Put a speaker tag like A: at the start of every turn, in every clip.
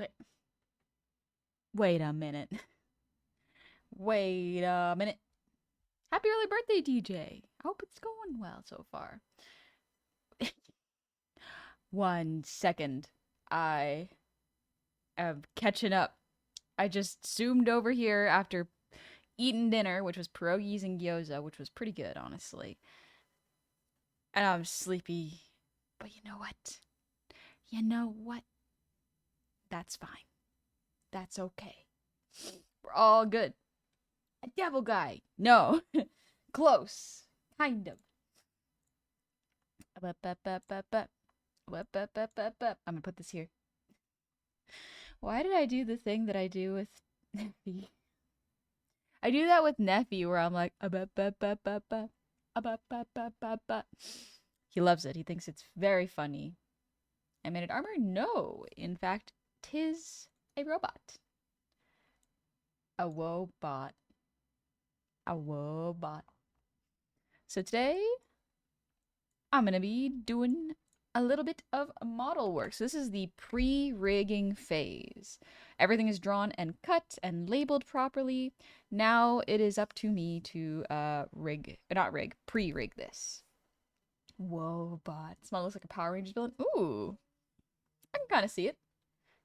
A: Wait, wait a minute. Wait a minute. Happy early birthday, DJ. I hope it's going well so far. 1 second. I am catching up. I just zoomed over here after eating dinner, which was pierogies and gyoza, which was pretty good, honestly. And I'm sleepy. But you know what? You know what? That's fine. That's okay. We're all good. A devil guy. No. Close. Kind of. I'm gonna put this here. Why did I do the thing that I do with Neffy? I do that with Neffy where I'm like, he loves it. He thinks it's very funny. And Man at Armor? No. In fact, tis a robot. A wobot. A wobot. So today, I'm going to be doing a little bit of model work. So this is the pre-rigging phase. Everything is drawn and cut and labeled properly. Now it is up to me to pre-rig this. Whoa, bot. Smell looks like a Power Rangers villain. Ooh, I can kind of see it.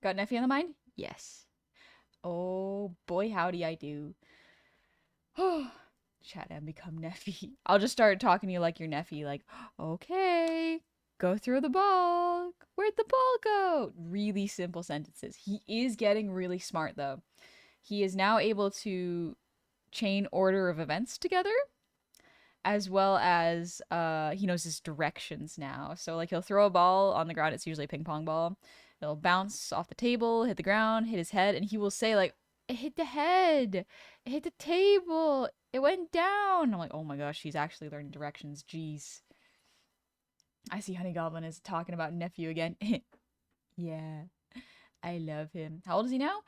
A: Got Neffy on the mind? Yes. Oh, boy, howdy I do. Chat and become Neffy. I'll just start talking to you like you're Neffy, like, okay, go throw the ball. Where'd the ball go? Really simple sentences. He is getting really smart, though. He is now able to chain order of events together, as well as he knows his directions now. So, like, he'll throw a ball on the ground. It's usually a ping pong ball. It'll bounce off the table, hit the ground, hit his head, and he will say, like, it hit the head, it hit the table, it went down. I'm like, oh my gosh, he's actually learning directions. Jeez. I see Honey Goblin is talking about nephew again. Yeah, I love him. How old is he now?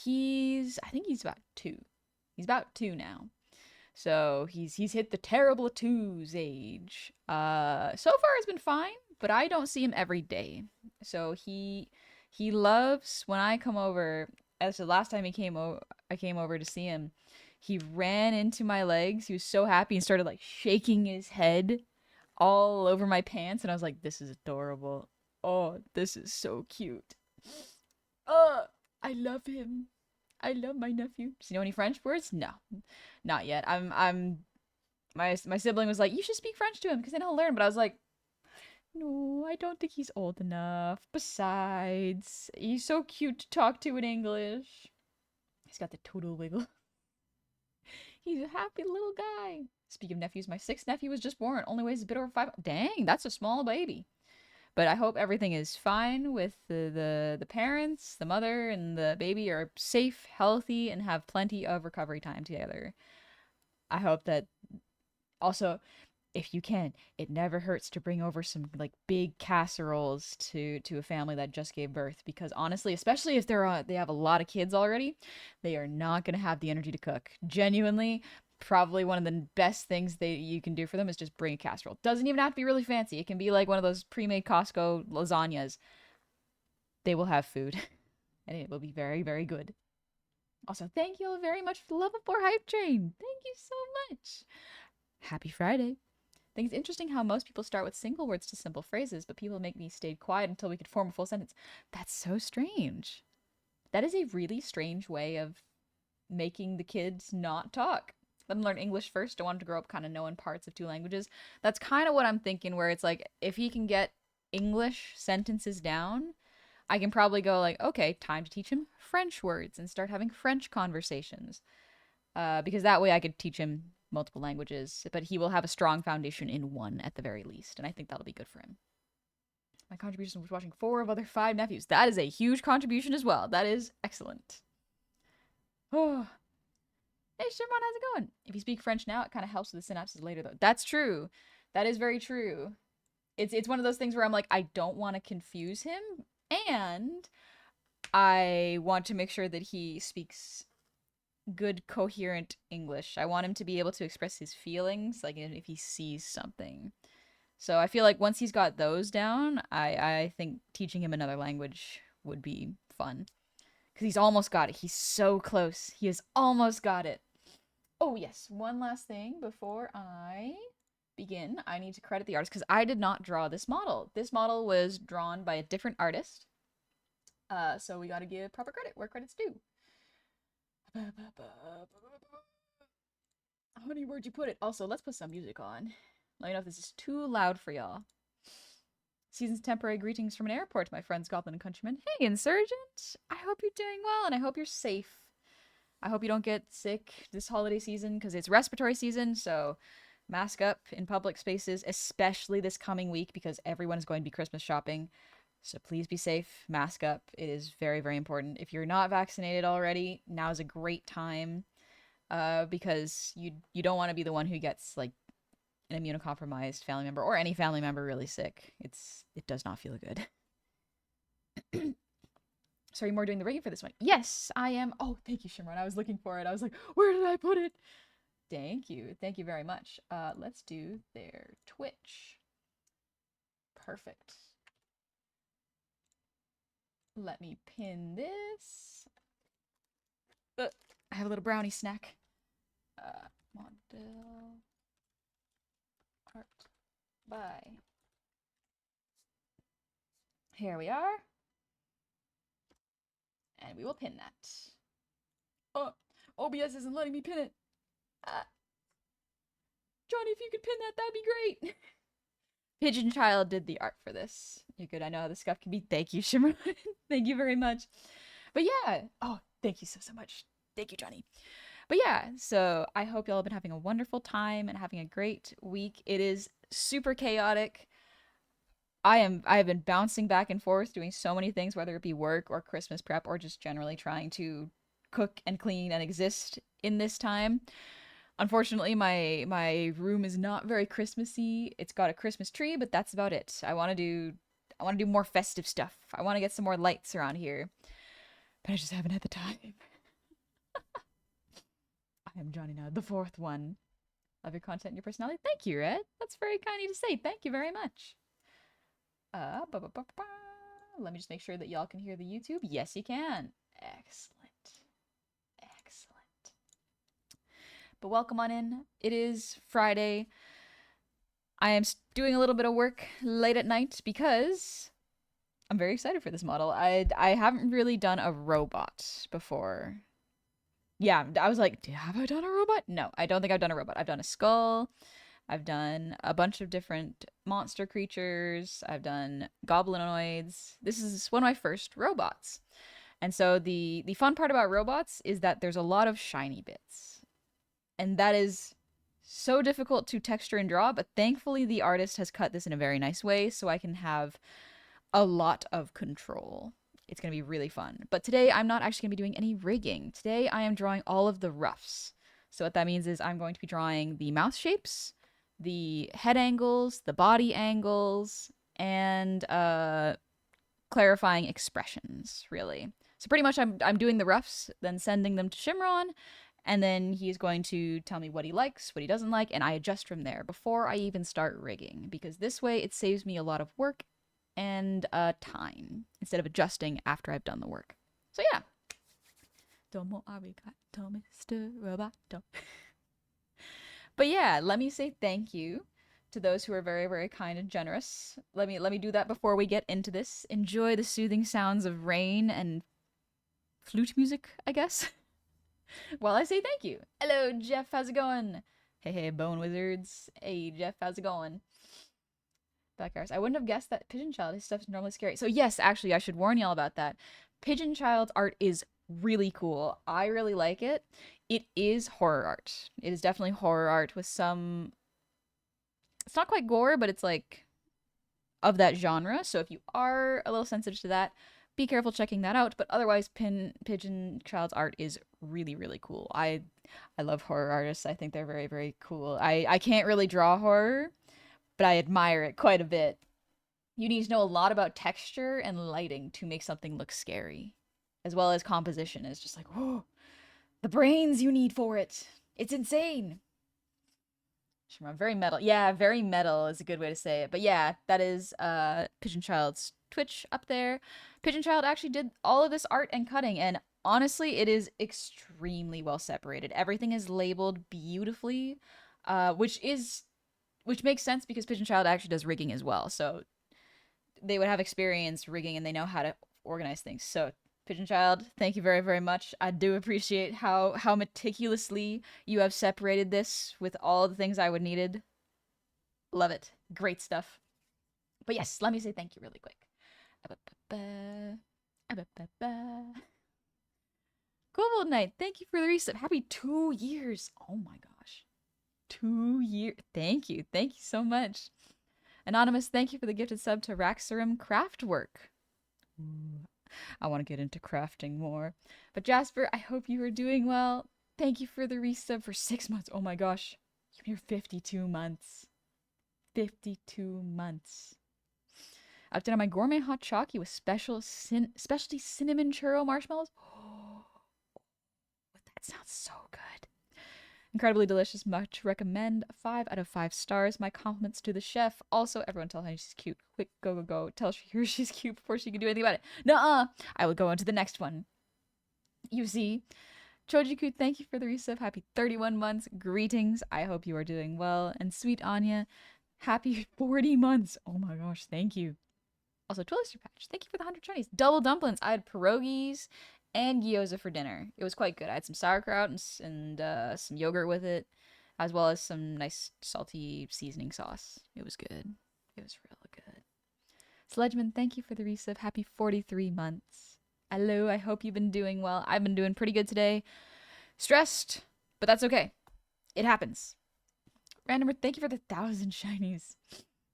A: I think he's about 2. He's about 2 now. So he's hit the terrible 2's age. So far it's been fine, but I don't see him every day. So he loves when I come over. As the last time I came over to see him. He ran into my legs. He was so happy and started like shaking his head all over my pants, and I was like, "This is adorable. Oh, this is so cute. I love him. I love my nephew." Does he know any French words? No, not yet. My sibling was like, "You should speak French to him because then he'll learn." But I was like, "No, I don't think he's old enough. Besides, he's so cute to talk to in English. He's got the total wiggle. He's a happy little guy." Speaking of nephews, my 6th nephew was just born. Only weighs a bit over 5. Dang, that's a small baby. But I hope everything is fine with the parents, the mother, and the baby are safe, healthy, and have plenty of recovery time together. I hope that also, if you can, it never hurts to bring over some like big casseroles to a family that just gave birth, because honestly, especially if they have a lot of kids already, they are not going to have the energy to cook. Genuinely, probably one of the best things you can do for them is just bring a casserole. Doesn't even have to be really fancy. It can be like one of those pre-made Costco lasagnas. They will have food and it will be very, very good. Also, thank you all very much for the level 4 hype train. Thank you so much. Happy Friday. I think it's interesting how most people start with single words to simple phrases, but people make me stay quiet until we could form a full sentence. That's so strange. That is a really strange way of making the kids not talk. Let them learn English first. Don't want them to grow up kind of knowing parts of 2 languages. That's kind of what I'm thinking, where it's like, if he can get English sentences down, I can probably go like, okay, time to teach him French words and start having French conversations. Because that way I could teach him multiple languages, but he will have a strong foundation in one at the very least, and I think that'll be good for him. My contribution was watching 4 of other 5 nephews. That is a huge contribution as well. That is excellent. Oh. Hey, Sherman, how's it going? If you speak French now, it kind of helps with the synapses later, though. That's true. That is very true. It's one of those things where I'm like, I don't want to confuse him, and I want to make sure that he speaks good, coherent English. I want him to be able to express his feelings, like if he sees something. So I feel like once he's got those down, I think teaching him another language would be fun. Because he's almost got it. He's so close. He has almost got it. Oh, yes. One last thing before I begin. I need to credit the artist because I did not draw this model. This model was drawn by a different artist. So we got to give proper credit where credit's due. How many words you put it? Also, let's put some music on. Let me know if this is too loud for y'all. Season's temporary greetings from an airport, my friends, Goblin and Countryman. Hey, Insurgent! I hope you're doing well, and I hope you're safe. I hope you don't get sick this holiday season, because it's respiratory season, so mask up in public spaces, especially this coming week, because everyone is going to be Christmas shopping. So please be safe, mask up. It is very, very important. If you're not vaccinated already, now is a great time, because you don't want to be the one who gets, like, an immunocompromised family member or any family member really sick. It does not feel good. So are you more doing the rigging for this one? Yes, I am. Oh, thank you, Shimron. I was looking for it. I was like, where did I put it? Thank you. Thank you very much. Let's do their Twitch. Perfect. Let me pin this. I have a little brownie snack. Model art by. Here we are. And we will pin that. Oh, OBS isn't letting me pin it. Johnny, if you could pin that, that'd be great. Pigeon Child did the art for this. You're good. I know how this stuff can be. Thank you, Shimmer. Thank you very much. But yeah. Oh, thank you so much. Thank you, Johnny. But yeah, so I hope y'all have been having a wonderful time and having a great week. It is super chaotic. I have been bouncing back and forth doing so many things, whether it be work or Christmas prep or just generally trying to cook and clean and exist in this time. Unfortunately, my room is not very Christmassy. It's got a Christmas tree, but that's about it. I want to do more festive stuff. I want to get some more lights around here. But I just haven't had the time. I am Johnny now, the fourth one. Love your content and your personality. Thank you, Red. That's very kind of you to say. Thank you very much. Let me just make sure that y'all can hear the YouTube. Yes, you can. Excellent. Excellent. But welcome on in. It is Friday. I am doing a little bit of work late at night because I'm very excited for this model. I haven't really done a robot before. Yeah, I was like, have I done a robot? No, I don't think I've done a robot. I've done a skull. I've done a bunch of different monster creatures. I've done goblinoids. This is one of my first robots. And so the fun part about robots is that there's a lot of shiny bits. And that is so difficult to texture and draw, but thankfully the artist has cut this in a very nice way so I can have a lot of control. It's going to be really fun. But today I'm not actually going to be doing any rigging. Today I am drawing all of the roughs. So what that means is I'm going to be drawing the mouth shapes, the head angles, the body angles, and clarifying expressions, really. So pretty much I'm doing the roughs, then sending them to Shimron, and then he's going to tell me what he likes, what he doesn't like, and I adjust from there before I even start rigging, because this way it saves me a lot of work and time instead of adjusting after I've done the work. So yeah. Domo arigato, Mr. Roboto. But yeah, let me say thank you to those who are very, very kind and generous. Let me do that before we get into this. Enjoy the soothing sounds of rain and flute music, I guess. While I say thank you. Hello, Jeff. How's it going? Hey, Bone Wizards. Hey, Jeff. How's it going? Backers. I wouldn't have guessed that Pigeon Child, his stuff's normally scary. So yes, actually, I should warn y'all about that. Pigeon Child's art is really cool. I really like it. It is horror art. It is definitely horror art with some... It's not quite gore, but it's like of that genre. So if you are a little sensitive to that, be careful checking that out. But otherwise, Pigeon Child's art is really, really cool. I love horror artists. I think they're very, very cool. I can't really draw horror, but I admire it quite a bit. You need to know a lot about texture and lighting to make something look scary, as well as composition. It's just like, whoa, the brains you need for it. It's insane. Very metal. Yeah, very metal is a good way to say it. But yeah, that is Pigeon Child's Twitch up there. Pigeon Child actually did all of this art and cutting, and honestly, it is extremely well separated. Everything is labeled beautifully, which makes sense because Pigeon Child actually does rigging as well. So they would have experience rigging and they know how to organize things. So Pigeon Child, thank you very, very much. I do appreciate how meticulously you have separated this with all the things I would needed. Love it. Great stuff. But yes, let me say thank you really quick. Global Night, thank you for the reset. Happy 2 years. Oh my gosh. 2 years. Thank you. Thank you so much. Anonymous, thank you for the gifted sub to Raxarim Craftwork. I want to get into crafting more. But Jasper, I hope you are doing well. Thank you for the resub for 6 months. Oh my gosh. You're 52 months. 52 months. I've done my gourmet hot chocolate with specialty cinnamon churro marshmallows. Oh, that sounds so good. Incredibly delicious. Much recommend. 5 out of 5 stars. My compliments to the chef. Also, everyone tell her she's cute. Quick, go, go, go. Tell her she's cute before she can do anything about it. Nuh-uh. I will go on to the next one. You see. Chojiku, thank you for the resub. Happy 31 months. Greetings. I hope you are doing well. And sweet Anya, happy 40 months. Oh my gosh, thank you. Also, Twilister Patch, thank you for the 100 Chinese. Double dumplings. I had pierogies and gyoza for dinner. It was quite good. I had some sauerkraut and some yogurt with it, as well as some nice salty seasoning sauce. It was good. It was real good. Sledgeman, thank you for the resub. Happy 43 months. Hello, I hope you've been doing well. I've been doing pretty good today. Stressed, but that's okay. It happens. Randomer, thank you for the 1,000 shinies.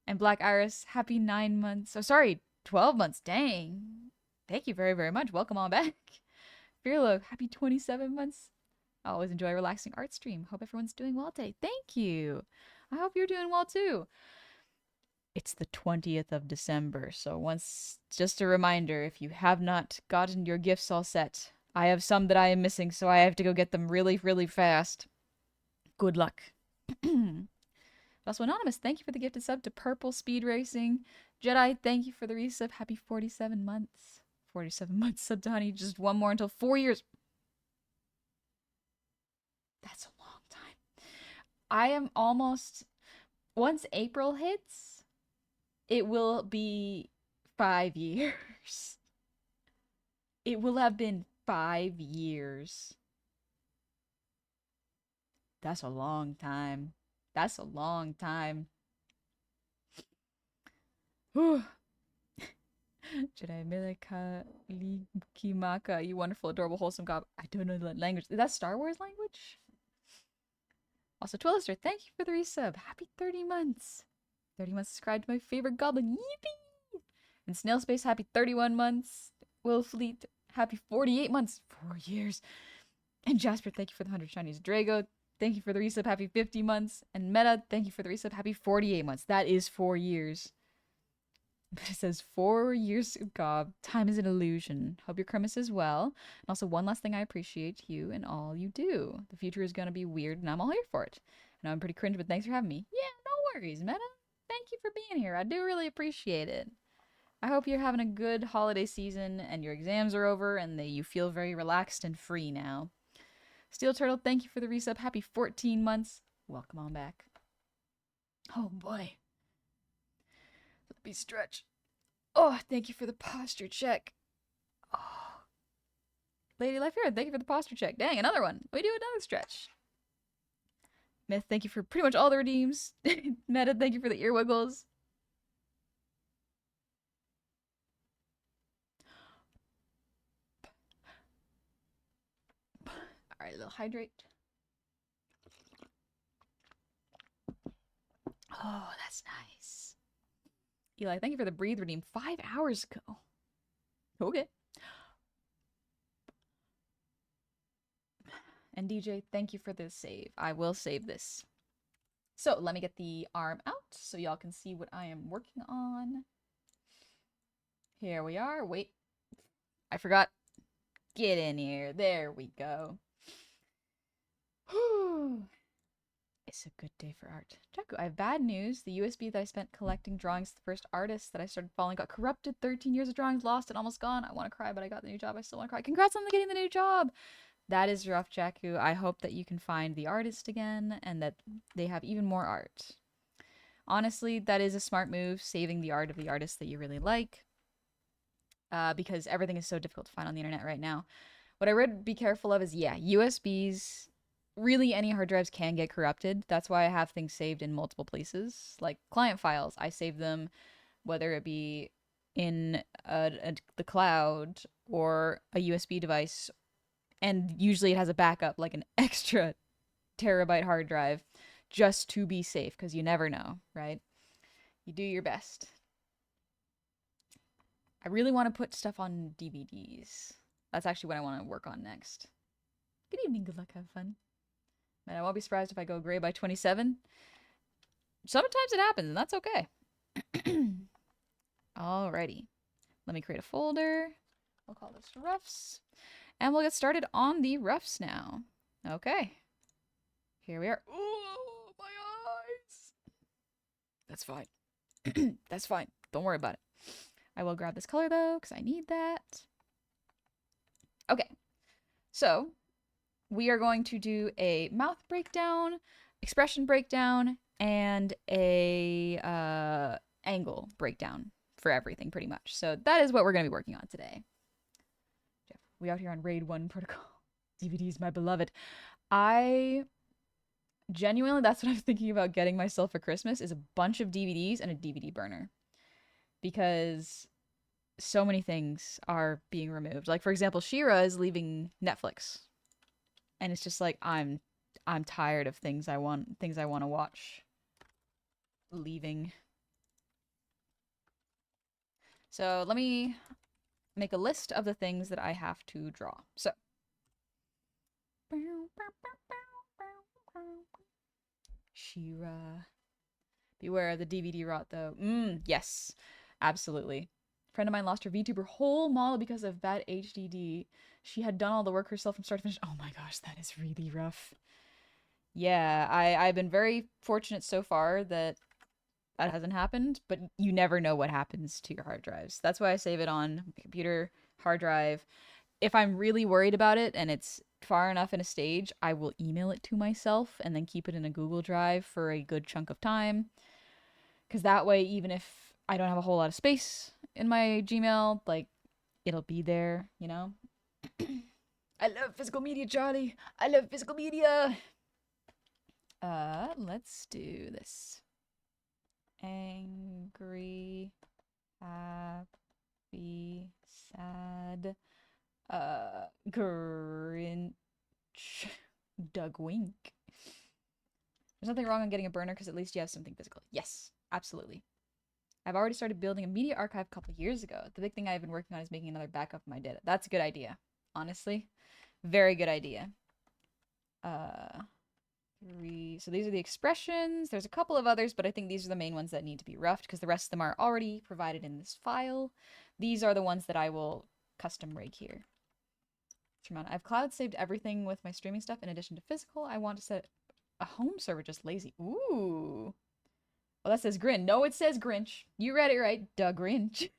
A: And Black Iris, happy 9 months. Oh, sorry, 12 months. Dang. Thank you very, very much. Welcome on back. Fearlo, happy 27 months. I always enjoy a relaxing art stream. Hope everyone's doing well today. Thank you. I hope you're doing well too. It's the 20th of December, so just a reminder, if you have not gotten your gifts all set, I have some that I am missing, so I have to go get them really, really fast. Good luck. Also, Anonymous, thank you for the gifted sub to Purple Speed Racing. Jedi, thank you for the resub. Happy 47 months. 47 months sub to Honey. Just one more until 4 years. That's a long time. I am almost... Once April hits, it will be 5 years. It will have been 5 years. That's a long time. That's a long time. Whew. Jedi Milika Likimaka, you wonderful, adorable, wholesome gob. I don't know the language. Is that Star Wars language? Also, Twilister, thank you for the resub. Happy 30 months. 30 months subscribed to my favorite goblin. Yippee! And Snail Space, happy 31 months. Will Fleet, happy 48 months. 4 years. And Jasper, thank you for the 100 Chinese. Drago, thank you for the resub. Happy 50 months. And Meta, thank you for the resub. Happy 48 months. That is 4 years. But it says 4 years. God, time is an illusion. Hope your Christmas is well. And also, one last thing, I appreciate you and all you do. The future is going to be weird, and I'm all here for it. I know I'm pretty cringe, but thanks for having me. Yeah, no worries, Meta. Thank you for being here. I do really appreciate it. I hope you're having a good holiday season, and your exams are over, and that you feel very relaxed and free now. Steel Turtle, thank you for the resub. Happy 14 months. Welcome on back. Oh, boy. Let me stretch. Oh, thank you for the posture check. Oh. Lady Life here, thank you for the posture check. Dang, another one. We do another stretch. Myth, thank you for pretty much all the redeems. Meta, thank you for the ear wiggles. Alright, a little hydrate. Oh, that's nice. Eli, thank you for the breathe redeem 5 hours ago. Okay. And DJ, thank you for the save. I will save this. So let me get the arm out so y'all can see what I am working on. Here we are. Wait. I forgot. Get in here. There we go. Whew. It's a good day for art. Jaku, I have bad news. The USB that I spent collecting drawings of the first artist that I started following got corrupted. 13 years of drawings lost and almost gone. I want to cry, but I got the new job. I still want to cry. Congrats on getting the new job. That is rough, Jaku. I hope that you can find the artist again and that they have even more art. Honestly, that is a smart move, saving the art of the artist that you really like. Because everything is so difficult to find on the internet right now. What I would be careful of is, yeah, USBs, really any hard drives can get corrupted. That's why I have things saved in multiple places. Like client files, I save them whether it be in the cloud or a USB device. And usually it has a backup, like an extra terabyte hard drive, just to be safe, because you never know, right? You do your best. I really want to put stuff on DVDs. That's actually what I want to work on next. Good evening, good luck, have fun. And I won't be surprised if I go gray by 27. Sometimes it happens, and that's okay. Alrighty. Let me create a folder. We'll call this roughs. And we'll get started on the roughs now. Okay. Here we are. Oh, my eyes. That's fine. That's fine. Don't worry about it. I will grab this color, though, because I need that. Okay. So, we are going to do a mouth breakdown, expression breakdown, and a angle breakdown for everything, pretty much. So that is what we're going to be working on today. Jeff, we out here on Raid 1 Protocol. DVDs, my beloved. I genuinely, that's what I'm thinking about getting myself for Christmas, is a bunch of DVDs and a DVD burner. Because so many things are being removed. Like, for example, She-Ra is leaving Netflix. And it's just like, I'm tired of things I want to watch leaving. So let me make a list of the things that I have to draw. So She-Ra. Beware of the DVD rot, though. Yes, absolutely. A friend of mine lost her VTuber whole model because of bad HDD. She had done all the work herself from start to finish. Oh my gosh, that is really rough. Yeah, I've been very fortunate so far that that hasn't happened, but you never know what happens to your hard drives. That's why I save it on my computer, hard drive. If I'm really worried about it and it's far enough in a stage, I will email it to myself and then keep it in a Google Drive for a good chunk of time. Because that way, even if I don't have a whole lot of space in my Gmail, like, it'll be there, you know? I love physical media, Charlie. I love physical media. Let's do this. Angry, happy, sad, Grinch, Doug Wink. There's nothing wrong on getting a burner because at least you have something physical. Yes, absolutely. I've already started building a media archive a couple of years ago. The big thing I've been working on is making another backup of my data. That's a good idea, honestly. Very good idea. So these are the expressions. There's a couple of others, but I think these are the main ones that need to be roughed because the rest of them are already provided in this file. These are the ones that I will custom rig here. I've cloud saved everything with my streaming stuff in addition to physical. I want to set a home server just lazy. Ooh. Well, that says Grin. No, it says Grinch. You read it right. Doug Grinch.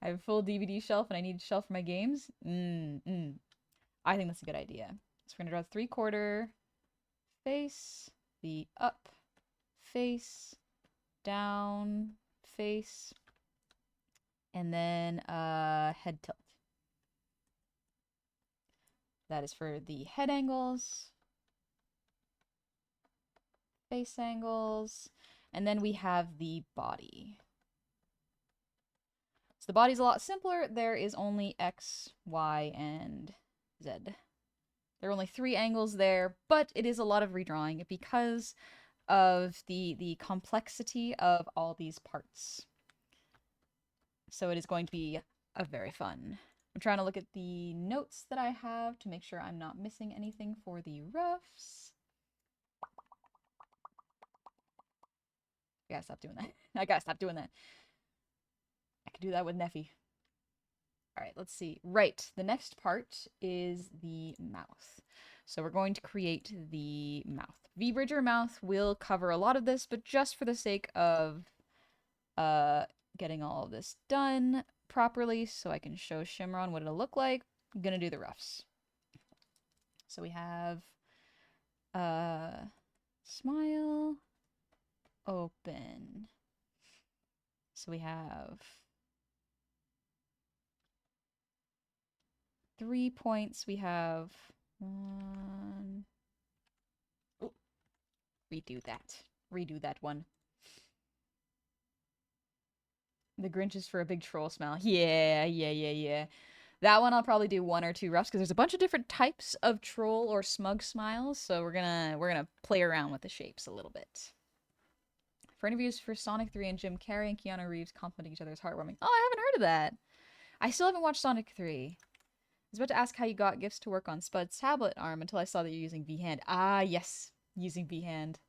A: I have a full DVD shelf and I need a shelf for my games. I think that's a good idea. So we're going to draw 3/4 face, the up face, down face, and then head tilt. That is for the head angles, face angles, and then we have the body. So the body's a lot simpler. There is only X, Y, and Z. There are only 3 angles there, but it is a lot of redrawing because of the complexity of all these parts. So it is going to be a very fun. I'm trying to look at the notes that I have to make sure I'm not missing anything for the roughs. I gotta stop doing that. I gotta stop doing that. I could do that with Neffy. All right, let's see. Right, the next part is the mouth. So we're going to create the mouth. VBridger mouth will cover a lot of this, but just for the sake of getting all of this done properly so I can show Shimmeron what it'll look like, I'm gonna do the roughs. So we have smile, open. So we have 3 points. We have one. Oh, redo that one. The Grinch is for a big troll smile. Yeah. That one I'll probably do 1 or 2 roughs because there's a bunch of different types of troll or smug smiles, so we're gonna play around with the shapes a little bit. For interviews for Sonic 3 and Jim Carrey and Keanu Reeves complimenting each other is heartwarming. Oh, I haven't heard of that. I still haven't watched Sonic 3. I was about to ask how you got gifts to work on Spud's tablet arm until I saw that you're using V-Hand. Ah, yes, using V-Hand.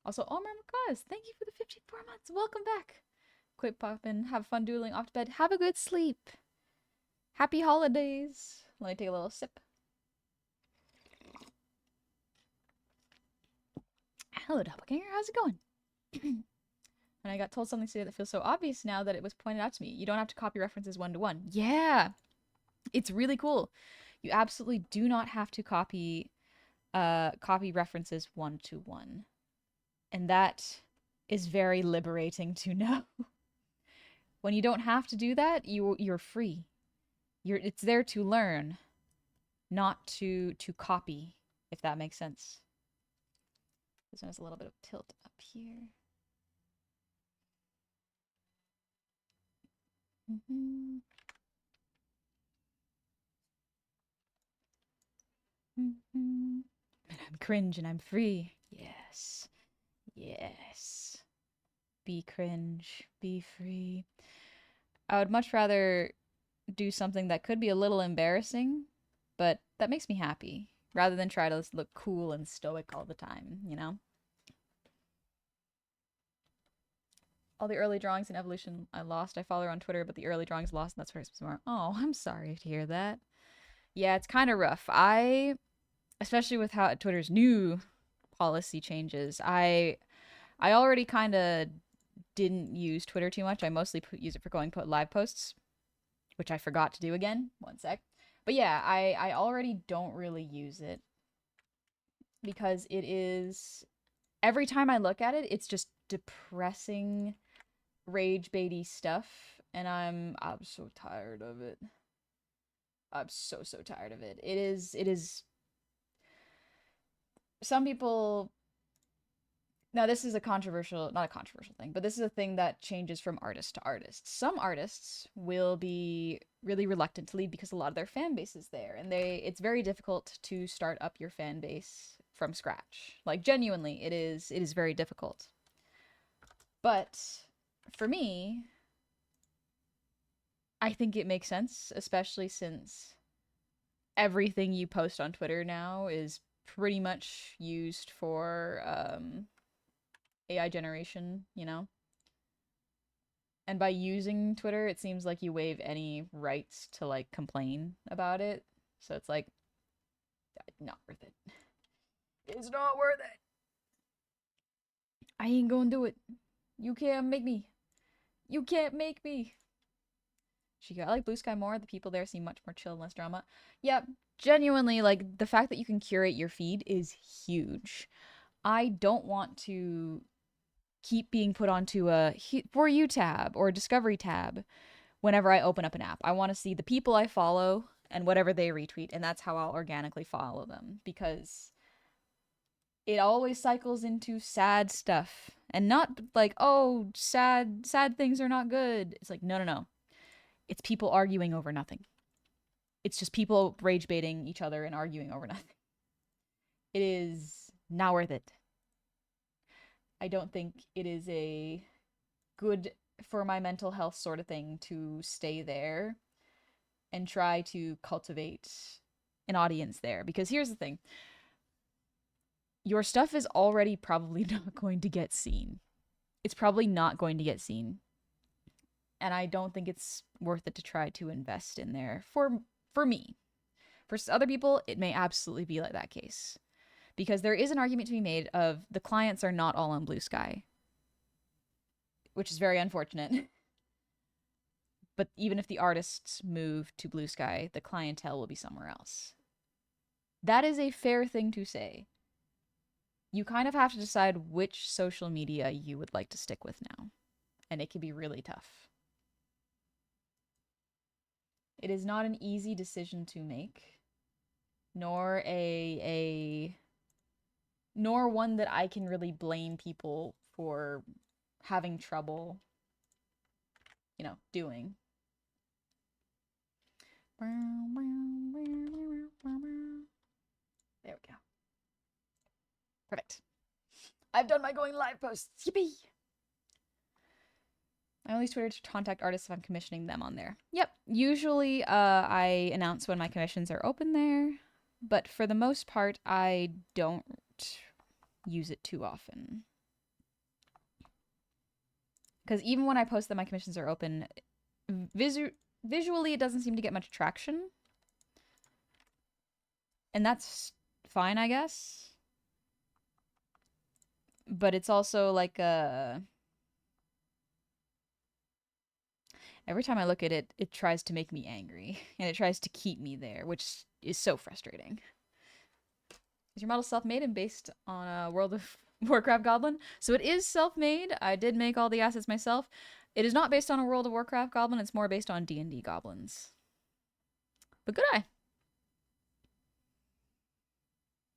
A: Also, Omar Makaz, thank you for the 54 months. Welcome back. Quick pop in, have fun dueling, off to bed. Have a good sleep. Happy holidays. Let me take a little sip. Hello, Doppelganger. How's it going? And I got told something today that feels so obvious now that it was pointed out to me. You don't have to copy references one-to-one. Yeah. It's really cool. You absolutely do not have to copy references one-to-one. And that is very liberating to know. When you don't have to do that, you're free. It's there to learn, not to copy, if that makes sense. This one has a little bit of tilt up here. And I'm cringe and I'm free. Yes. Yes. Be cringe. Be free. I would much rather do something that could be a little embarrassing, but that makes me happy, rather than try to look cool and stoic all the time, you know? All the early drawings in Evolution I lost. I follow her on Twitter, but the early drawings lost, and that's where I spent more. Oh, I'm sorry to hear that. Yeah, it's kind of rough. Especially with how Twitter's new policy changes, I already kind of didn't use Twitter too much. I mostly use it for going put live posts, which I forgot to do again. One sec. But yeah, I already don't really use it because it is, every time I look at it, it's just depressing, rage baity stuff, and I'm so tired of it. I'm so tired of it. It is some people. Now, this is not a controversial thing, but this is a thing that changes from artist to artist. Some artists will be really reluctant to leave because a lot of their fan base is there, and it's very difficult to start up your fan base from scratch. Like, genuinely, it is very difficult. But for me, I think it makes sense, especially since everything you post on Twitter now is pretty much used for AI generation, you know? And by using Twitter, it seems like you waive any rights to, like, complain about it. So it's like, not worth it. It's not worth it. I ain't gonna do it. You can't make me. You can't make me. I like Blue Sky more. The people there seem much more chill and less drama. Yeah, genuinely, like, the fact that you can curate your feed is huge. I don't want to keep being put onto a For You tab or a Discovery tab whenever I open up an app. I want to see the people I follow and whatever they retweet, and that's how I'll organically follow them, because it always cycles into sad stuff. And not like, oh, sad things are not good. It's like, no. It's people arguing over nothing. It's just people rage baiting each other and arguing over nothing. It is not worth it. I don't think it is a good for my mental health sort of thing to stay there and try to cultivate an audience there. Because here's the thing. Your stuff is already probably not going to get seen. It's probably not going to get seen. And I don't think it's worth it to try to invest in there for me. For other people, it may absolutely be like that case. Because there is an argument to be made of the clients are not all on Blue Sky, which is very unfortunate. But even if the artists move to Blue Sky, the clientele will be somewhere else. That is a fair thing to say. You kind of have to decide which social media you would like to stick with now. And it can be really tough. It is not an easy decision to make, nor nor one that I can really blame people for having trouble, doing. There we go. Perfect. I've done my going live posts. Yippee! I only use Twitter to contact artists if I'm commissioning them on there. Yep. Usually I announce when my commissions are open there, but for the most part, I don't use it too often. Because even when I post that my commissions are open, visually it doesn't seem to get much traction. And that's fine, I guess. But it's also like every time I look at it, it tries to make me angry. And it tries to keep me there, which is so frustrating. Is your model self-made and based on a World of Warcraft goblin? So it is self-made. I did make all the assets myself. It is not based on a World of Warcraft goblin. It's more based on D&D goblins. But good eye.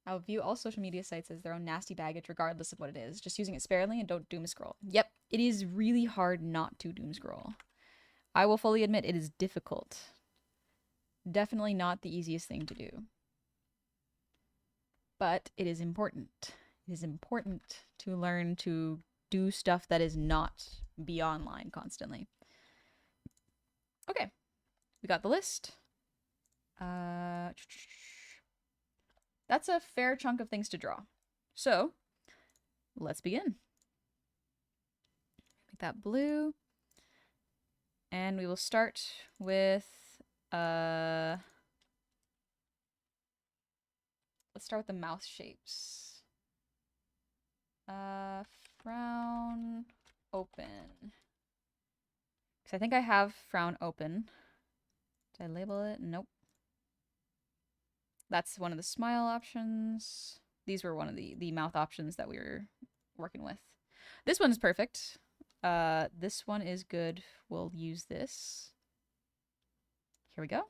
A: I'll view all social media sites as their own nasty baggage regardless of what it is. Just using it sparingly and don't doom scroll. Yep, it is really hard not to doom scroll. I will fully admit it is difficult. Definitely not the easiest thing to do. But it is important. It is important to learn to do stuff that is not be online constantly. Okay, we got the list. That's a fair chunk of things to draw. So, let's begin. Make that blue. And we will start with, let's start with the mouth shapes. Frown open. Because I think I have frown open. Did I label it? Nope. That's one of the smile options. These were one of the mouth options that we were working with. This one's perfect. This one is good. We'll use this. Here we go.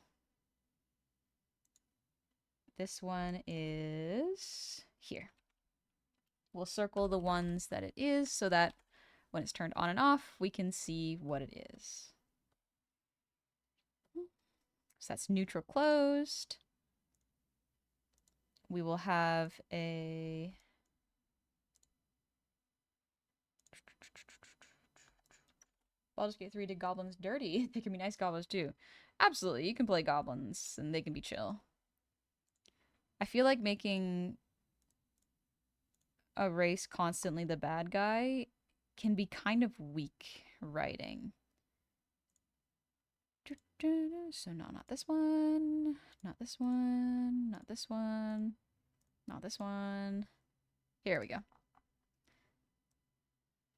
A: This one is here. We'll circle the ones that it is so that when it's turned on and off, we can see what it is. So that's neutral closed. We will have a Baldur's Gate 3 did goblins dirty. They can be nice goblins too. Absolutely, you can play goblins and they can be chill. I feel like making a race constantly the bad guy can be kind of weak writing. So no, not this one, not this one, not this one, not this one. Here we go.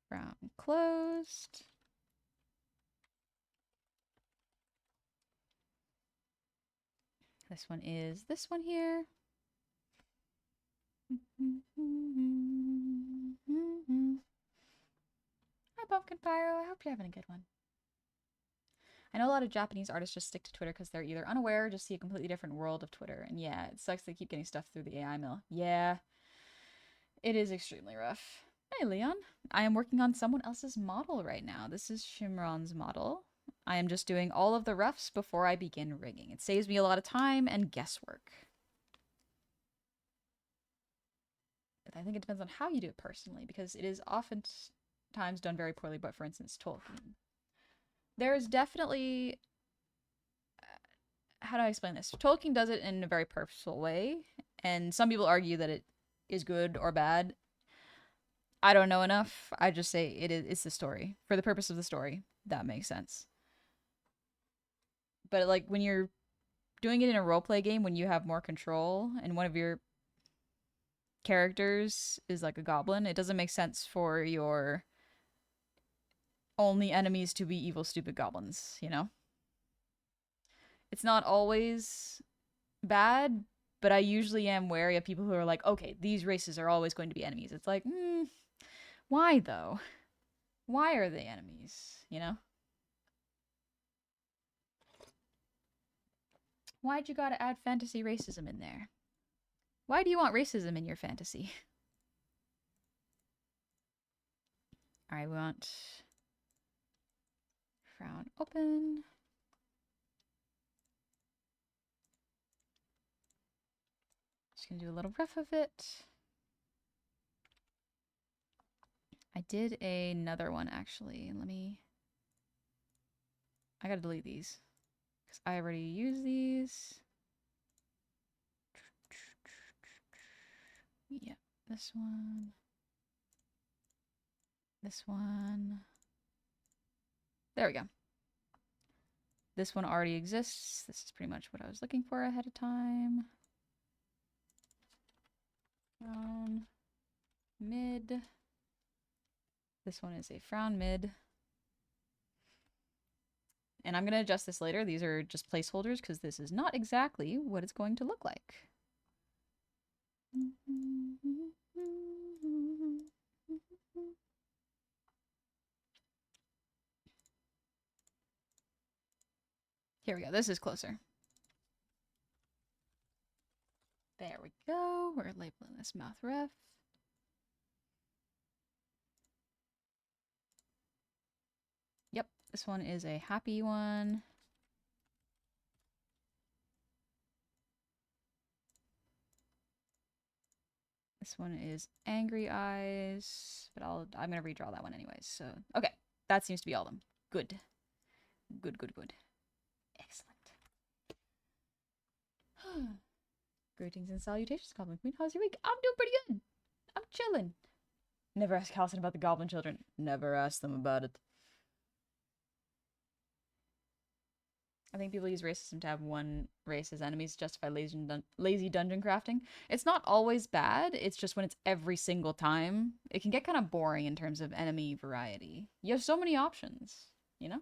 A: Brown closed. This one is this one here. Hi, Pumpkin Pyro. I hope you're having a good one. I know a lot of Japanese artists just stick to Twitter because they're either unaware or just see a completely different world of Twitter. And yeah, it sucks they keep getting stuff through the AI mill. Yeah, it is extremely rough. Hey, Leon. I am working on someone else's model right now. This is Shimron's model. I am just doing all of the roughs before I begin rigging. It saves me a lot of time and guesswork. But I think it depends on how you do it personally, because it is oftentimes done very poorly. But for instance, Tolkien. There's definitely... how do I explain this? Tolkien does it in a very purposeful way, and some people argue that it is good or bad. I don't know enough. I just say it's the story. For the purpose of the story, that makes sense. But like when you're doing it in a roleplay game when you have more control and one of your characters is like a goblin, it doesn't make sense for your only enemies to be evil, stupid goblins, you know? It's not always bad, but I usually am wary of people who are like, okay, these races are always going to be enemies. It's like, why though? Why are they enemies, you know? Why'd you gotta add fantasy racism in there? Why do you want racism in your fantasy? Alright, we want frown open. Just gonna do a little rough of it. I did another one actually. I gotta delete these because I already used these. Yeah, this one. This one. There we go. This one already exists. This is pretty much what I was looking for ahead of time. Mid. This one is a frown mid. And I'm going to adjust this later. These are just placeholders because this is not exactly what it's going to look like. Here we go. This is closer. There we go. We're labeling this mouth ref. Yep, this one is a happy one. This one is angry eyes, but I'm gonna redraw that one anyways. So okay, that seems to be all of them. Good, good, good, good. Excellent. Greetings and salutations, Goblin Queen. How's your week? I'm doing pretty good. I'm chilling. Never ask Halson about the Goblin children. Never ask them about it. I think people use racism to have one race as enemies to justify lazy dungeon crafting. It's not always bad, it's just when it's every single time, it can get kind of boring in terms of enemy variety. You have so many options, you know?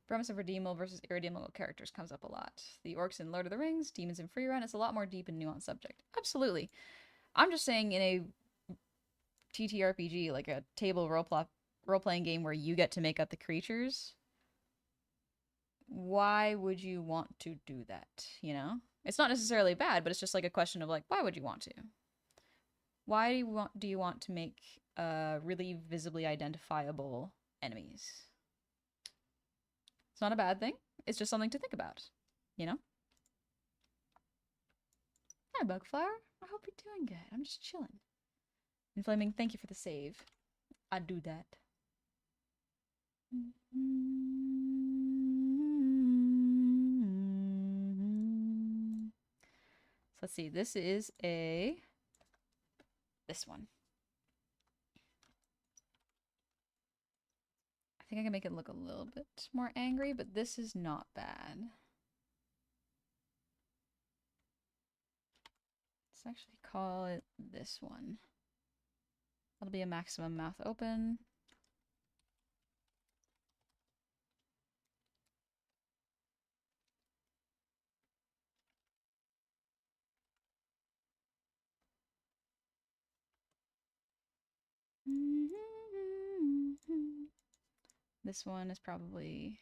A: Premise of redeemable versus irredeemable characters comes up a lot. The orcs in Lord of the Rings, demons in Freerun, it's a lot more deep and nuanced subject. Absolutely. I'm just saying in a TTRPG, like a table role-playing game where you get to make up the creatures, why would you want to do that, you know? It's not necessarily bad, but it's just like a question of like, why would you want to? Why do you want to make really visibly identifiable enemies? It's not a bad thing. It's just something to think about, you know? Hi, Bugflower. I hope you're doing good. I'm just chilling. Inflaming, thank you for the save. I do that. So let's see. This is this one. I think I can make it look a little bit more angry, but this is not bad. Let's actually call it this one. That'll be a maximum mouth open. This one is probably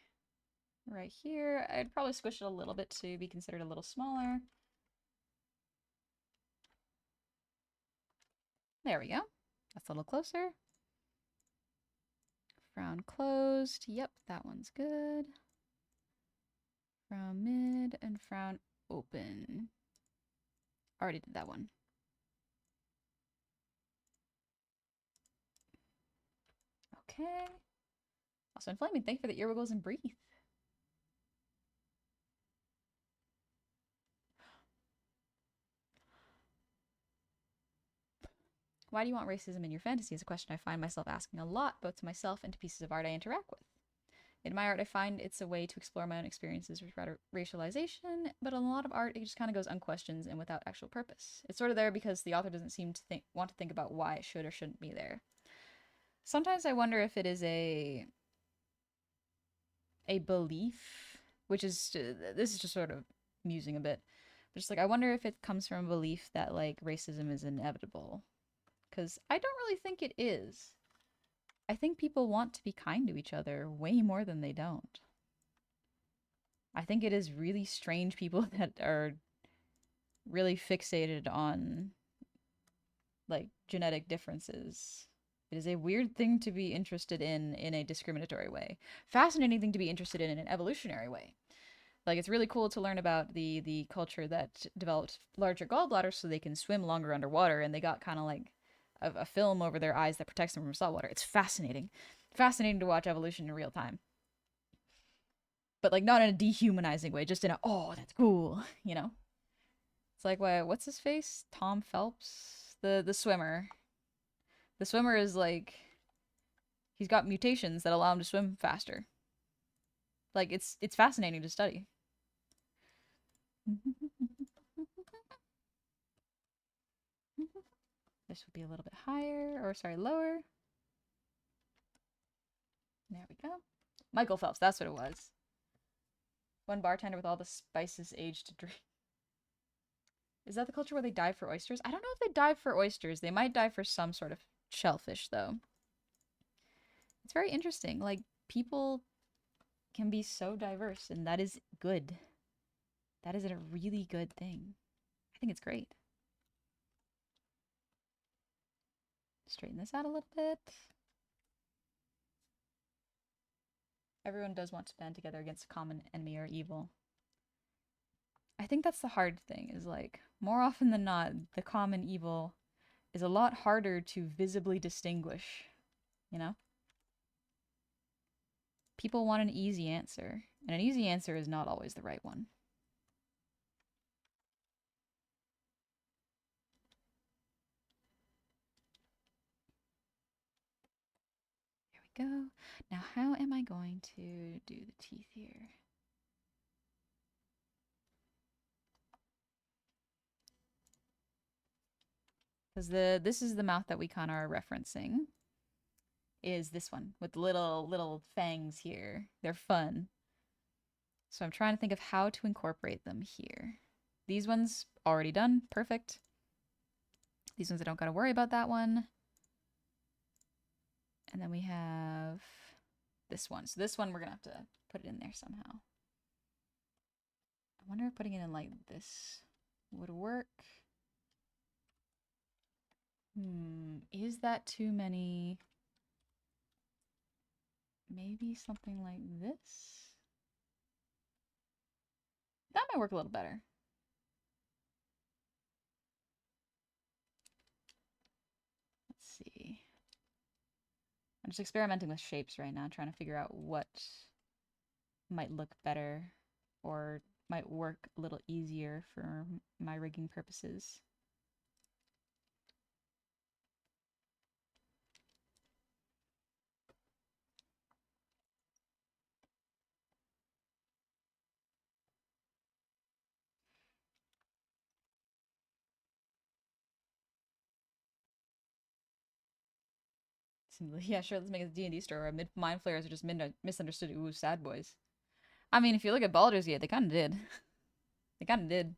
A: right here. I'd probably squish it a little bit to be considered a little smaller. There we go. That's a little closer. Frown closed. Yep, that one's good. Frown mid and frown open. Already did that one. Okay. Also, Inflaming, thank you for the ear wiggles and breathe. Why do you want racism in your fantasy is a question I find myself asking a lot, both to myself and to pieces of art I interact with. In my art, I find it's a way to explore my own experiences with racialization, but in a lot of art, it just kind of goes unquestioned and without actual purpose. It's sort of there because the author doesn't seem to want to think about why it should or shouldn't be there. Sometimes I wonder if it is a belief, which is this is just sort of musing a bit, but just like I wonder if it comes from a belief that like racism is inevitable, because I don't really think it is. I think people want to be kind to each other way more than they don't. I think it is really strange people that are really fixated on like genetic differences. It is a weird thing to be interested in a discriminatory way. Fascinating thing to be interested in an evolutionary way. Like it's really cool to learn about the culture that developed larger gallbladders so they can swim longer underwater, and they got kind of like a film over their eyes that protects them from saltwater. It's fascinating. Fascinating to watch evolution in real time. But like not in a dehumanizing way, just in a oh, that's cool, you know? It's like what's his face? Tom Phelps? The swimmer. The swimmer is like he's got mutations that allow him to swim faster. Like it's fascinating to study. This would be a little bit higher, or sorry, lower. There we go. Michael Phelps, that's what it was. One bartender with all the spices aged to drink. Is that the culture where they dive for oysters? I don't know if they dive for oysters. They might dive for some sort of shellfish, though. It's very interesting. Like, people can be so diverse, and that is good. That is a really good thing. I think it's great. Straighten this out a little bit. Everyone does want to band together against a common enemy or evil. I think that's the hard thing, is like, more often than not, the common evil is a lot harder to visibly distinguish, you know? People want an easy answer, and an easy answer is not always the right one. There we go. Now, how am I going to do the teeth here? Because this is the mouth that we kind of are referencing. Is this one with little fangs here. They're fun. So I'm trying to think of how to incorporate them here. These ones already done. Perfect. These ones I don't got to worry about that one. And then we have this one. So this one we're going to have to put it in there somehow. I wonder if putting it in like this would work. Is that too many? Maybe something like this? That might work a little better. Let's see. I'm just experimenting with shapes right now, trying to figure out what might look better or might work a little easier for my rigging purposes. Yeah, sure, let's make it a D&D store. Mind flayers are just misunderstood ooh sad boys. I mean, if you look at Baldur's Gate, they kind of did. They kind of did.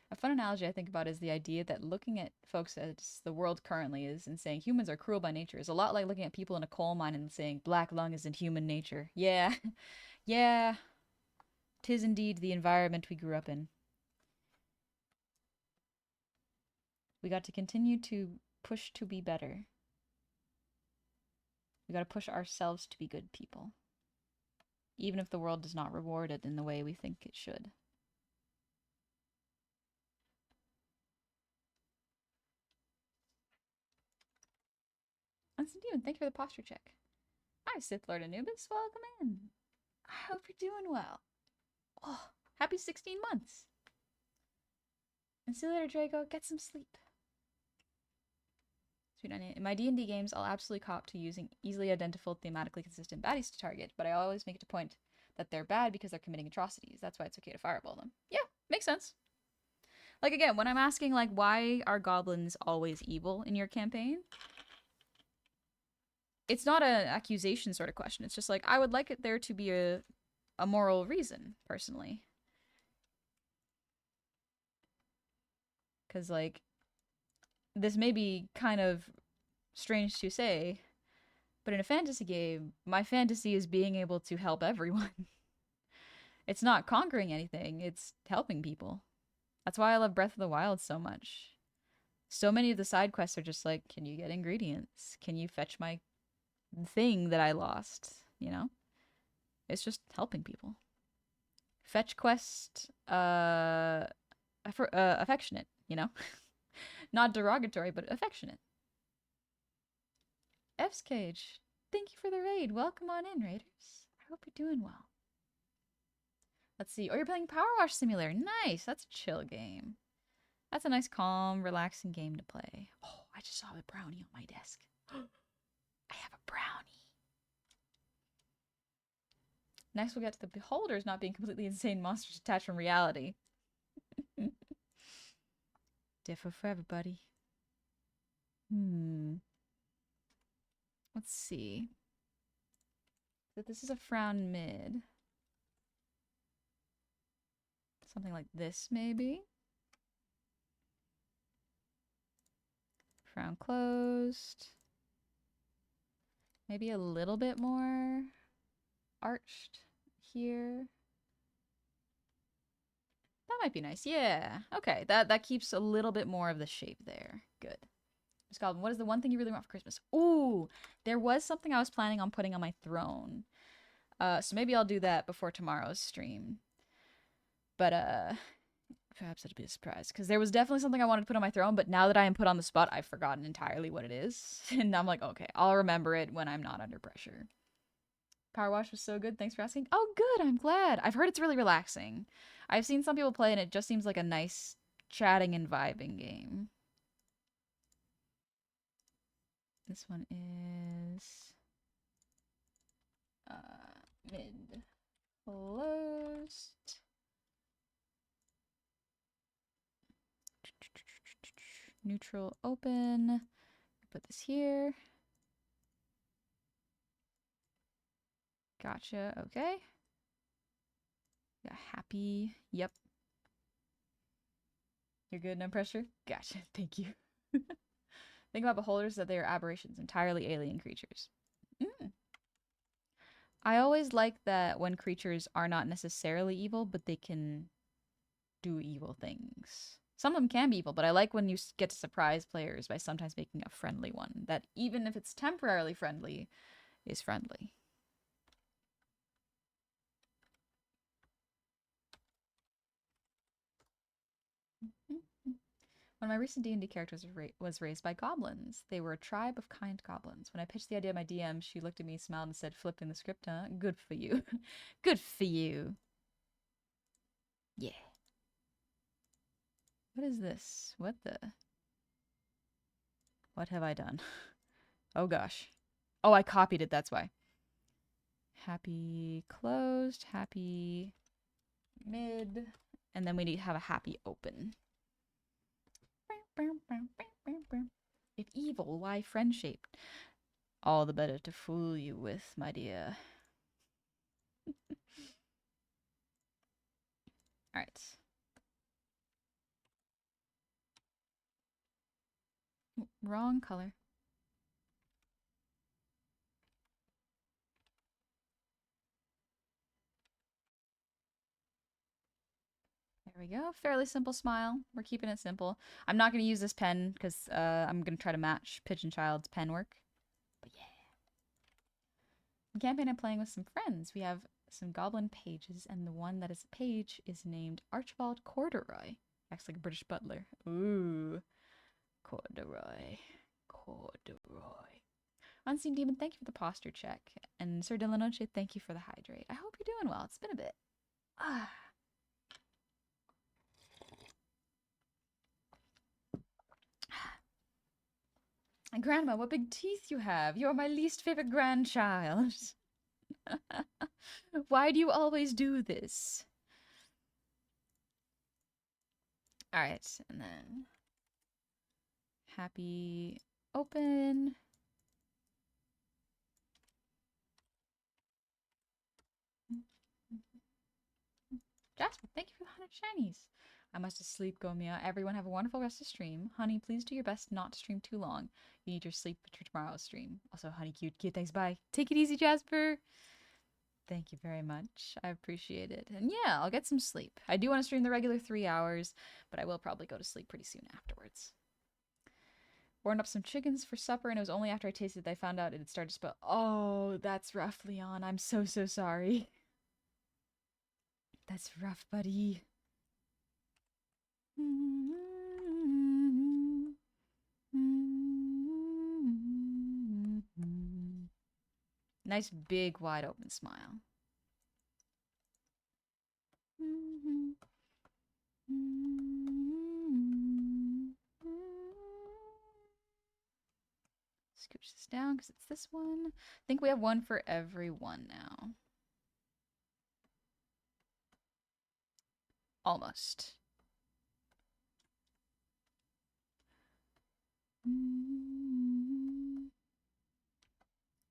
A: A fun analogy I think about is the idea that looking at folks as the world currently is and saying humans are cruel by nature is a lot like looking at people in a coal mine and saying black lung isn't human nature. Yeah. Yeah. 'Tis indeed the environment we grew up in. We got to continue to push to be better. We got to push ourselves to be good people, even if the world does not reward it in the way we think it should. Unseen Demon, thank you for the posture check. Hi, Sith Lord Anubis. Welcome in. I hope you're doing well. Oh, happy 16 months. And see you later, Draco. Get some sleep. In my D&D games, I'll absolutely cop to using easily identifiable, thematically consistent baddies to target, but I always make it a point that they're bad because they're committing atrocities. That's why it's okay to fireball them. Yeah, makes sense. Like, again, when I'm asking, like, why are goblins always evil in your campaign? It's not an accusation sort of question. It's just like, I would like it there to be a moral reason, personally. Because, like, this may be kind of strange to say, but in a fantasy game, my fantasy is being able to help everyone. It's not conquering anything, it's helping people. That's why I love Breath of the Wild so much. So many of the side quests are just like, can you get ingredients? Can you fetch my thing that I lost? You know? It's just helping people. Fetch quest, affectionate, you know? Not derogatory, but affectionate. F's Cage, thank you for the raid. Welcome on in, raiders. I hope you're doing well. Let's see. Oh, you're playing Power Wash Simulator. Nice. That's a chill game. That's a nice, calm, relaxing game to play. Oh, I just saw a brownie on my desk. I have a brownie. Next, we'll get to the beholders not being completely insane monsters detached from reality. Differ for everybody. Let's see. So this is a frown mid. Something like this, maybe. Frown closed. Maybe a little bit more arched here. That might be nice. Yeah. Okay. That keeps a little bit more of the shape there. Good. Miss Goblin, what is the one thing you really want for Christmas? Ooh, there was something I was planning on putting on my throne. So maybe I'll do that before tomorrow's stream. But perhaps it'll be a surprise, because there was definitely something I wanted to put on my throne, but now that I am put on the spot, I've forgotten entirely what it is. And I'm like, okay, I'll remember it when I'm not under pressure. Power Wash was so good. Thanks for asking. Oh, good. I'm glad. I've heard it's really relaxing. I've seen some people play, and it just seems like a nice chatting and vibing game. This one is mid closed. Neutral open. Put this here. Gotcha. Okay. Yeah, happy. Yep. You're good, no pressure? Gotcha. Thank you. Think about beholders that they are aberrations, entirely alien creatures. I always like that when creatures are not necessarily evil, but they can do evil things. Some of them can be evil, but I like when you get to surprise players by sometimes making a friendly one that, even if it's temporarily friendly, is friendly. One of my recent D&D characters was raised by goblins. They were a tribe of kind goblins. When I pitched the idea to my DM, she looked at me, smiled, and said, flipping the script, huh? Good for you. Good for you. Yeah. What is this? What have I done? Oh gosh. Oh, I copied it, that's why. Happy closed, happy mid, and then we need to have a happy open. If evil, why friend-shaped? All the better to fool you with, my dear. Alright. Wrong color. There we go. Fairly simple smile. We're keeping it simple. I'm not going to use this pen because I'm going to try to match Pigeon Child's pen work. But yeah. In campaign, I'm playing with some friends. We have some goblin pages, and the one that is a page is named Archibald Corduroy. Acts like a British butler. Ooh. Corduroy. Corduroy. Unseen Demon, thank you for the posture check. And Sir Delanoche, thank you for the hydrate. I hope you're doing well. It's been a bit. Ah. Grandma, what big teeth you have. You're my least favorite grandchild. Why do you always do this? All right, and then happy open. Jasper, thank you for the 100 shinies. I must sleep, Gomia. Everyone have a wonderful rest of stream. Honey, please do your best not to stream too long. You need your sleep for tomorrow's stream. Also, honey, cute. Thanks, bye. Take it easy, Jasper. Thank you very much. I appreciate it. And yeah, I'll get some sleep. I do want to stream the regular 3 hours, but I will probably go to sleep pretty soon afterwards. Warmed up some chickens for supper, and it was only after I tasted it that I found out it had started to spill. Oh, that's rough, Leon. I'm so sorry. That's rough, buddy. Nice big wide open smile. Scooch this down because it's this one. I think we have one for every one now. Almost.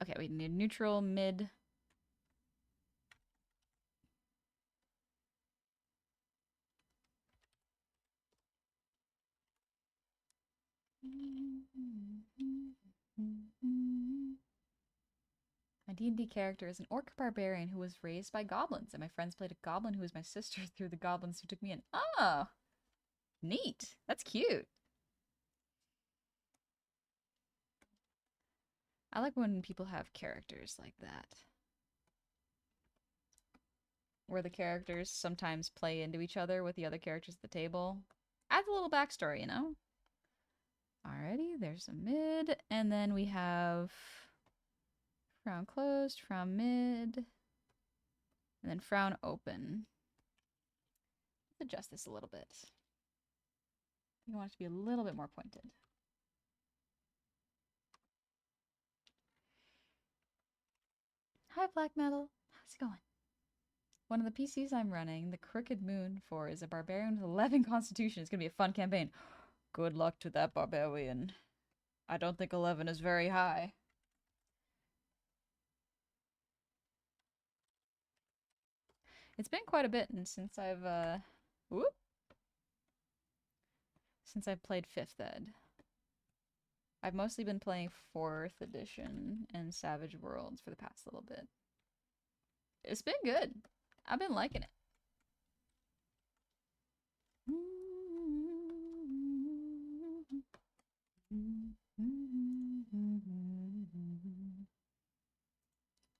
A: Okay, we need neutral, mid. My D&D character is an orc barbarian who was raised by goblins, and my friends played a goblin who was my sister through the goblins who took me in. Oh, neat. That's cute. I like when people have characters like that. Where the characters sometimes play into each other with the other characters at the table. Adds a little backstory, you know? Alrighty, there's a mid. And then we have frown closed, frown mid, and then frown open. Let's adjust this a little bit. You want it to be a little bit more pointed. Hi, Black Metal. How's it going? One of the PCs I'm running, the Crooked Moon 4, is a barbarian with 11 constitution. It's going to be a fun campaign. Good luck to that barbarian. I don't think 11 is very high. It's been quite a bit since I've played 5th Ed. I've mostly been playing 4th edition and Savage Worlds for the past little bit. It's been good. I've been liking it.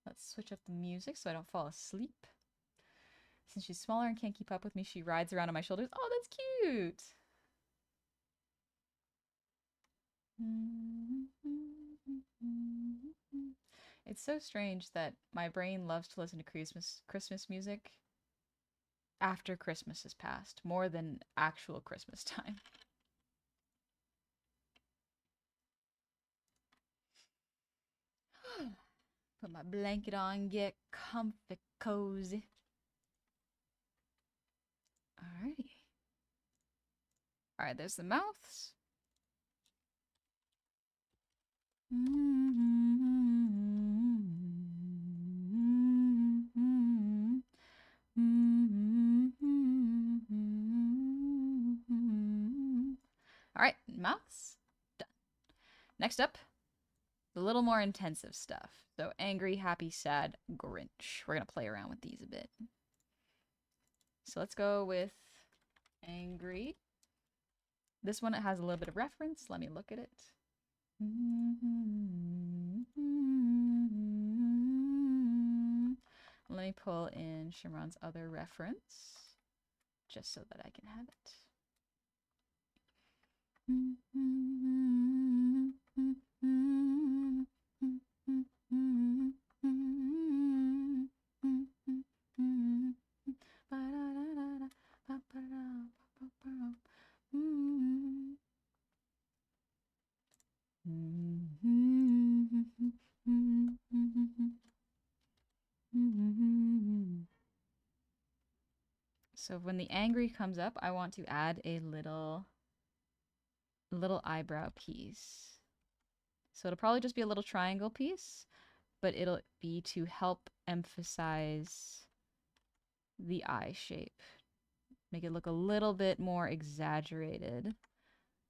A: Let's switch up the music so I don't fall asleep. Since she's smaller and can't keep up with me, she rides around on my shoulders. Oh, that's cute! It's so strange that my brain loves to listen to Christmas music after Christmas has passed, more than actual Christmas time. Put my blanket on, get comfy, cozy. Alrighty. Alright, there's the mouths. Alright, mouths. Done. Next up, a little more intensive stuff. So angry, happy, sad, Grinch. We're going to play around with these a bit. So let's go with angry. This one, it has a little bit of reference. Let me look at it. Let me pull in Shimron's other reference, just so that I can have it. So when the angry comes up, I want to add a little eyebrow piece. So it'll probably just be a little triangle piece, but it'll be to help emphasize the eye shape. Make it look a little bit more exaggerated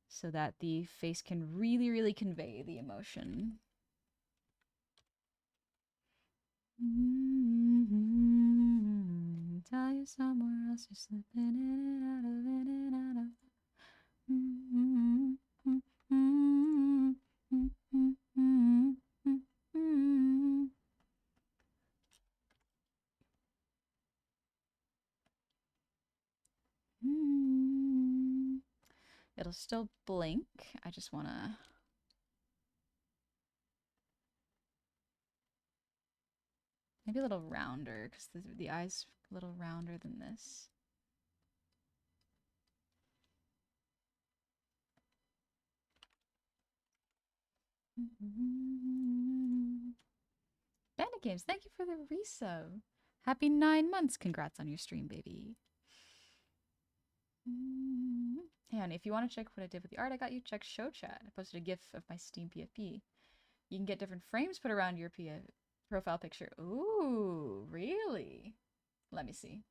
A: so that the face can really, really convey the emotion. Tell you somewhere else you're slipping in and out of, in and out of. It'll still blink. I just want to... Maybe a little rounder, because the eye's a little rounder than this. Bandit Games, thank you for the resub. Happy 9 months. Congrats on your stream, baby. And if you want to check what I did with the art I got you, check Show Chat. I posted a GIF of my Steam PFP. You can get different frames put around your profile picture. Ooh, really? Let me see.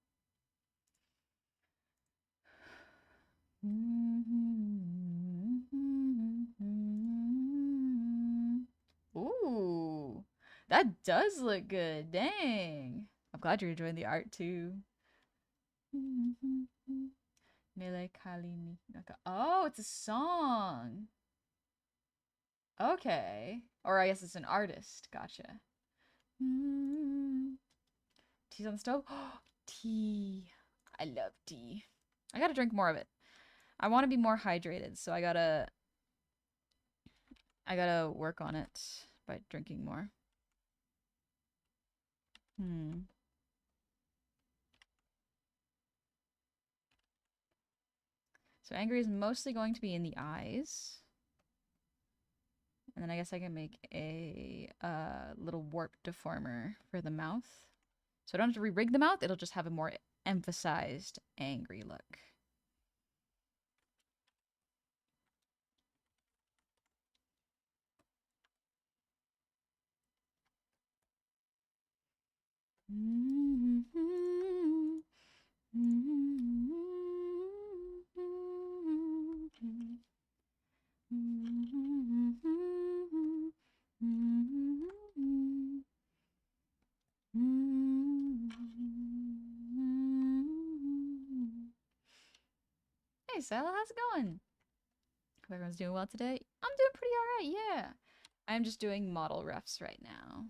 A: Ooh, that does look good. Dang. I'm glad you're enjoying the art too. Mele Kalini. Oh, it's a song. Okay. Or I guess it's an artist. Gotcha. Tea's on the stove. Tea. I love tea. I gotta drink more of it. I want to be more hydrated, so I gotta work on it by drinking more. So angry is mostly going to be in the eyes. And then I guess I can make a little warp deformer for the mouth. So I don't have to re-rig the mouth. It'll just have a more emphasized angry look. Hey, Sella, how's it going? Hope everyone's doing well today. I'm doing pretty alright, yeah. I'm just doing model refs right now.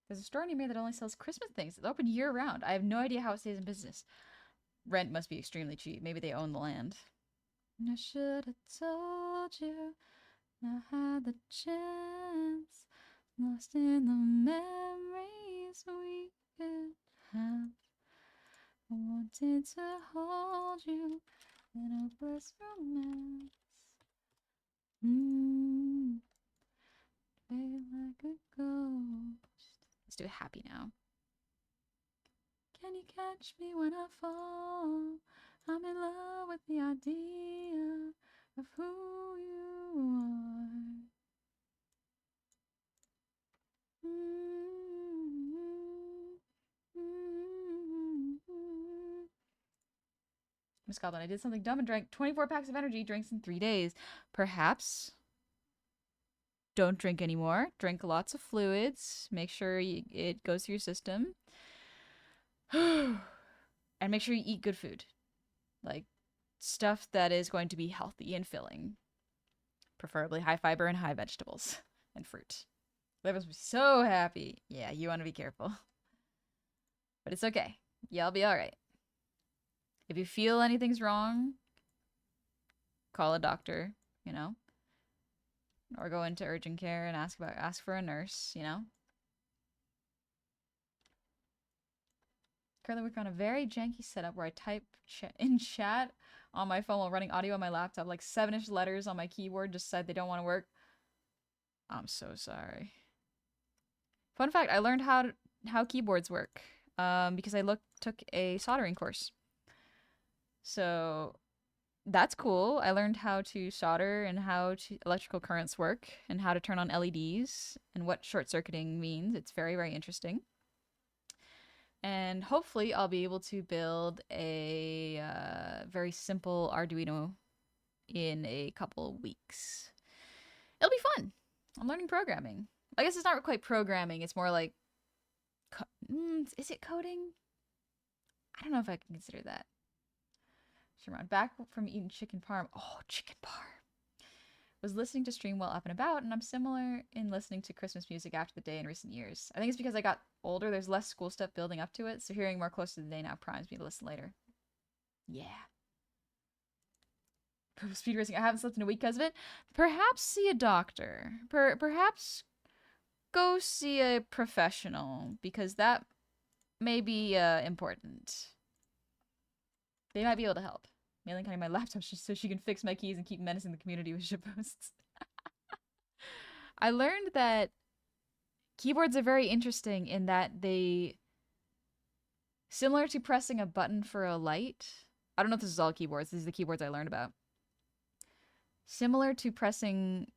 A: There's a store near me that only sells Christmas things. It's open year-round. I have no idea how it stays in business. Rent must be extremely cheap. Maybe they own the land. I should have told you. I had the chance. Lost in the memories we could have. I wanted to hold you in a blissed romance. Fade like a ghost. Let's do happy now. Can you catch me when I fall? I'm in love with the idea of who you are. Miss Goblin, I did something dumb and drank 24 packs of energy drinks in 3 days. Perhaps don't drink anymore. Drink lots of fluids. Make sure it goes through your system. And make sure you eat good food. Like stuff that is going to be healthy and filling. Preferably high fiber and high vegetables and fruit. Everyone's be so happy. Yeah, you want to be careful. But it's okay. Y'all be alright. If you feel anything's wrong, call a doctor, you know? Or go into urgent care and ask for a nurse, you know? Currently working on a very janky setup where I type in chat on my phone while running audio on my laptop. Like 7-ish letters on my keyboard just said they don't want to work. I'm so sorry. Fun fact, I learned how keyboards work because I took a soldering course. So that's cool. I learned how to solder and how to electrical currents work and how to turn on LEDs and what short circuiting means. It's very, very interesting. And hopefully I'll be able to build a very simple Arduino in a couple weeks. It'll be fun. I'm learning programming. I guess it's not quite programming. It's more like, is it coding? I don't know if I can consider that. Shimron, back from eating chicken parm. Oh, chicken parm. Was listening to stream while up and about, and I'm similar in listening to Christmas music after the day in recent years. I think it's because I got older. There's less school stuff building up to it, so hearing more close to the day now primes me to listen later. Yeah. Speed racing. I haven't slept in a week because of it. Perhaps see a doctor. Perhaps go see a professional because that may be important. They might be able to help. Mailing Connie my laptop just so she can fix my keys and keep menacing the community with shit posts. I learned that keyboards are very interesting in that they, similar to pressing a button for a light. I don't know if this is all keyboards. These are the keyboards I learned about. Similar to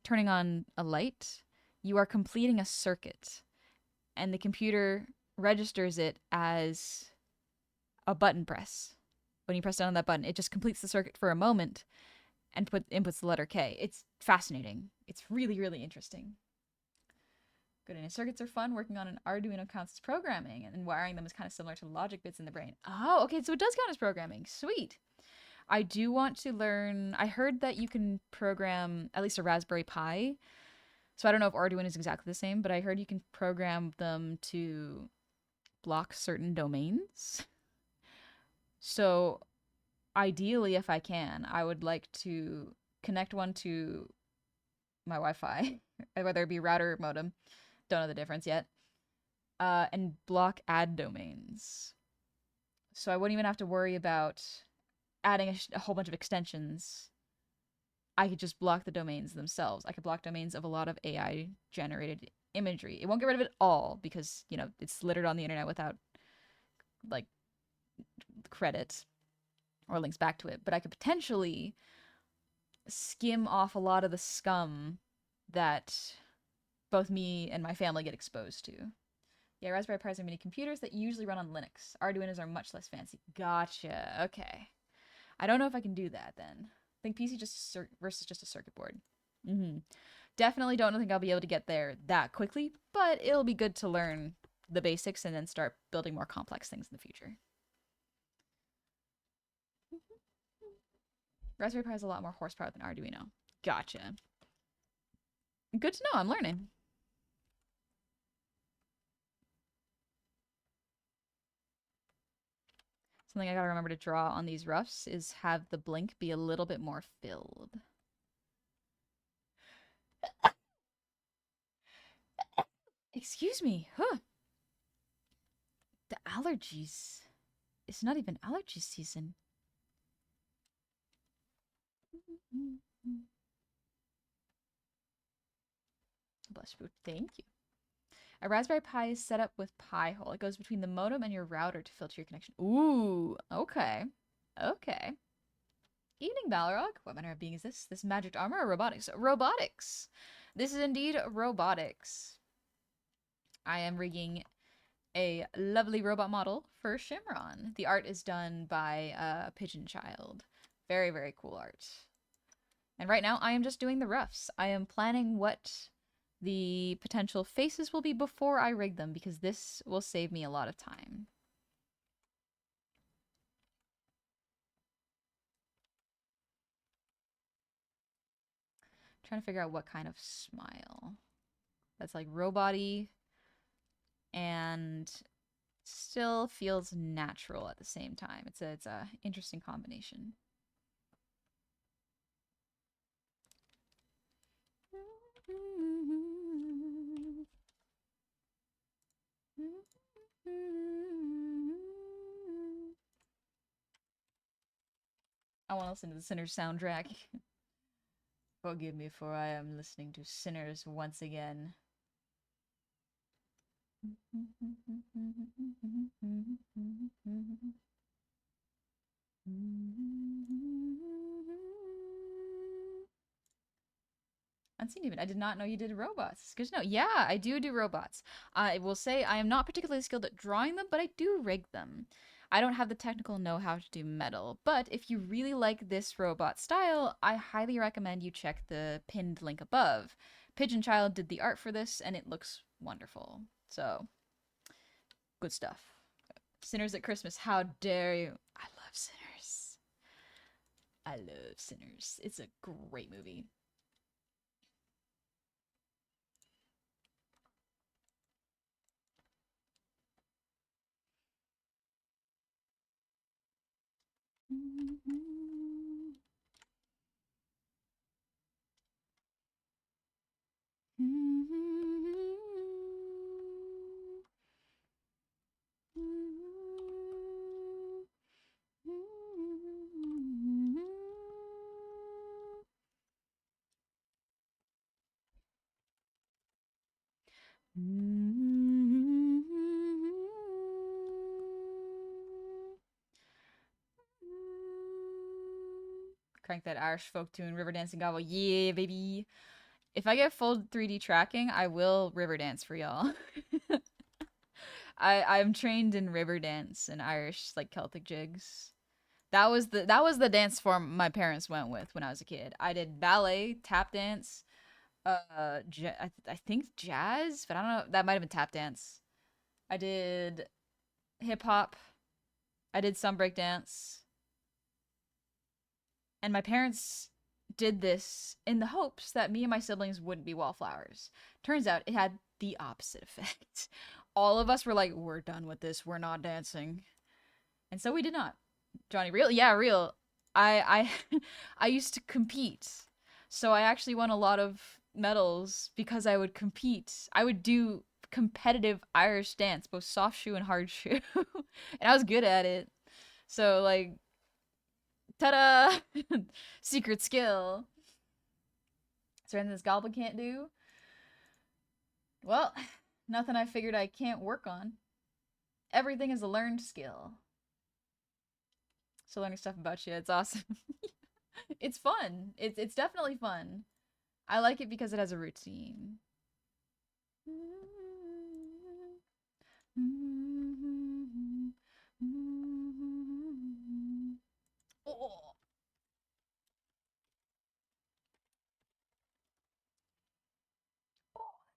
A: turning on a light, you are completing a circuit, and the computer registers it as a button press. When you press down on that button, it just completes the circuit for a moment and inputs the letter K. It's fascinating. It's really, really interesting. Good. And circuits are fun. Working on an Arduino counts as programming, and wiring them is kind of similar to logic bits in the brain. Oh, okay. So it does count as programming. Sweet. I do want to learn. I heard that you can program at least a Raspberry Pi. So I don't know if Arduino is exactly the same, but I heard you can program them to block certain domains. So ideally, if I can, I would like to connect one to my Wi-Fi, whether it be router or modem. Don't know the difference yet. And block add domains. So I wouldn't even have to worry about adding a whole bunch of extensions. I could just block the domains themselves. I could block domains of a lot of AI generated imagery. It won't get rid of it all because, you know, it's littered on the internet without like credit or links back to it, but I could potentially skim off a lot of the scum that both me and my family get exposed to. Yeah, Raspberry Pis are mini computers that usually run on Linux. Arduinos are much less fancy. Gotcha. Okay. I don't know if I can do that then. I think PC versus just a circuit board. Definitely don't think I'll be able to get there that quickly, but it'll be good to learn the basics and then start building more complex things in the future. Raspberry Pi has a lot more horsepower than Arduino. Gotcha. Good to know. I'm learning. Something I gotta remember to draw on these roughs is have the blink be a little bit more filled. Excuse me. Huh. The allergies. It's not even allergy season. Bless you. Thank you. A Raspberry Pi is set up with Pi-hole. It goes between the modem and your router to filter your connection. Ooh, okay. Okay. Evening, Balrog. What manner of being is this? This magic armor or robotics? Robotics. This is indeed robotics. I am rigging a lovely robot model for Shimron. The art is done by Pigeon Child. Very, very cool art. And right now I am just doing the roughs. I am planning what the potential faces will be before I rig them because this will save me a lot of time. Trying to figure out what kind of smile. That's like robot-y and still feels natural at the same time. It's a interesting combination. I want to listen to the Sinners soundtrack. Forgive me, for I am listening to Sinners once again. Unseen even. I did not know you did robots. It's good to know. Yeah, I do robots. I will say I am not particularly skilled at drawing them, but I do rig them. I don't have the technical know-how to do metal, but if you really like this robot style, I highly recommend you check the pinned link above. Pigeon Child did the art for this, and it looks wonderful. So, good stuff. Sinners at Christmas, how dare you? I love Sinners. I love Sinners. It's a great movie. Crank that Irish folk tune, river dancing gobble. Yeah, baby. If I get full 3D tracking, I will river dance for y'all. I'm trained in river dance and Irish like Celtic jigs. That was the dance form my parents went with when I was a kid. I did ballet, tap dance, I think jazz, but I don't know. That might have been tap dance. I did hip hop. I did some break dance. And my parents did this in the hopes that me and my siblings wouldn't be wallflowers. Turns out it had the opposite effect. All of us were like, we're done with this. We're not dancing. And so we did not. Johnny, real? Yeah, real. I I used to compete. So I actually won a lot of medals because I would compete. I would do competitive Irish dance, both soft shoe and hard shoe. And I was good at it. So like ta-da! Secret skill. Is there anything this goblin can't do? Well, nothing I figured I can't work on. Everything is a learned skill. So learning stuff about you, it's awesome. It's fun. It's definitely fun. I like it because it has a routine. Oh,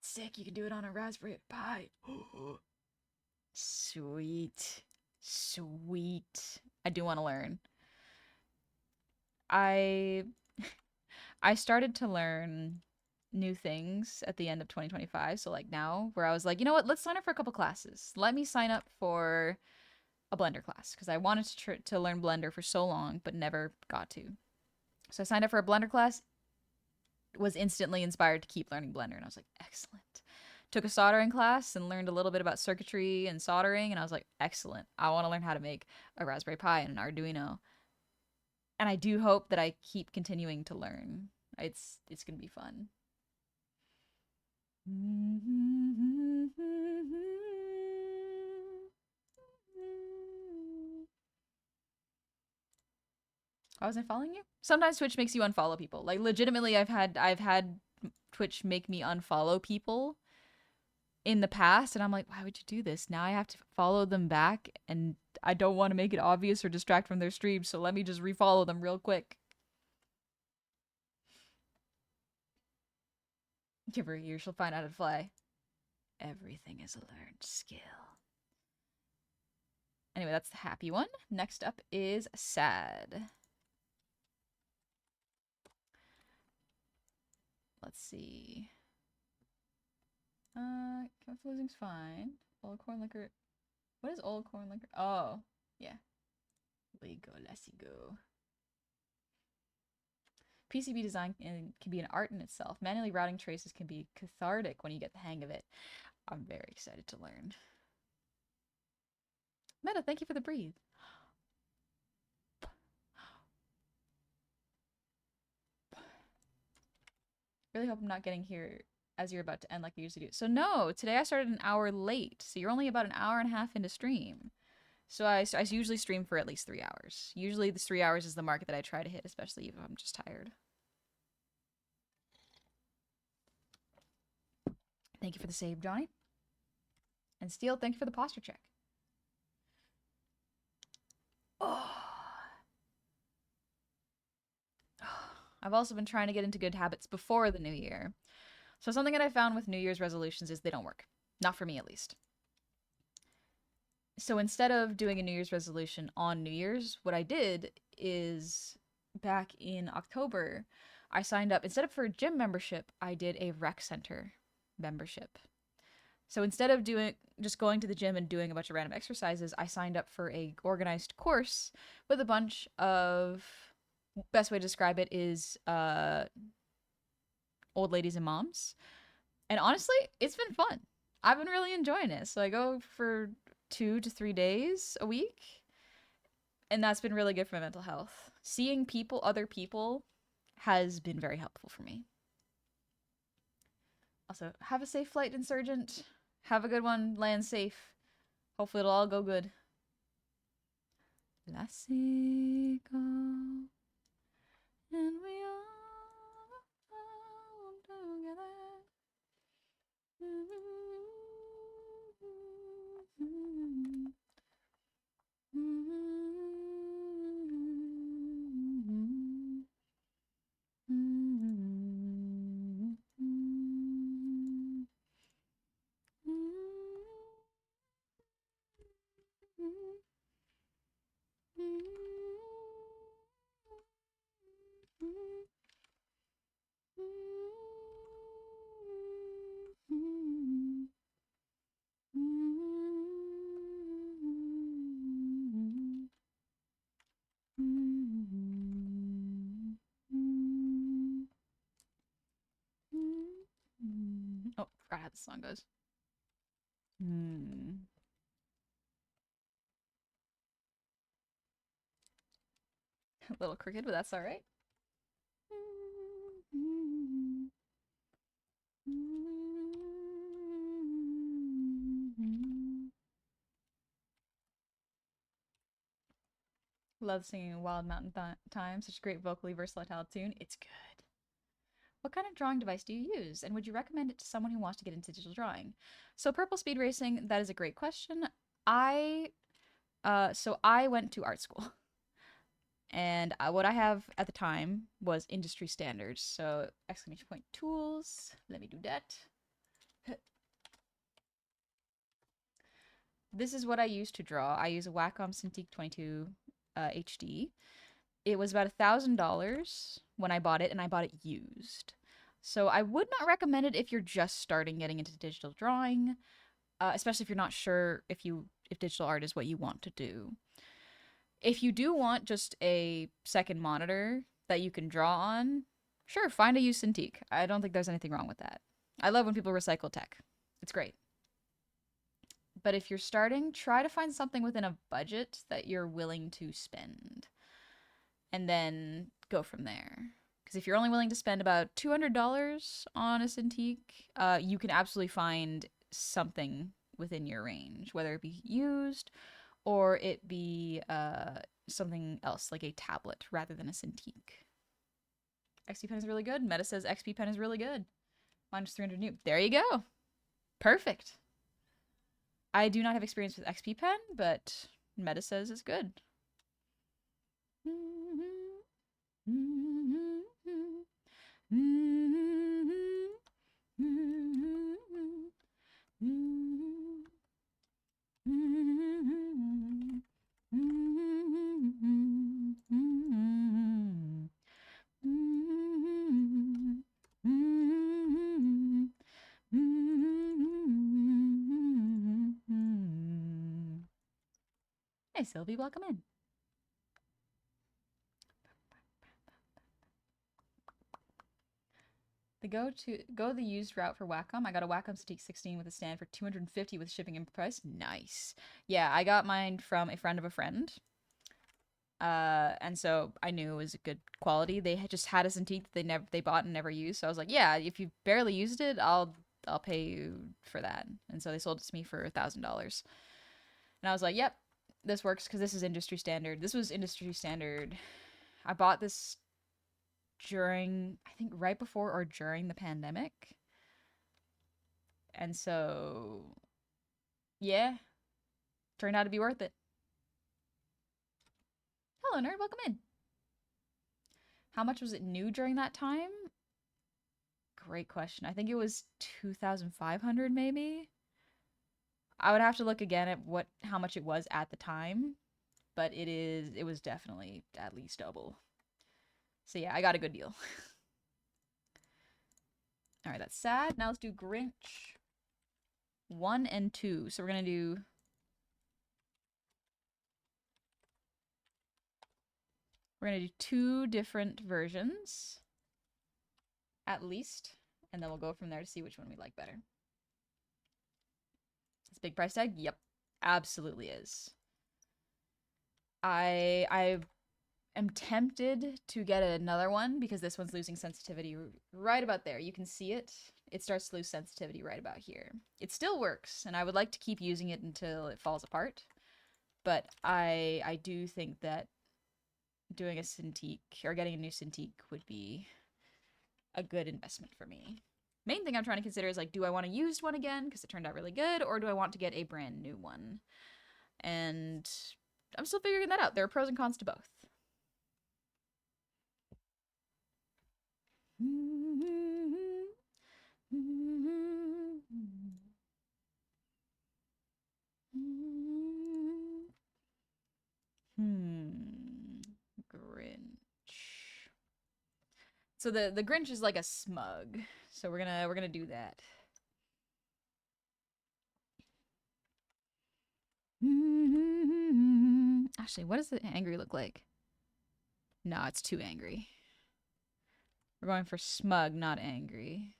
A: sick. You can do it on a Raspberry Pi. Sweet. Sweet. I do want to learn. I I started to learn new things at the end of 2025. So like now where I was like, you know what? Let's sign up for a couple classes. Let me sign up for a Blender class because I wanted to learn Blender for so long but never got to. So I signed up for a Blender class, was instantly inspired to keep learning Blender and I was like, excellent. Took a soldering class and learned a little bit about circuitry and soldering and I was like, excellent. I want to learn how to make a Raspberry Pi and an Arduino. And I do hope that I keep continuing to learn. It's going to be fun. Why wasn't I following you? Sometimes Twitch makes you unfollow people. Like legitimately I've had Twitch make me unfollow people in the past and I'm like, why would you do this? Now I have to follow them back and I don't want to make it obvious or distract from their stream, so let me just refollow them real quick. Give her a year, she'll find out how to fly. Everything is a learned skill. Anyway, that's the happy one. Next up is sad. Let's see. Chemical losing's fine. Old corn liquor. What is old corn liquor? Oh, yeah. Let's go. PCB design can be an art in itself. Manually routing traces can be cathartic when you get the hang of it. I'm very excited to learn. Meta, thank you for the breathe. Really hope I'm not getting here as you're about to end like you usually do. So no, today I started an hour late. So you're only about an hour and a half into stream. So I usually stream for at least 3 hours. Usually this 3 hours is the mark that I try to hit, especially if I'm just tired. Thank you for the save, Johnny. And Steel, thank you for the posture check. Oh. I've also been trying to get into good habits before the new year. So something that I found with New Year's resolutions is they don't work. Not for me, at least. So instead of doing a New Year's resolution on New Year's, what I did is back in October, I signed up, instead of for a gym membership, I did a rec center membership. So instead of just going to the gym and doing a bunch of random exercises, I signed up for a organized course with a bunch of, best way to describe it is old ladies and moms. And honestly, it's been fun. I've been really enjoying it. So I go for 2 to 3 days a week, and that's been really good for my mental health. Seeing other people, has been very helpful for me. Also, have a safe flight, Insurgent. Have a good one. Land safe. Hopefully it'll all go good. Classico. And we all together. Oh, forgot how this song goes. A little crooked, but that's all right. Love singing Wild Mountain Time. Such a great vocally versatile tune. It's good. What kind of drawing device do you use? And would you recommend it to someone who wants to get into digital drawing? So Purple Speed Racing, that is a great question. I went to art school. And what I have at the time was industry standards. So exclamation point tools. Let me do that. This is what I use to draw. I use a Wacom Cintiq 22 HD. It was about $1,000 when I bought it, and I bought it used. So I would not recommend it if you're just starting getting into digital drawing, especially if you're not sure if digital art is what you want to do. If you do want just a second monitor that you can draw on, sure, find a used Cintiq. I don't think there's anything wrong with that. I love when people recycle tech. It's great. But if you're starting, try to find something within a budget that you're willing to spend. And then go from there. Because if you're only willing to spend about $200 on a Cintiq, you can absolutely find something within your range, whether it be used or it be something else, like a tablet rather than a Cintiq. XP Pen is really good. Meta says XP Pen is really good. Minus 300 new. There you go. Perfect. I do not have experience with XP Pen, but Meta says it's good. Hey, Sylvie, welcome in. Go the used route for Wacom. I got a Wacom Cintiq 16 with a stand for $250 with shipping and price. Nice. Yeah, I got mine from a friend of a friend. And so I knew it was a good quality. They had just had a Cintiq that they bought and never used. So I was like, yeah, if you barely used it, I'll pay you for that. And so they sold it to me for $1,000. And I was like, yep, this works because this is industry standard. This was industry standard. I bought this during, I think, right before or during the pandemic. And so, yeah, turned out to be worth it. Hello, nerd. Welcome in. How much was it new during that time? Great question. I think it was 2,500 maybe. I would have to look again at how much it was at the time, but it was definitely at least double. So yeah, I got a good deal. All right, that's sad. Now let's do Grinch 1 and 2. So we're going to do two different versions at least, and then we'll go from there to see which one we like better. This big price tag? Yep, absolutely is. I am tempted to get another one because this one's losing sensitivity right about there. You can see it. It starts to lose sensitivity right about here. It still works, and I would like to keep using it until it falls apart. But I do think that doing a Cintiq or getting a new Cintiq would be a good investment for me. Main thing I'm trying to consider is like, do I want a used one again because it turned out really good, or do I want to get a brand new one? And I'm still figuring that out. There are pros and cons to both. Grinch. So the Grinch is like a smug. So we're gonna do that. Actually, what does the angry look like? No, it's too angry. We're going for smug, not angry.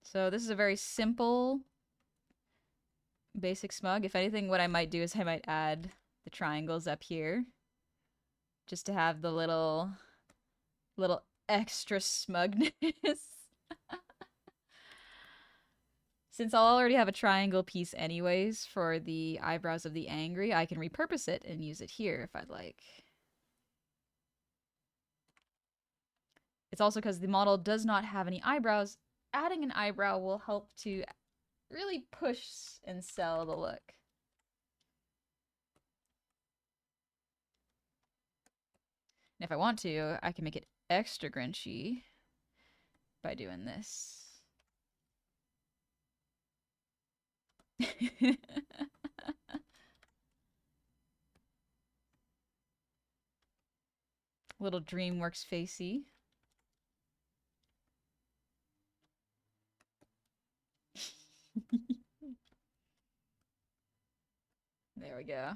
A: So this is a very simple, basic smug. If anything, what I might do is I might add the triangles up here, just to have the little extra smugness. Since I'll already have a triangle piece anyways for the eyebrows of the angry, I can repurpose it and use it here if I'd like. It's also because the model does not have any eyebrows. Adding an eyebrow will help to really push and sell the look. And if I want to, I can make it extra Grinchy by doing this. Little DreamWorks facey. There we go.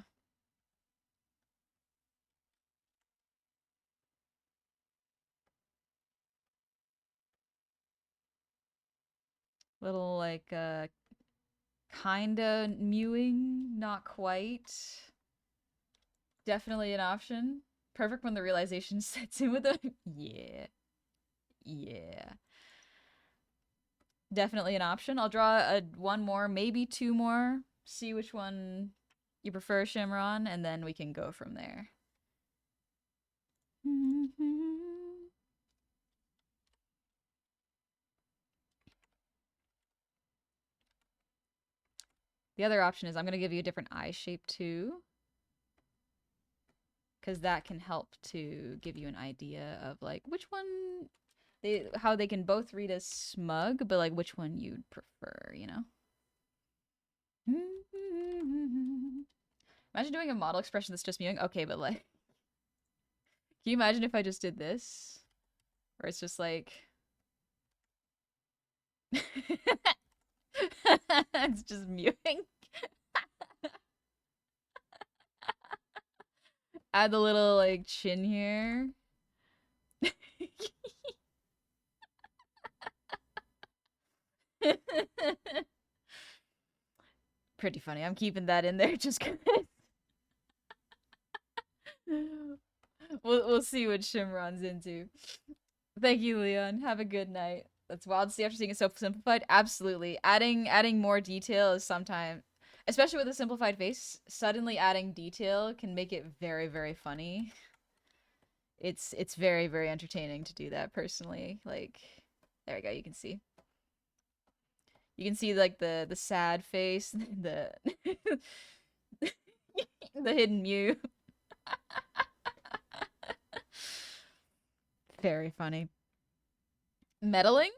A: Little like kinda mewing, not quite. Definitely an option. Perfect when the realization sets in with them. Yeah. Yeah. Definitely an option. I'll draw one more, maybe two more. See which one you prefer, Shimron, and then we can go from there. The other option is I'm going to give you a different eye shape too, because that can help to give you an idea of like which one how they can both read as smug, but like which one you'd prefer, you know? Imagine doing a model expression that's just mewing. Okay, but like, can you imagine if I just did this? Where it's just like... it's just mewing. Add the little like chin here. Pretty funny. I'm keeping that in there just 'cause. We'll see what Shimron's into. Thank you, Leon. Have a good night. That's wild to see after seeing it so simplified. Absolutely. Adding more detail is sometimes, especially with a simplified face, suddenly adding detail can make it very, very funny. It's very, very entertaining to do that personally. Like, there we go, you can see. You can see like the sad face, the the hidden Mew. Very funny. Meddling?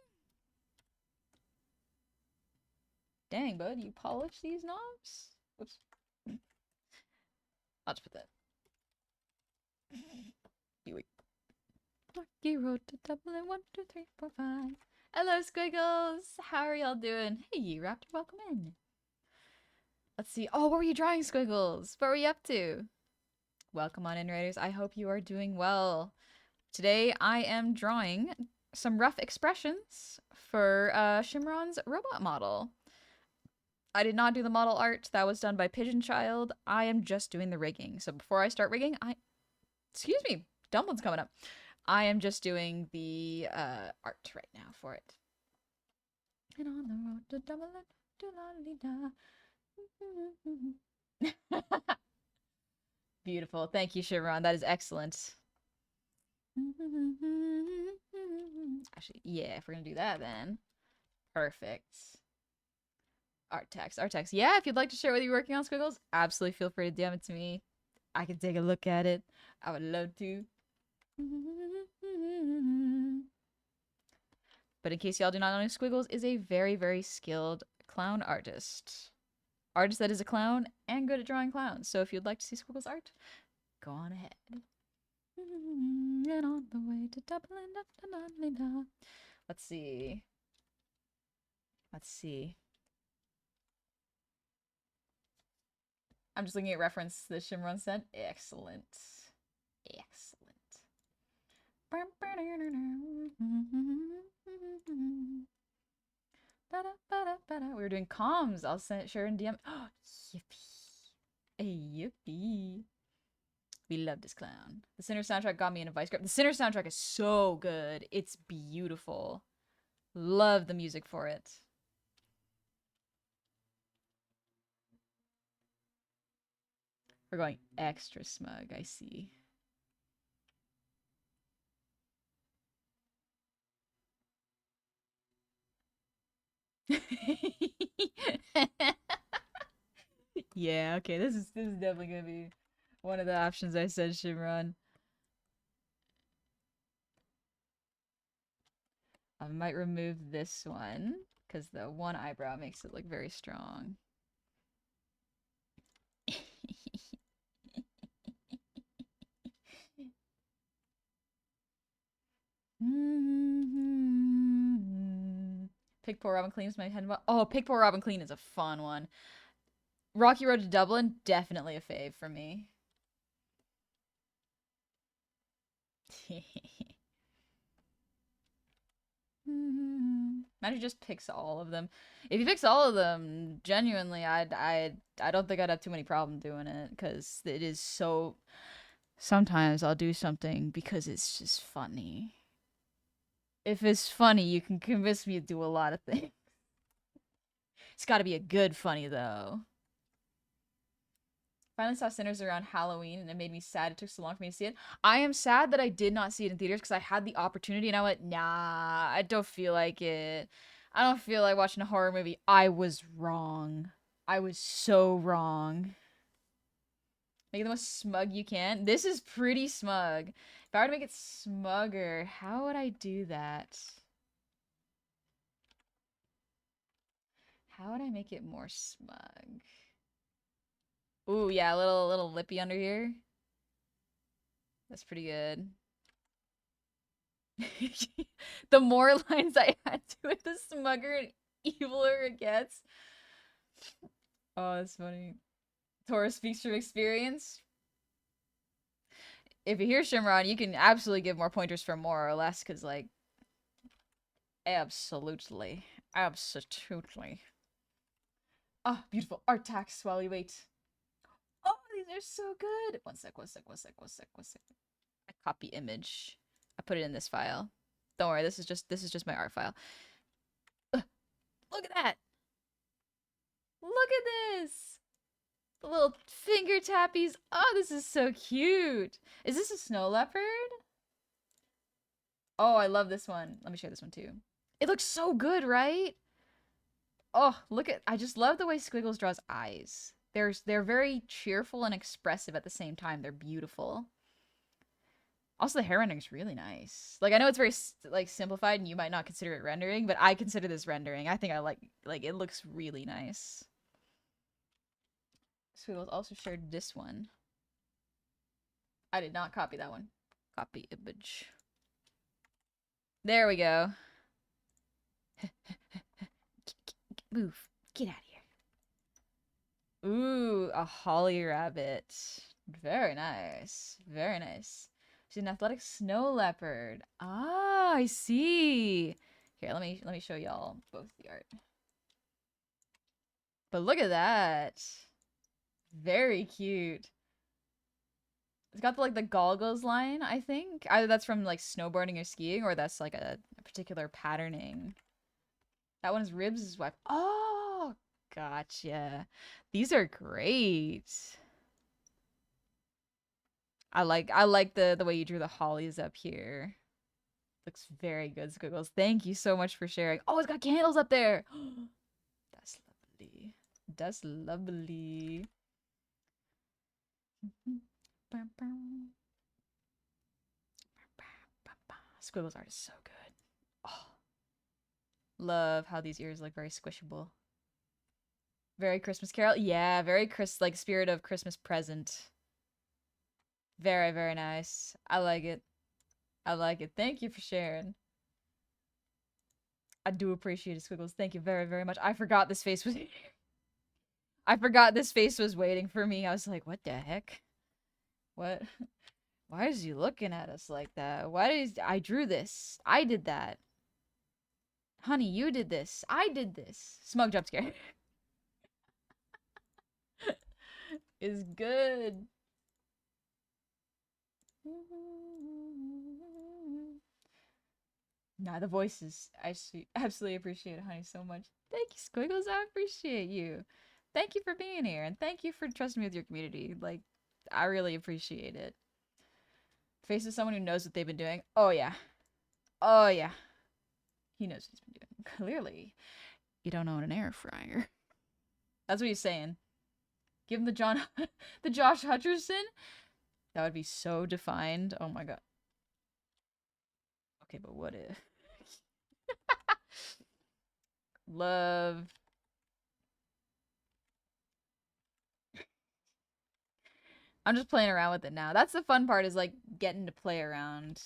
A: Dang, bud, you polish these knobs? Oops. I'll just put that. You wait. Lucky road to Dublin, 1, 2, 3, 4, 5. Hello, Squiggles! How are y'all doing? Hey, Raptor, welcome in. Let's see. Oh, what were you drawing, Squiggles? What were you up to? Welcome on in, Raiders. I hope you are doing well. Today, I am drawing some rough expressions for Shimron's robot model. I did not do the model art. That was done by Pigeon Child. I am just doing the rigging. So before I start rigging, excuse me, Dumpling's coming up. I am just doing the art right now for it. And on the road to Dublin, da. Beautiful. Thank you, Shimron. That is excellent. Actually, yeah, if we're gonna do that then. Perfect. Art text. Yeah, if you'd like to share what you're working on, Squiggles, absolutely feel free to DM it to me. I can take a look at it. I would love to. But in case y'all do not know, Squiggles is a very, very skilled clown artist. Artist that is a clown and good at drawing clowns. So if you'd like to see Squiggles' art, go on ahead. And on the way to Dublin, let's see. I'm just looking at reference the Shimron sent. Excellent. We were doing comms. I'll send it sure in DM. Oh, yippee. Yippee. We love this clown. The Sinner soundtrack got me in a vice grip. The Sinner soundtrack is so good. It's beautiful. Love the music for it. We're going extra smug, I see. Yeah, okay, this is definitely gonna be one of the options I said Shimron. I might remove this one, because the one eyebrow makes it look very strong. Pick Poor Robin Clean is my head. Oh, Pick Poor Robin Clean is a fun one. Rocky Road to Dublin, definitely a fave for me. Imagine just picks all of them. If he picks all of them, genuinely, I don't think I'd have too many problems doing it, because it is so. Sometimes I'll do something because it's just funny. If it's funny, you can convince me to do a lot of things. It's got to be a good funny though. Finally saw Sinners around Halloween, and it made me sad it took so long for me to see it. I am sad that I did not see it in theaters because I had the opportunity and I went, nah, I don't feel like it. I don't feel like watching a horror movie. I was wrong. I was so wrong. Make it the most smug you can. This is pretty smug. If I were to make it smugger, how would I do that? How would I make it more smug? Ooh, yeah, a little lippy under here. That's pretty good. The more lines I add to it, the smugger and eviler it gets. Oh, that's funny. Taurus speaks from experience. If you hear Shimron, you can absolutely give more pointers for more or less, because, like, absolutely. Absolutely. Ah, beautiful art tax while we wait. Oh, these are so good. One sec, one sec, one sec, one sec, one sec. I copy image. I put it in this file. Don't worry, this is just my art file. Ugh, look at that. Look at this. The little finger tappies. Oh, this is so cute. Is this a snow leopard? Oh, I love this one. Let me share this one too. It looks so good, right? Oh, look at I just love the way Squiggles draws eyes. They're very cheerful and expressive at the same time. They're beautiful. Also, the hair rendering is really nice. Like I know it's very like simplified, and you might not consider it rendering, but I consider this rendering. I think I like it looks really nice. Squiggles also shared this one. I did not copy that one. Copy image. There we go. Move. Get out of here. Ooh, a holly rabbit. Very nice. Very nice. She's an athletic snow leopard. Ah, I see. Here, let me show y'all both the art. But look at that. Very cute. It's got the, like the goggles line, I think. Either that's from like snowboarding or skiing, or that's like a particular patterning. That one is Ribs' wife. Oh, gotcha. These are great. I like the way you drew the hollies up here. Looks very good, Squiggles. Thank you so much for sharing. Oh, it's got candles up there. That's lovely. That's lovely. Squiggles art is so good. Oh, love how these ears look very squishable. Very Christmas Carol. Yeah, very like spirit of Christmas present. Very, very nice. I like it. I like it. Thank you for sharing. I do appreciate it, Squiggles. Thank you very, very much. I forgot this face was I forgot this face was waiting for me. I was like, what the heck? What? Why is he looking at us like that? Why is I drew this? I did that. Honey, you did this. I did this. Smug jump scare. Is good. Nah, the voices. I absolutely appreciate it, honey, so much. Thank you, Squiggles. I appreciate you. Thank you for being here, and thank you for trusting me with your community. Like, I really appreciate it. Face of someone who knows what they've been doing. Oh, yeah. Oh, yeah. He knows what he's been doing. Clearly. You don't own an air fryer. That's what he's saying. Give him the Josh Hutcherson? That would be so defined. Oh my god. Okay, but what if? Love. I'm just playing around with it now. That's the fun part, is like getting to play around.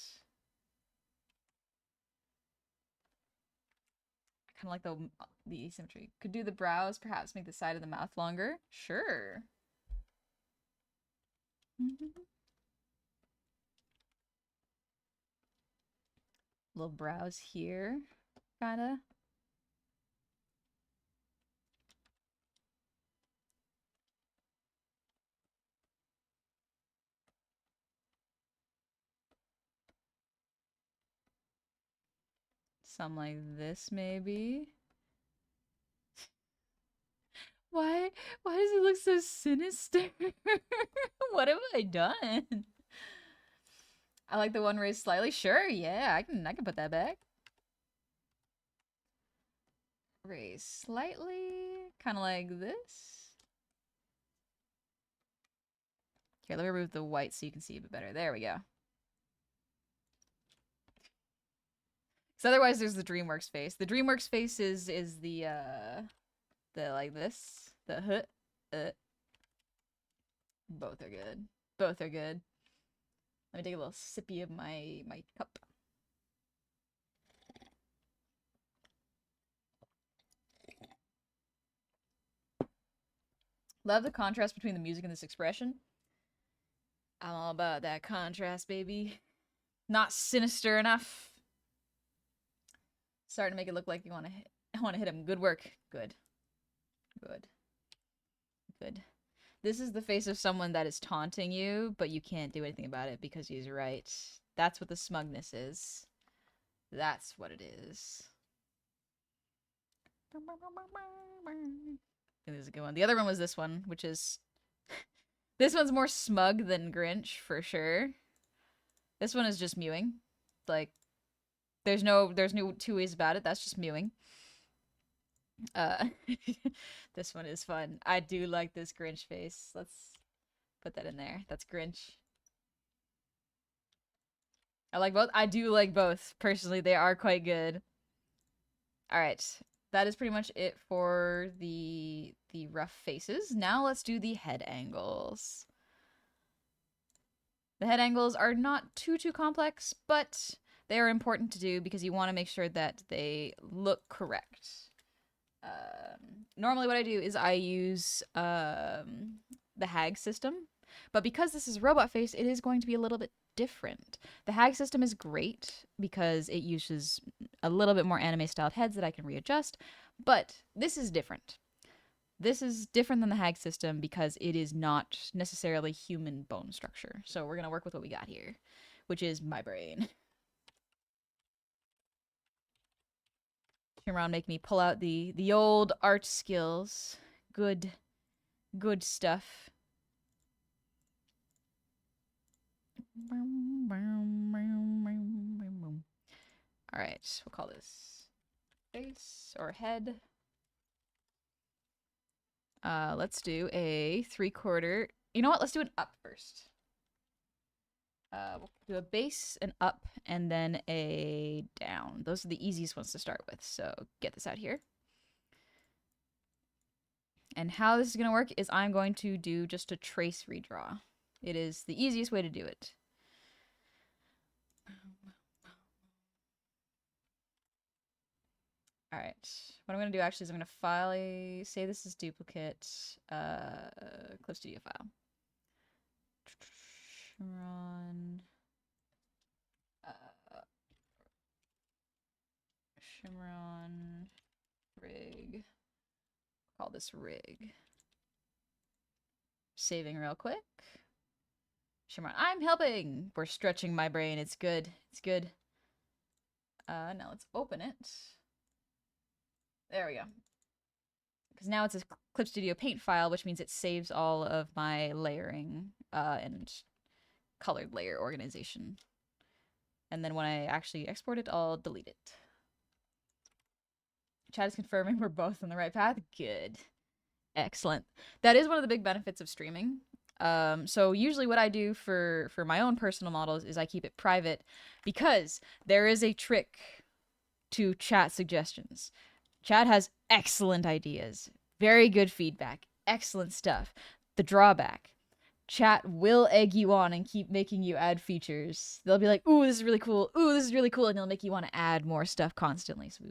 A: I kind of like the asymmetry. Could do the brows, perhaps make the side of the mouth longer. Sure. Little brows here, kinda. Some like this, maybe. Why? Why does it look so sinister? What have I done? I like the one raised slightly. Sure, yeah, I can put that back. Raise slightly, kind of like this. Here, let me remove the white so you can see a bit better. There we go. Because otherwise, there's the DreamWorks face. The DreamWorks face is the like this, the hood. Both are good. Both are good. Let me take a little sippy of my cup. Love the contrast between the music and this expression. I'm all about that contrast, baby. Not sinister enough. Starting to make it look like you want to I want to hit him. Good work. Good. Good. Good. This is the face of someone that is taunting you, but you can't do anything about it because he's right. That's what the smugness is. That's what it is. I think this is a good one. The other one was this one, which is... This one's more smug than Grinch, for sure. This one is just mewing. Like, there's no two ways about it. That's just mewing. This one is fun. I do like this Grinch face. Let's put that in there. That's Grinch. I like both. I do like both. Personally, they are quite good. All right. That is pretty much it for the rough faces. Now let's do the head angles. The head angles are not too complex, but they are important to do because you want to make sure that they look correct. Normally what I do is I use the HAG system, but because this is robot face, it is going to be a little bit different. The HAG system is great because it uses a little bit more anime styled heads that I can readjust, but this is different. This is different than the HAG system because it is not necessarily human bone structure. So we're going to work with what we got here, which is my brain. Shimron make me pull out the old art skills. Good stuff. All right, we'll call this face or head. Let's do a 3/4. You know what? Let's do an up first. We'll do a base, an up, and then a down. Those are the easiest ones to start with. So get this out here. And how this is going to work is I'm going to do just a trace redraw. It is the easiest way to do it. All right. What I'm going to do actually is I'm going to say this is duplicate, Clip Studio file. Shimron. Shimron rig. Call this rig. Saving real quick. Shimron, I'm helping. We're stretching my brain. It's good. It's good. Now let's open it. There we go. Because now it's a Clip Studio Paint file, which means it saves all of my layering and colored layer organization. And then when I actually export it, I'll delete it. Chad is confirming we're both on the right path. Good. Excellent. That is one of the big benefits of streaming. So usually what I do for my own personal models is I keep it private because there is a trick to chat suggestions. Chad has excellent ideas, very good feedback, excellent stuff. The drawback, chat will egg you on and keep making you add features. They'll be like, ooh, this is really cool. Ooh, this is really cool. And they'll make you want to add more stuff constantly. So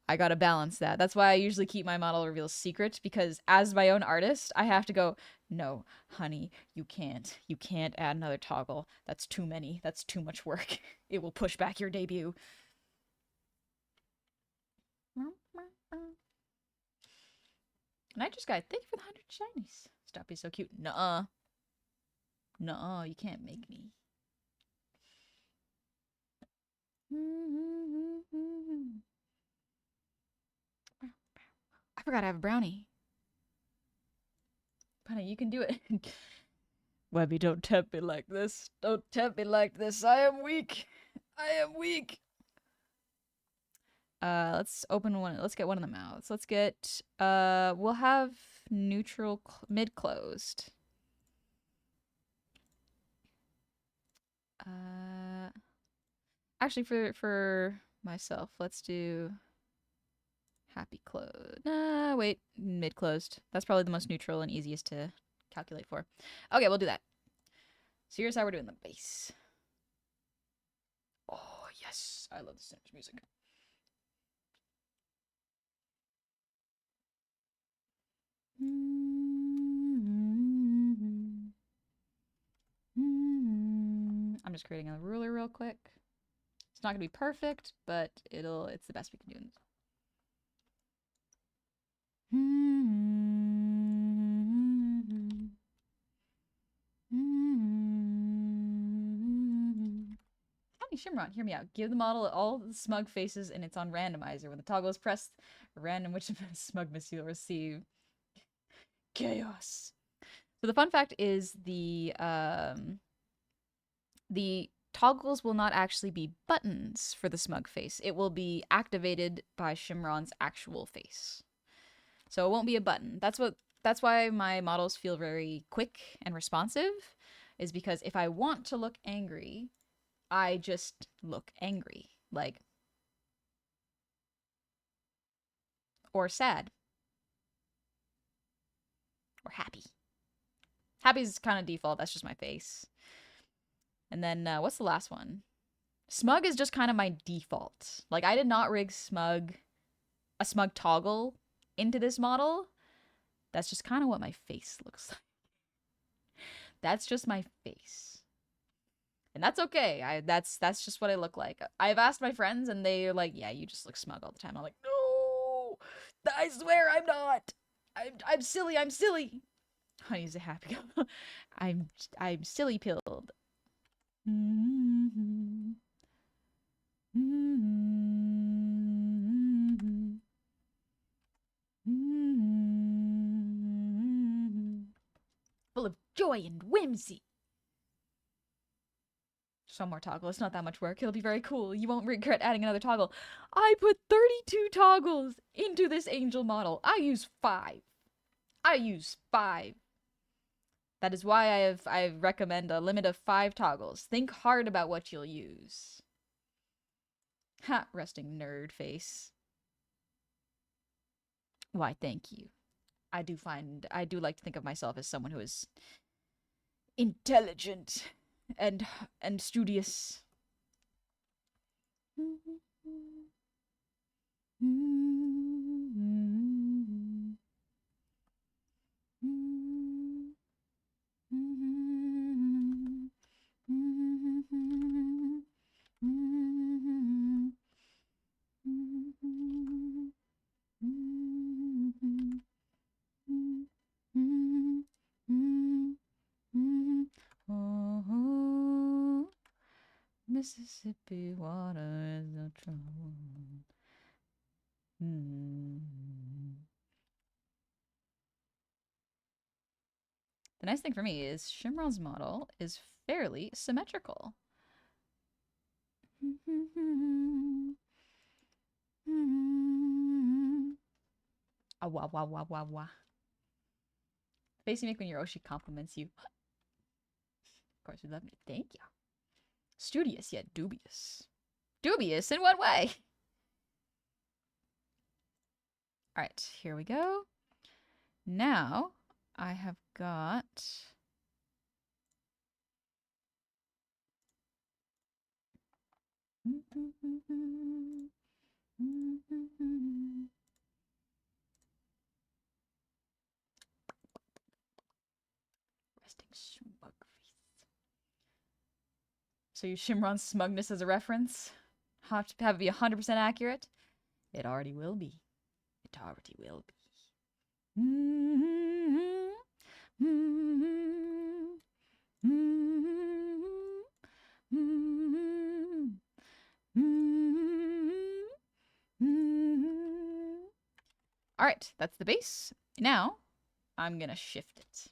A: I gotta balance that. That's why I usually keep my model reveals secret, because as my own artist, I have to go, no, honey, you can't. You can't add another toggle. That's too many. That's too much work. It will push back your debut. Night Sky, thank you for the 100 shinies. Stop being so cute. Nuh-uh. Nuh-uh, you can't make me. I forgot I have a brownie. Honey, you can do it. Webby, don't tempt me like this. Don't tempt me like this. I am weak. I am weak. Let's open one. Let's get one of the mouths. Let's get, we'll have neutral mid closed. Actually for myself, let's do happy closed. Wait, mid closed. That's probably the most neutral and easiest to calculate for. Okay, we'll do that. So here's how we're doing the base. Oh, yes. I love the Sinners music. I'm just creating a ruler real quick. It's not gonna be perfect, but it's the best we can do. Honey Shimron, hear me out. Give the model all the smug faces and it's on randomizer. When the toggle is pressed, a random which smugness you'll receive. Chaos. So the fun fact is the toggles will not actually be buttons for the smug face. It will be activated by Shimron's actual face. So it won't be a button. That's why my models feel very quick and responsive, is because if I want to look angry, I just look angry, like, or sad, or happy. Happy's kind of default, that's just my face. And then, what's the last one? Smug is just kind of my default. Like, I did not rig a smug toggle into this model. That's just kind of what my face looks like. That's just my face. And that's okay. That's just what I look like. I've asked my friends and they're like, yeah, you just look smug all the time. I'm like, no, I swear I'm not. I'm silly. I'm silly. Honey's a happy girl. I'm silly pilled. Full of joy and whimsy. Some more toggle. It's not that much work. It'll be very cool. You won't regret adding another toggle. I put 32 toggles into this angel model. I use 5. I use 5. That is why I recommend a limit of 5 toggles. Think hard about what you'll use. Ha, resting nerd face. Why, thank you. I do like to think of myself as someone who is intelligent and studious. Oh, Mississippi water is no trouble. The nice thing for me is Shimron's model is fairly symmetrical. Ah, wah, wah, wah, wah, wah. Face you make when your Oshi compliments you. Of course, you love me. Thank you. Studious yet dubious. Dubious in what way? Alright, here we go. Now, I have got... Resting smug face. So you Shimron's smugness as a reference? Have it be 100% accurate? It already will be. It already will be. Alright, that's the base. Now, I'm gonna shift it.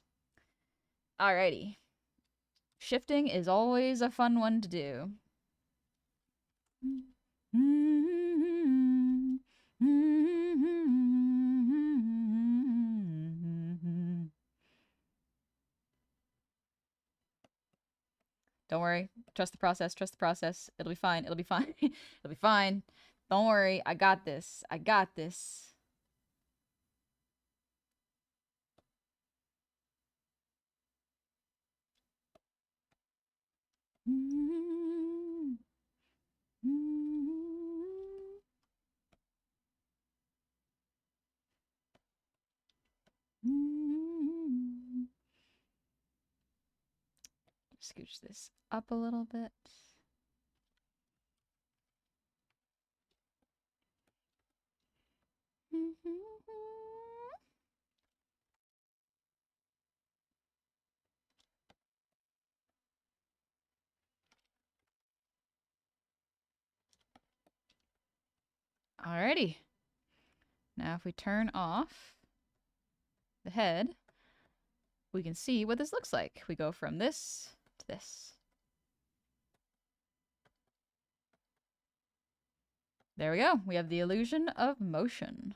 A: Alrighty. Shifting is always a fun one to do. Don't worry. Trust the process. Trust the process. It'll be fine. It'll be fine. It'll be fine. Don't worry. I got this. I got this. Scooch this up a little bit. Alrighty. Now if we turn off the head, we can see what this looks like. We go from this to this. There we go. We have the illusion of motion.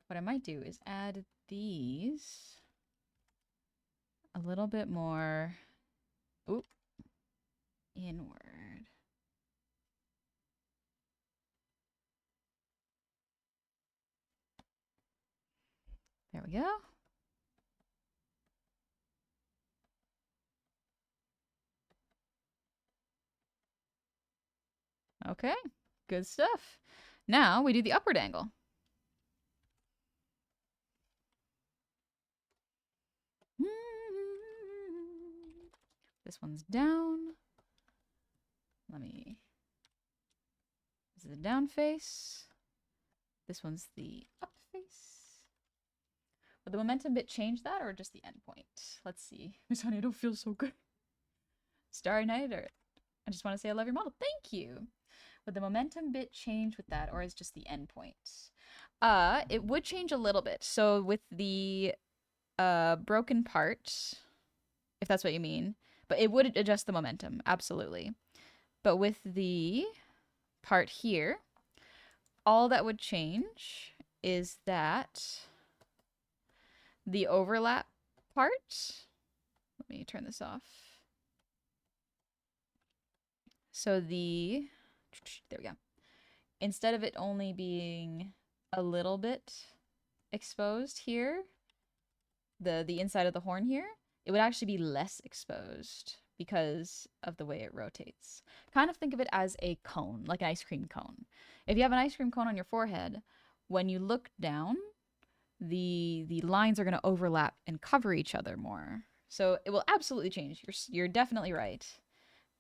A: What I might do is add these a little bit more inward. There we go. Okay, good stuff. Now we do the upward angle. This one's down. This is the down face. This one's the up face. Would the momentum bit change that or just the end point? Let's see. Miss Honey, I don't feel so good. Starry Night, or I just want to say I love your model. Thank you. Would the momentum bit change with that, or is just the end point? It would change a little bit. So with the broken part, if that's what you mean, but it would adjust the momentum, absolutely. But with the part here, all that would change is that the overlap part, let me turn this off. So there we go. Instead of it only being a little bit exposed here, the inside of the horn here, it would actually be less exposed because of the way it rotates. Kind of think of it as a cone, like an ice cream cone. If you have an ice cream cone on your forehead, when you look down, the lines are going to overlap and cover each other more. So it will absolutely change. You're definitely right.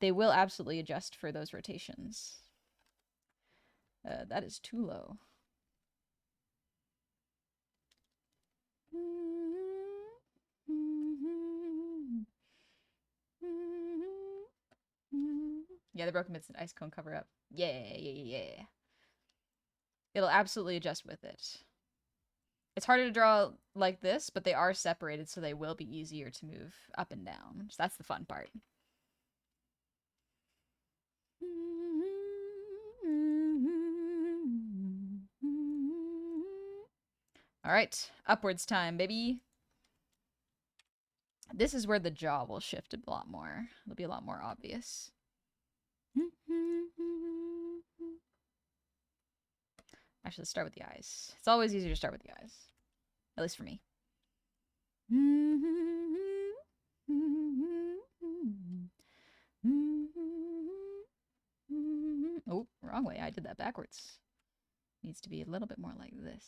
A: They will absolutely adjust for those rotations. That is too low. Yeah, the broken bit's an ice cone cover up. Yeah. It'll absolutely adjust with it. It's harder to draw like this, but they are separated, so they will be easier to move up and down. So that's the fun part. All right, upwards time, baby. This is where the jaw will shift a lot more. It'll be a lot more obvious. Actually, let's start with the eyes. It's always easier to start with the eyes. At least for me. Oh, wrong way. I did that backwards. Needs to be a little bit more like this.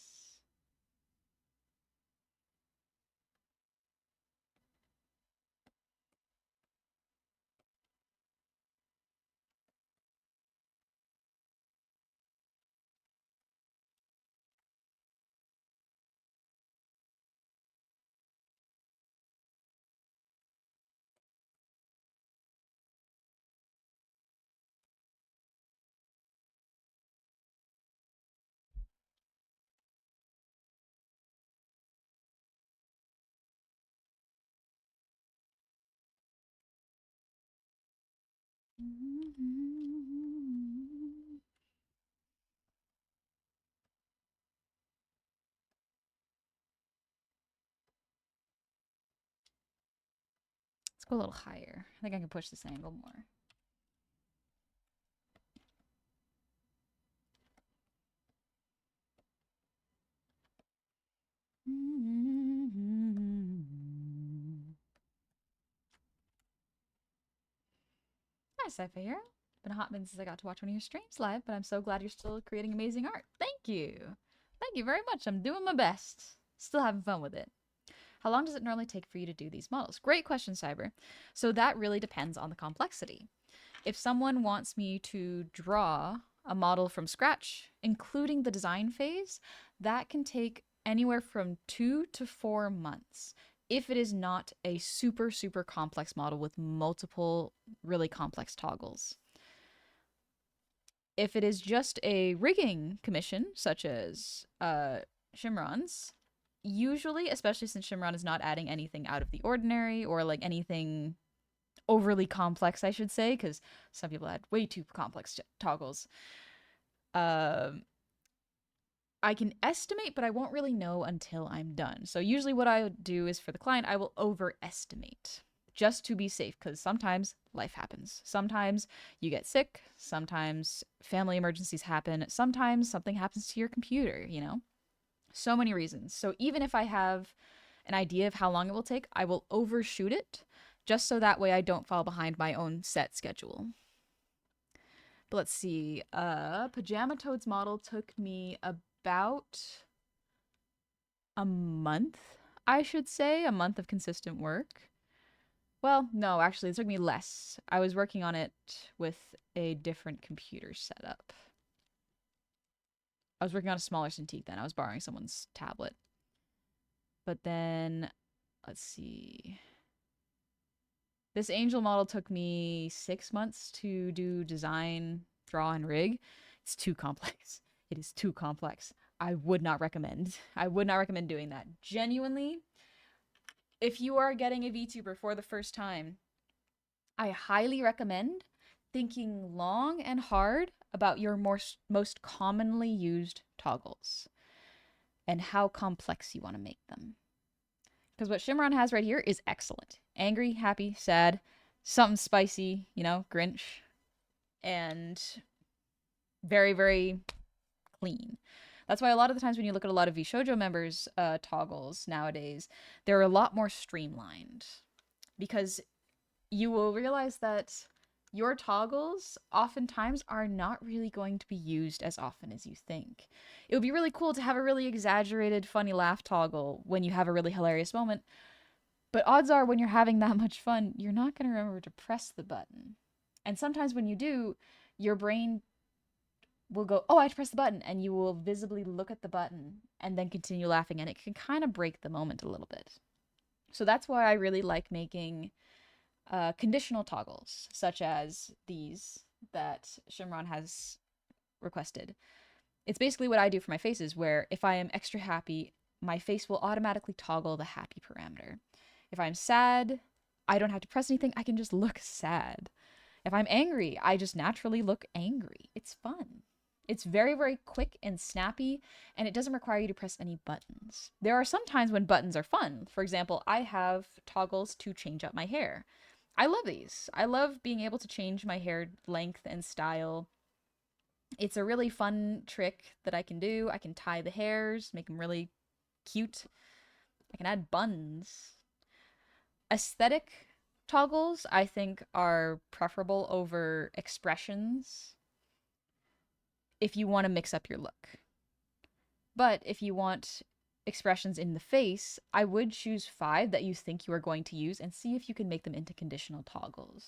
A: Let's go a little higher. I think I can push this angle more. Hi, Cypher here. Been a hot minute since I got to watch one of your streams live, but I'm so glad you're still creating amazing art. Thank you. Thank you very much. I'm doing my best. Still having fun with it. How long does it normally take for you to do these models? Great question, Cyber. So that really depends on the complexity. If someone wants me to draw a model from scratch, including the design phase, that can take anywhere from 2 to 4 months. if it is not a super, super complex model with multiple really complex toggles. If it is just a rigging commission, such as Shimron's, usually, especially since Shimron is not adding anything out of the ordinary or like anything overly complex, I should say, because some people add way too complex toggles. I can estimate, but I won't really know until I'm done. So usually what I would do is for the client, I will overestimate just to be safe, because sometimes life happens. Sometimes you get sick. Sometimes family emergencies happen. Sometimes something happens to your computer, you know? So many reasons. So even if I have an idea of how long it will take, I will overshoot it just so that way I don't fall behind my own set schedule. But let's see. Pajama Toad's model took me about a month, I should say, a month of consistent work. Well, no, actually, it took me less. I was working on it with a different computer setup. I was working on a smaller Cintiq then. I was borrowing someone's tablet. But then, let's see. This Angel model took me 6 months to do design, draw, and rig. It's too complex. It is too complex. I would not recommend. I would not recommend doing that. Genuinely, if you are getting a VTuber for the first time, I highly recommend thinking long and hard about your most commonly used toggles and how complex you want to make them. Because what Shimron has right here is excellent. Angry, happy, sad, something spicy, you know, Grinch, and very, very clean. That's why a lot of the times when you look at a lot of VShojo members' toggles nowadays, they're a lot more streamlined. Because you will realize that your toggles oftentimes are not really going to be used as often as you think. It would be really cool to have a really exaggerated, funny laugh toggle when you have a really hilarious moment. But odds are when you're having that much fun, you're not going to remember to press the button. And sometimes when you do, your brain will go, oh, I have to press the button. And you will visibly look at the button and then continue laughing. And it can kind of break the moment a little bit. So that's why I really like making conditional toggles, such as these that Shimron has requested. It's basically what I do for my faces, where if I am extra happy, my face will automatically toggle the happy parameter. If I'm sad, I don't have to press anything. I can just look sad. If I'm angry, I just naturally look angry. It's fun. It's very, very quick and snappy, and it doesn't require you to press any buttons. There are some times when buttons are fun. For example, I have toggles to change up my hair. I love these. I love being able to change my hair length and style. It's a really fun trick that I can do. I can tie the hairs, make them really cute. I can add buns. Aesthetic toggles, I think, are preferable over expressions if you want to mix up your look. But if you want expressions in the face, I would choose 5 that you think you are going to use and see if you can make them into conditional toggles.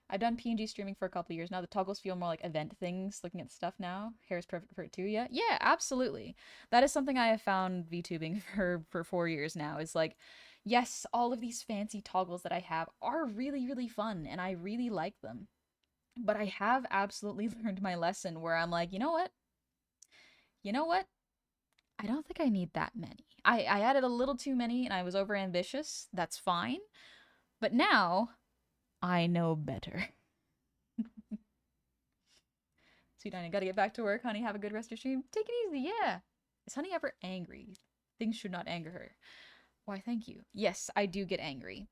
A: I've done PNG streaming for a couple of years now. The toggles feel more like event things, looking at the stuff now. Hair is perfect for it too, yeah? Yeah, absolutely. That is something I have found VTubing for 4 years now. Is like, yes, all of these fancy toggles that I have are really, really fun, and I really like them. But I have absolutely learned my lesson where I'm like, you know what? You know what? I don't think I need that many. I added a little too many and I was over ambitious. That's fine. But now I know better. Sweet Nine, I gotta get back to work, honey. Have a good rest of your stream. Take it easy, yeah. Is honey ever angry? Things should not anger her. Why, thank you. Yes, I do get angry.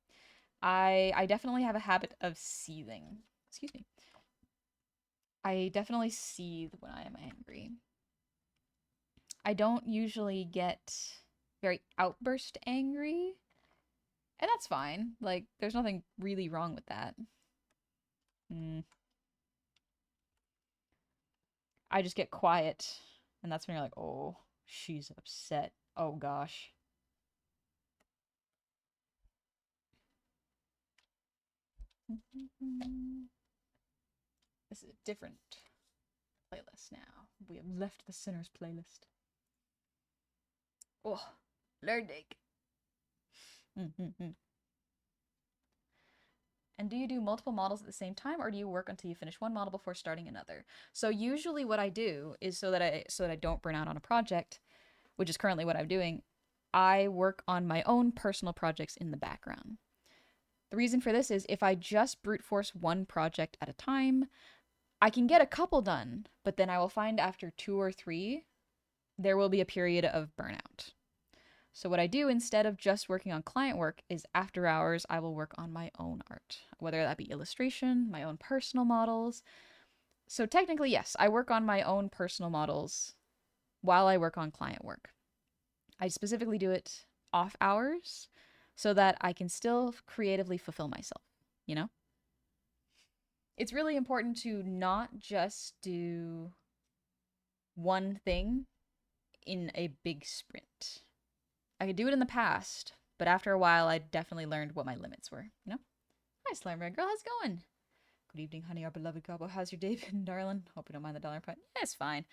A: I definitely have a habit of seething. Excuse me. I definitely seethe when I am angry. I don't usually get very outburst angry. And that's fine. Like, there's nothing really wrong with that. I just get quiet. And that's when you're like, oh, she's upset. Oh, gosh. This is a different playlist now. We have left the Sinners playlist. Oh, learning. Mm-hmm. And do you do multiple models at the same time, or do you work until you finish one model before starting another? So usually what I do is so that I don't burn out on a project, which is currently what I'm doing, I work on my own personal projects in the background. The reason for this is if I just brute force one project at a time, I can get a couple done, but then I will find after 2 or 3, there will be a period of burnout. So what I do instead of just working on client work is after hours, I will work on my own art, whether that be illustration, my own personal models. So technically, yes, I work on my own personal models while I work on client work. I specifically do it off hours so that I can still creatively fulfill myself, you know? It's really important to not just do one thing in a big sprint. I could do it in the past, but after a while, I definitely learned what my limits were, you know? Hi, Slime Red Girl, how's it going? Good evening, honey, our beloved Gobbo. How's your day been, darling? Hope you don't mind the dollar point. Yeah, it's fine.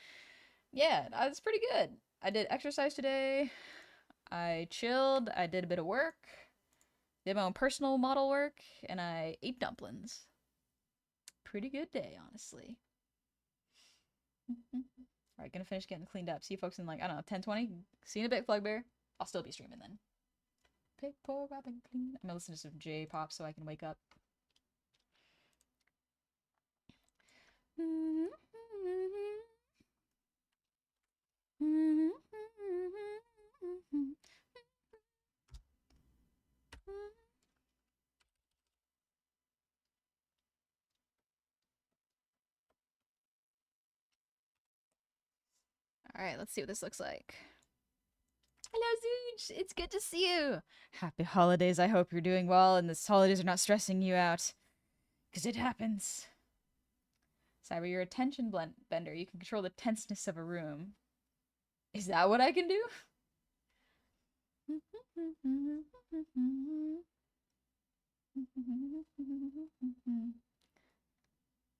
A: Yeah, it's pretty good. I did exercise today. I chilled. I did a bit of work. Did my own personal model work, and I ate dumplings. Pretty good day, honestly. Alright, gonna finish getting cleaned up. See you folks in like, I don't know, 10-20. See you in a bit, Flugbear. I'll still be streaming then. Pick, pour, wrap, and clean. I'm gonna listen to some J-pop so I can wake up. Alright, let's see what this looks like. Hello, Zooch! It's good to see you! Happy holidays, I hope you're doing well and this holidays are not stressing you out. Because it happens. Cyber, you're a tension bender. You can control the tenseness of a room. Is that what I can do?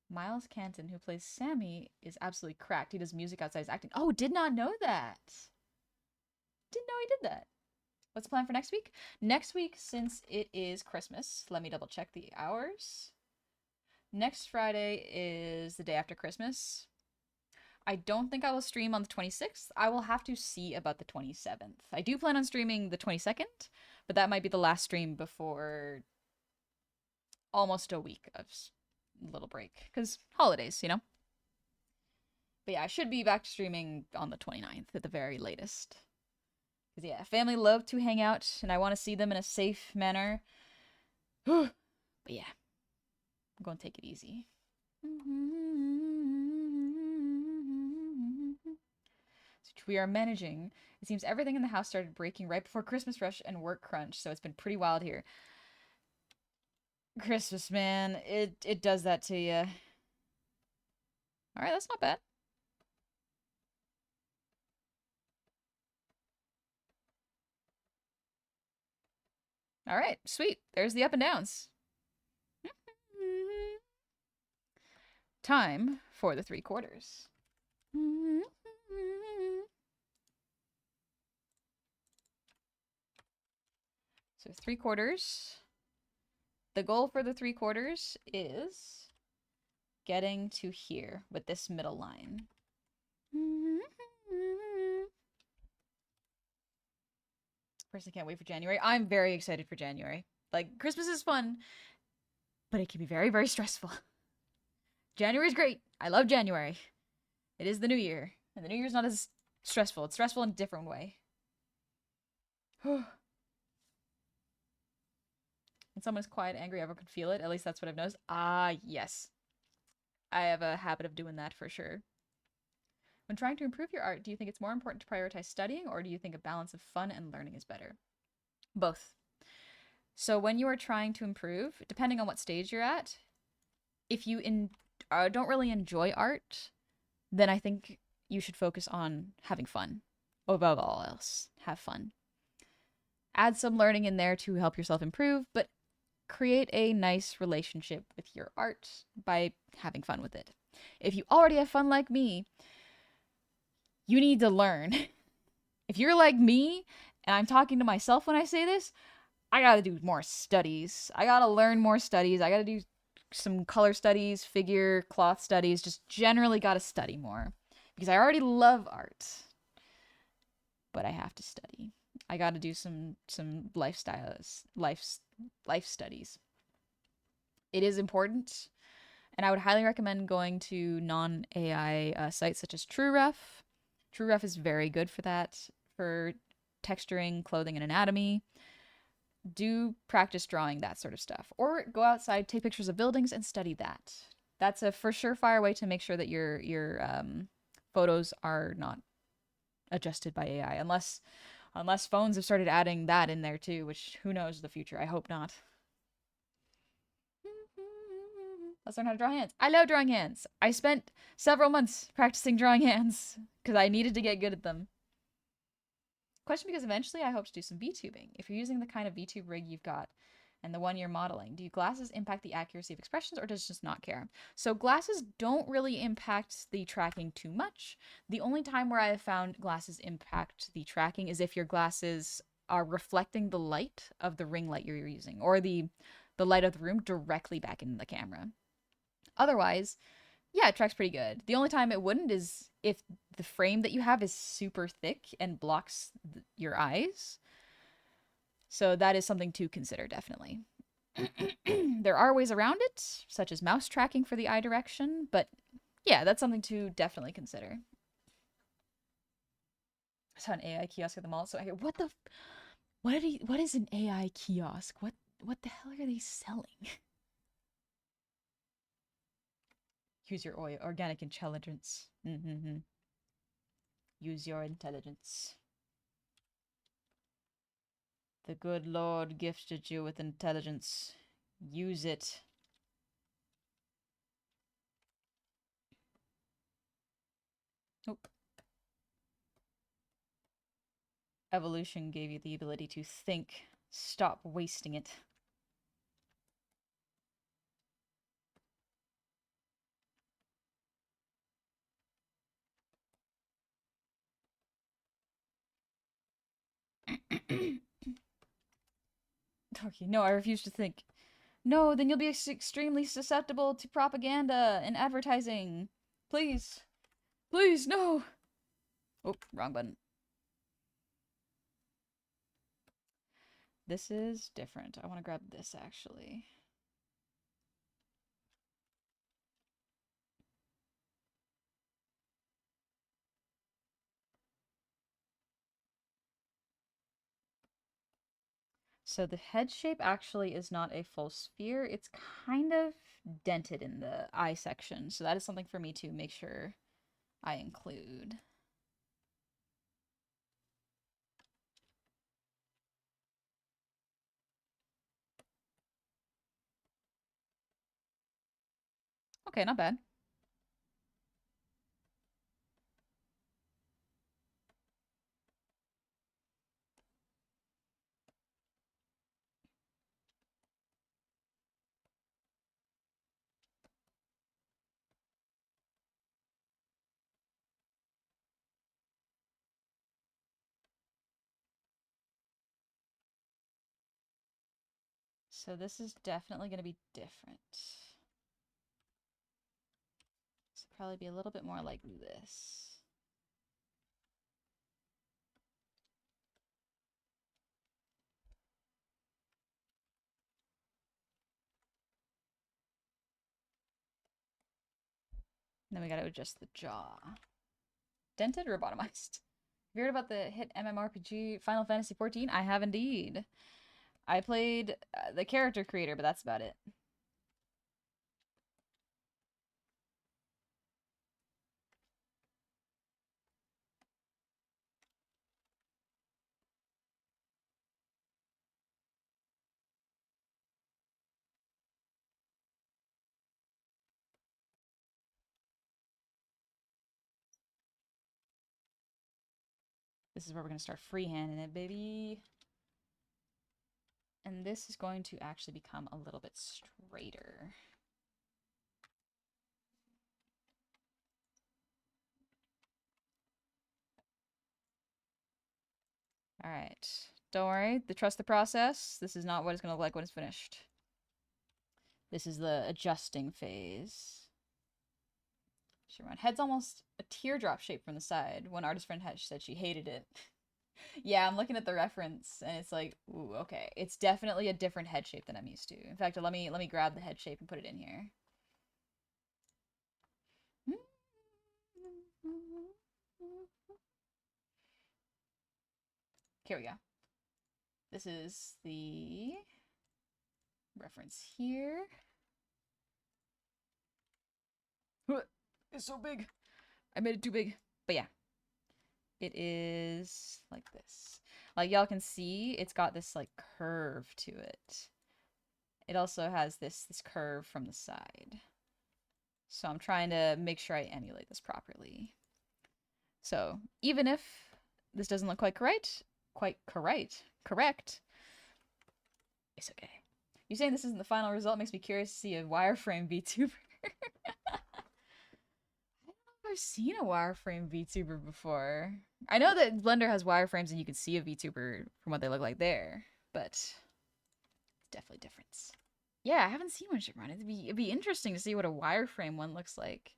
A: Miles Canton, who plays Sammy, is absolutely cracked. He does music outside his acting. Oh, did not know that. Didn't know he did that. What's the plan for next week? Next week, since it is Christmas, let me double check the hours. Next Friday is the day after Christmas. I don't think I will stream on the 26th. I will have to see about the 27th. I do plan on streaming the 22nd, but that might be the last stream before almost a week of little break. Because holidays, you know? But yeah, I should be back streaming on the 29th at the very latest. Because yeah, family love to hang out, and I want to see them in a safe manner. But yeah, I'm going to take it easy. We are managing. It seems everything in the house started breaking right before Christmas rush and work crunch, so it's been pretty wild here. Christmas, man, it does that to you. All right, that's not bad. All right, sweet. There's the up and downs. Time for the 3/4. So 3/4. The goal for the 3/4 is getting to here with this middle line. Personally, can't wait for January. I'm very excited for January. Like, Christmas is fun, but it can be very, very stressful. January is great. I love January. It is the new year, and the new year's not as stressful. It's stressful in a different way. When someone's quiet, angry, everyone can feel it. At least that's what I've noticed. Ah, yes. I have a habit of doing that for sure. When trying to improve your art, do you think it's more important to prioritize studying, or do you think a balance of fun and learning is better? Both. So when you are trying to improve, depending on what stage you're at, if you don't really enjoy art, then I think you should focus on having fun. Above all else, have fun. Add some learning in there to help yourself improve, but create a nice relationship with your art by having fun with it. If you already have fun like me, you need to learn. If you're like me, and I'm talking to myself when I say this, I gotta do more studies. I gotta learn more studies. I gotta do some color studies, figure, cloth studies. Just generally gotta study more. Because I already love art, but I have to study. I gotta do some life studies. It is important, and I would highly recommend going to non-AI sites such as TrueRef. TrueRef is very good for that, for texturing, clothing, and anatomy. Do practice drawing that sort of stuff, or go outside, take pictures of buildings, and study that. That's a for surefire way to make sure that your photos are not adjusted by AI, unless phones have started adding that in there too, which who knows the future. I hope not. Let's learn how to draw hands. I love drawing hands. I spent several months practicing drawing hands because I needed to get good at them. Question, because eventually I hope to do some VTubing. If you're using the kind of VTube rig you've got and the one you're modeling, do glasses impact the accuracy of expressions, or does it just not care? So glasses don't really impact the tracking too much. The only time where I have found glasses impact the tracking is if your glasses are reflecting the light of the ring light you're using, or the light of the room directly back into the camera. Otherwise, yeah, it tracks pretty good. The only time it wouldn't is if the frame that you have is super thick and blocks your eyes. So that is something to consider, definitely. There are ways around it, such as mouse tracking for the eye direction, but yeah, that's something to definitely consider. I saw an AI kiosk at the mall, so I hear, what is an AI kiosk? What the hell are they selling? Use your organic intelligence. Use your intelligence. The good Lord gifted you with intelligence. Use it. Nope. Evolution gave you the ability to think. Stop wasting it. Okay, no, I refuse to think. No, then you'll be extremely susceptible to propaganda and advertising. Please. Please, no. Oh, wrong button. This is different. I want to grab this, actually. So the head shape actually is not a full sphere. It's kind of dented in the eye section. So that is something for me to make sure I include. Okay, not bad. So this is definitely going to be different. This will probably be a little bit more like this. Then we got to adjust the jaw. Dented or lobotomized? Have you heard about the hit MMORPG Final Fantasy XIV? I have indeed. I played the character creator, but that's about it. This is where we're going to start freehanding it, baby. And this is going to actually become a little bit straighter. All right. Don't worry. Trust the process. This is not what it's going to look like when it's finished. This is the adjusting phase. Chiron. Head's almost a teardrop shape from the side. One artist friend said she hated it. Yeah, I'm looking at the reference and it's like, ooh, okay. It's definitely a different head shape than I'm used to. In fact, let me grab the head shape and put it in here. Here we go. This is the reference here. It's so big. I made it too big. But yeah. It is like this. Like y'all can see, it's got this like curve to it. It also has this curve from the side. So I'm trying to make sure I emulate this properly. So even if this doesn't look quite correct, it's okay. You saying this isn't the final result makes me curious to see a wireframe VTuber. I've seen a wireframe VTuber before. I know that Blender has wireframes and you can see a VTuber from what they look like there, but it's definitely different. Yeah, I haven't seen one shit run. It'd be interesting to see what a wireframe one looks like.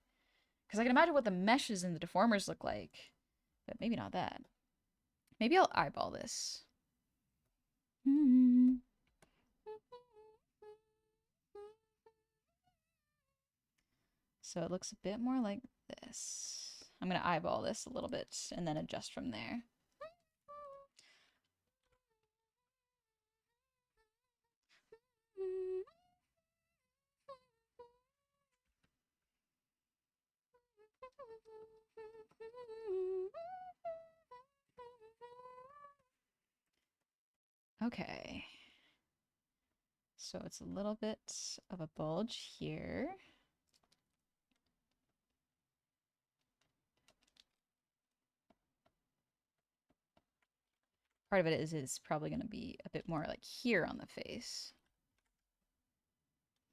A: Because I can imagine what the meshes and the deformers look like. But maybe not that. Maybe I'll eyeball this. So it looks a bit more like this. I'm going to eyeball this a little bit and then adjust from there. Okay. So it's a little bit of a bulge here. Part of it is it's probably going to be a bit more like here on the face.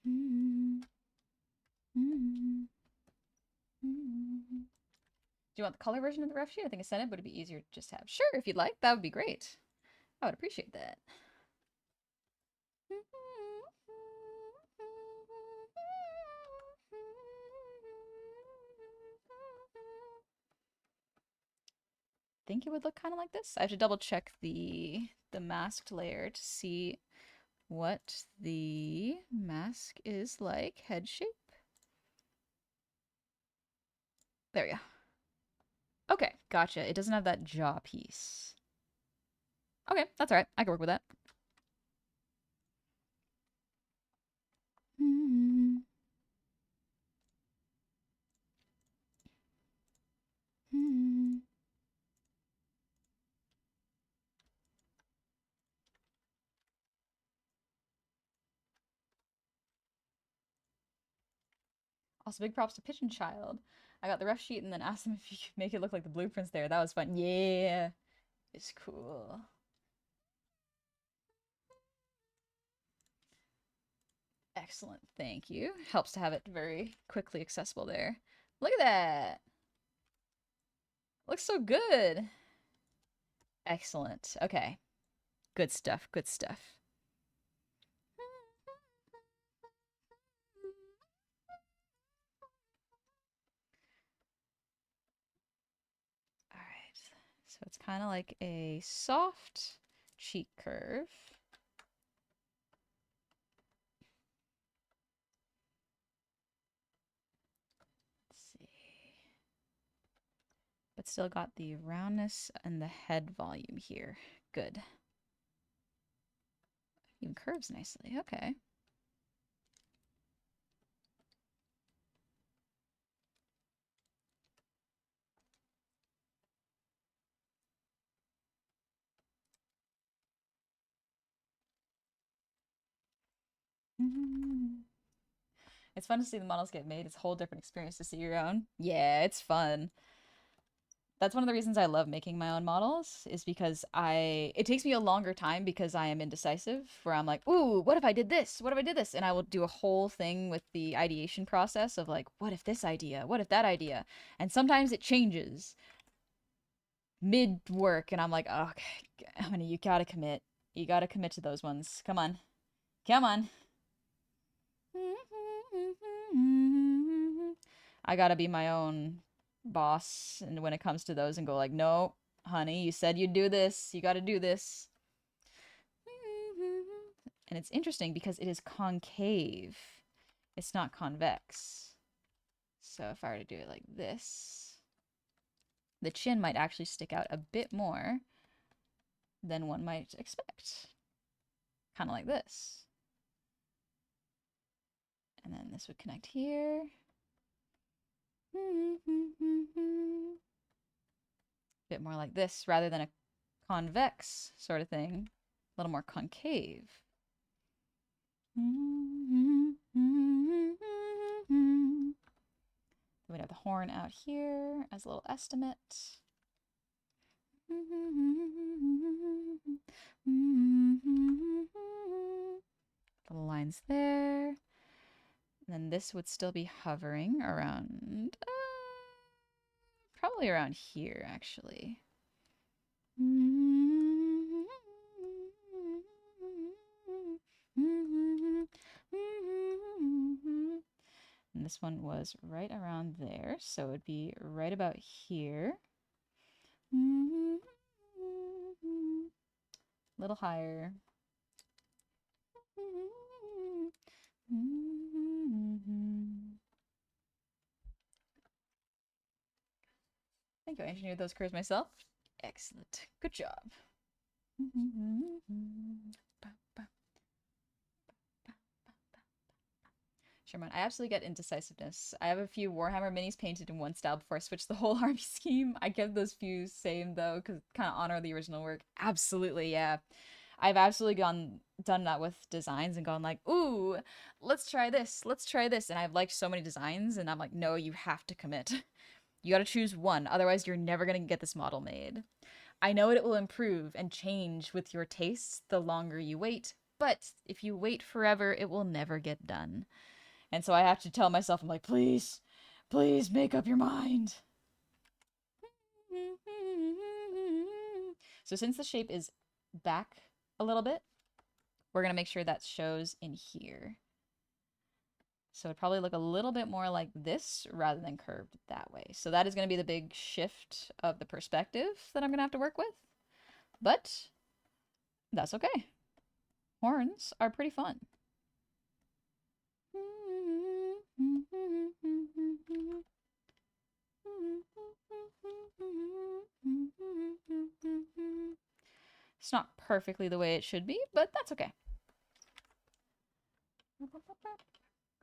A: Do you want the color version of the ref sheet? I think I sent it, but it'd be easier to just have. Sure, if you'd like, that would be great. I would appreciate that. I think it would look kind of like this. I have to double check the masked layer to see what the mask is like. Head shape. There we go. Okay, gotcha. It doesn't have that jaw piece. Okay, that's all right. I can work with that. Also, big props to Pitch and Child. I got the ref sheet and then asked them if you could make it look like the blueprints there. That was fun. Yeah, it's cool. Excellent, thank you. Helps to have it very quickly accessible there. Look at that. Looks so good. Excellent. Okay. Good stuff, good stuff. All right. So it's kind of like a soft cheek curve. But still got the roundness and the head volume here. Good. Even curves nicely. Okay. It's fun to see the models get made. It's a whole different experience to see your own. Yeah, it's fun. That's one of the reasons I love making my own models is because it takes me a longer time because I am indecisive where I'm like, ooh, what if I did this? What if I did this? And I will do a whole thing with the ideation process of like, what if this idea? What if that idea? And sometimes it changes. mid work, and I'm like, oh, okay, honey, you gotta commit. You gotta commit to those ones. Come on. Come on. I gotta be my own boss and when it comes to those and go like, no, honey, you said you'd do this. You gotta do this. And it's interesting because it is concave. It's not convex. So if I were to do it like this, the chin might actually stick out a bit more than one might expect. Kind of like this. And then this would connect here. Bit more like this rather than a convex sort of thing. A little more concave. Then we'd have the horn out here as a little estimate. Little lines there. And then this would still be hovering around, probably around here, actually. And this one was right around there, so it would be right about here. A little higher. Thank you. I engineered those curves myself. Excellent. Good job. Sherman, I absolutely get indecisiveness. I have a few Warhammer minis painted in one style before I switch the whole army scheme. I kept those few same though, because kind of honor the original work. Absolutely, yeah. I've absolutely done that with designs and gone like, ooh, let's try this, and I've liked so many designs, and I'm like, no, you have to commit. You got to choose one, otherwise you're never gonna get this model made. I know it will improve and change with your tastes the longer you wait, but if you wait forever, it will never get done. And so I have to tell myself, I'm like, please, please make up your mind. So since the shape is back a little bit, we're going to make sure that shows in here. So it'd probably look a little bit more like this rather than curved that way. So that is going to be the big shift of the perspective that I'm going to have to work with. But that's okay. Horns are pretty fun. It's not perfectly the way it should be, but that's okay.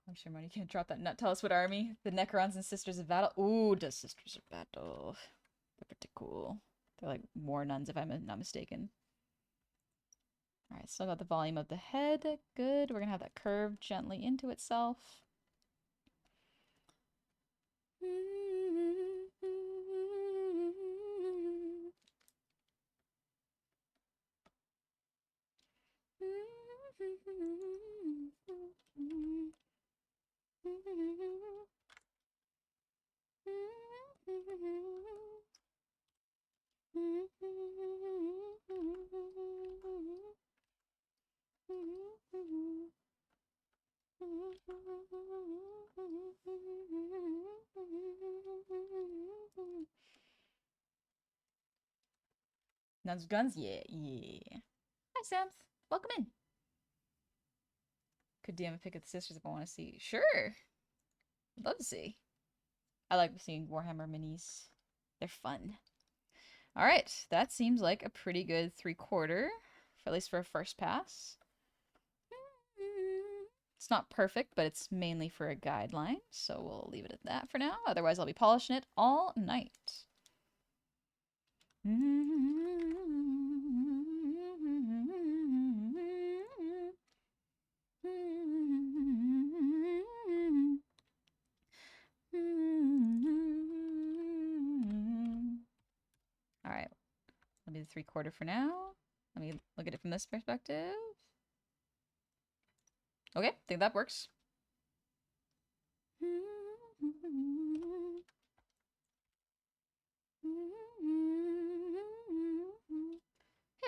A: I'm sure Money can't drop that nut. Tell us what army. The Necrons and Sisters of Battle. Ooh, the Sisters of Battle. They're pretty cool. They're like war nuns, if I'm not mistaken. Alright, still got the volume of the head. Good. We're gonna have that curve gently into itself. Nuns with guns? Yeah, yeah. Hi, Samth. Welcome in. Could DM a pic of the sisters if I want to see. Sure. I'd love to see. I like seeing Warhammer minis. They're fun. Alright, that seems like a pretty good 3/4, for at least for a first pass. It's not perfect, but it's mainly for a guideline, so we'll leave it at that for now. Otherwise, I'll be polishing it all night. Alright, let me do the 3/4 for now. Let me look at it from this perspective. Okay, think that works.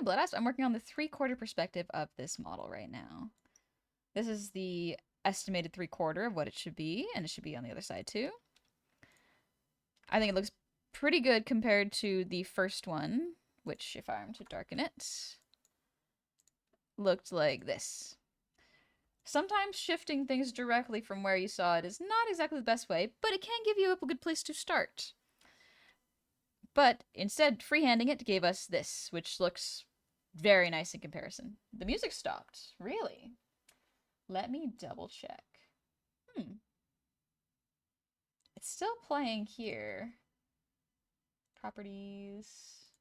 A: Bloodasp. I'm working on the 3/4 perspective of this model right now. This is the estimated 3/4 of what it should be, and it should be on the other side too. I think it looks pretty good compared to the first one, which, if I were to darken it, looked like this. Sometimes shifting things directly from where you saw it is not exactly the best way, but it can give you a good place to start. But instead, freehanding it gave us this, which looks very nice in comparison. The music stopped. Really? Let me double check. It's still playing here. Properties.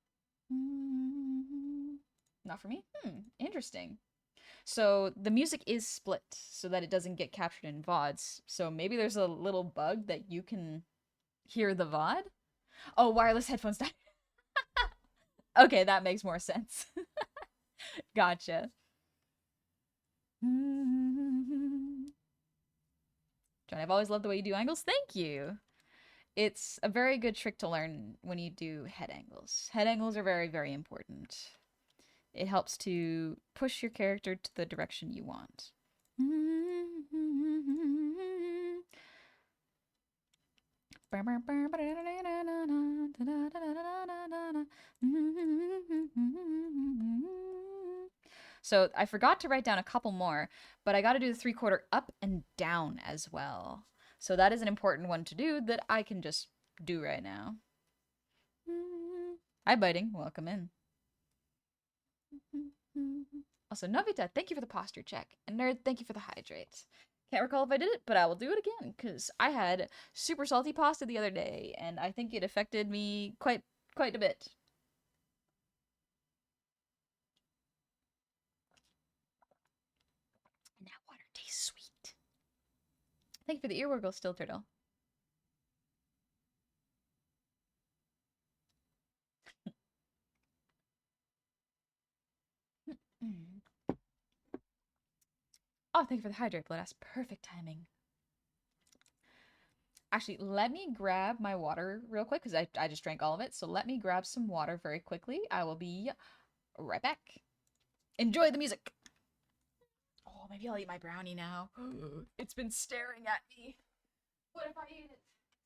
A: Not for me? Interesting. So the music is split so that it doesn't get captured in VODs. So maybe there's a little bug that you can hear the VOD. Oh, wireless headphones died. Okay, that makes more sense. Gotcha. John, I've always loved the way you do angles. Thank you. It's a very good trick to learn when you do head angles. Head angles are very, very important. It helps to push your character to the direction you want. So I forgot to write down a couple more, but I got to do the 3/4 up and down as well. So that is an important one to do that I can just do right now. Hi, Biting. Welcome in. Also, Novita, thank you for the posture check. And Nerd, thank you for the hydrate. Can't recall if I did it, but I will do it again, because I had super salty pasta the other day, and I think it affected me quite a bit. Now water tastes sweet. Thank you for the earwiggle, Still Turtle. Oh, thank you for the hydrate, Blood. Perfect timing. Actually, let me grab my water real quick, because I just drank all of it. So let me grab some water very quickly. I will be right back. Enjoy the music. Oh, maybe I'll eat my brownie now. It's been staring at me. What if I eat it?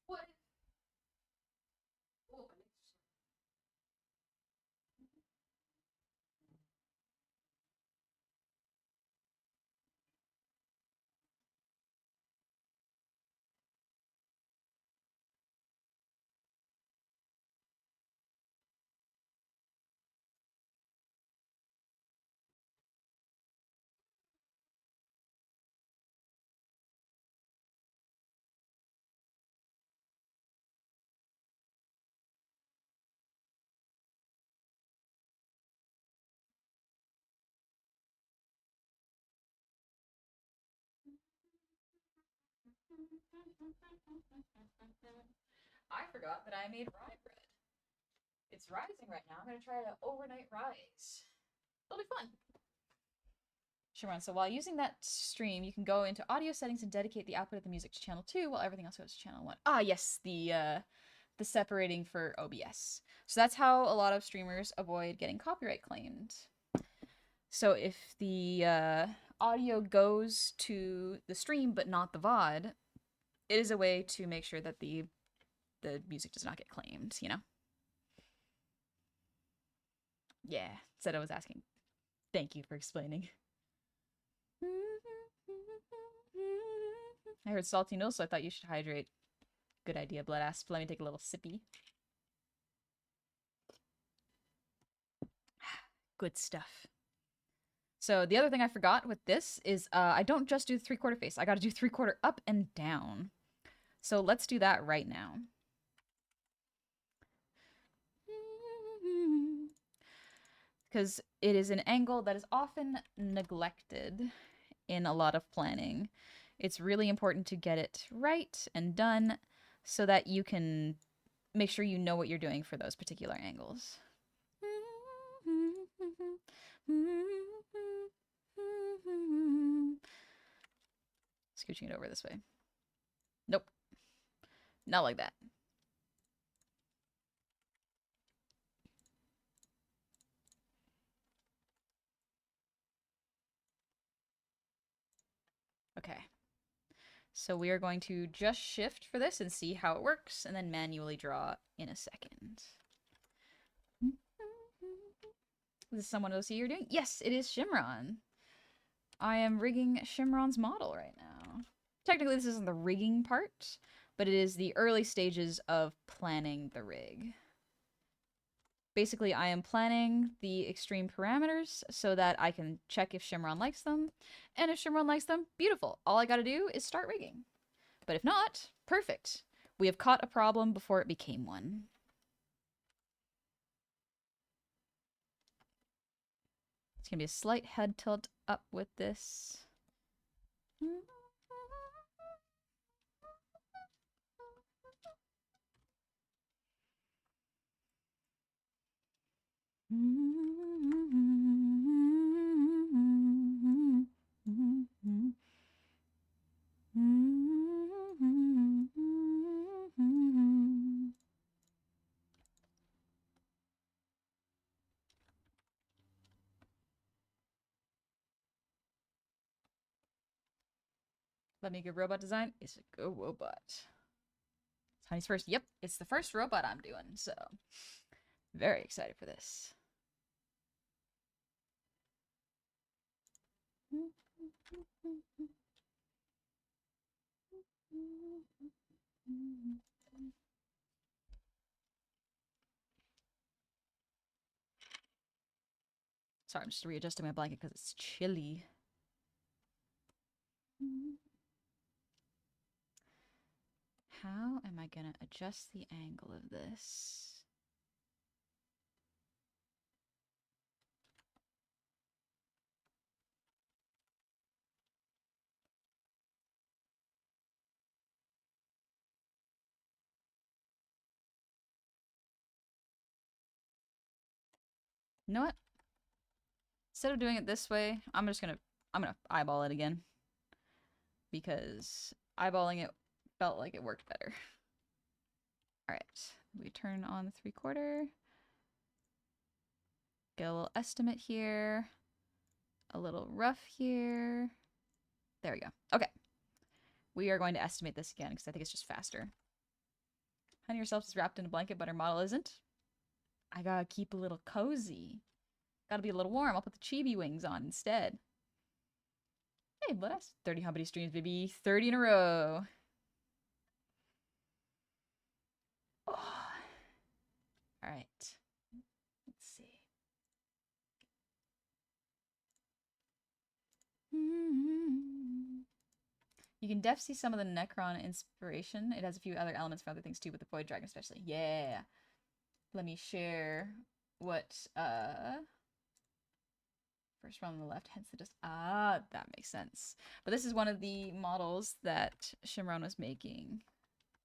A: What if... Oh, I forgot that I made rye bread. It's rising right now. I'm going to try to overnight rise. It'll be fun. Sharon, so while using that stream, you can go into audio settings and dedicate the output of the music to channel 2 while everything else goes to channel 1. Ah, yes, the separating for OBS. So that's how a lot of streamers avoid getting copyright claimed. So if the audio goes to the stream but not the VOD, it is a way to make sure that the music does not get claimed, you know? Yeah, said I was asking. Thank you for explaining. I heard salty nose, so I thought you should hydrate. Good idea, Blood Asp. Let me take a little sippy. Good stuff. So the other thing I forgot with this is I don't just do the 3/4 face. I got to do 3/4 up and down. So let's do that right now. Because it is an angle that is often neglected in a lot of planning. It's really important to get it right and done so that you can make sure you know what you're doing for those particular angles. Scooching it over this way. Nope. Not like that. Okay. So we are going to just shift for this and see how it works, and then manually draw in a second. Is this someone OC you're doing? Yes, it is Shimron. I am rigging Shimron's model right now. Technically, this isn't the rigging part, but it is the early stages of planning the rig. Basically, I am planning the extreme parameters so that I can check if Shimron likes them. And if Shimron likes them, beautiful. All I gotta do is start rigging. But if not, perfect. We have caught a problem before it became one. It's gonna be a slight head tilt up with this. Let me get robot design. It's a go robot. Honey's first. Yep, it's the first robot I'm doing, so very excited for this. Sorry, I'm just readjusting my blanket because it's chilly. How am I gonna adjust the angle of this? You know what? Instead of doing it this way, I'm gonna eyeball it again. Because eyeballing it felt like it worked better. Alright. We turn on the 3/4. Get a little estimate here. A little rough here. There we go. Okay. We are going to estimate this again because I think it's just faster. Honey herself is wrapped in a blanket, but her model isn't. I gotta keep a little cozy. Gotta be a little warm. I'll put the chibi wings on instead. Hey, bless. 30 Humpity streams, baby. 30 in a row. Oh. Alright. Let's see. You can def see some of the Necron inspiration. It has a few other elements for other things too, but the Void Dragon especially. Yeah. Let me share what first one on the left, hence the just that makes sense. But this is one of the models that Shimron was making.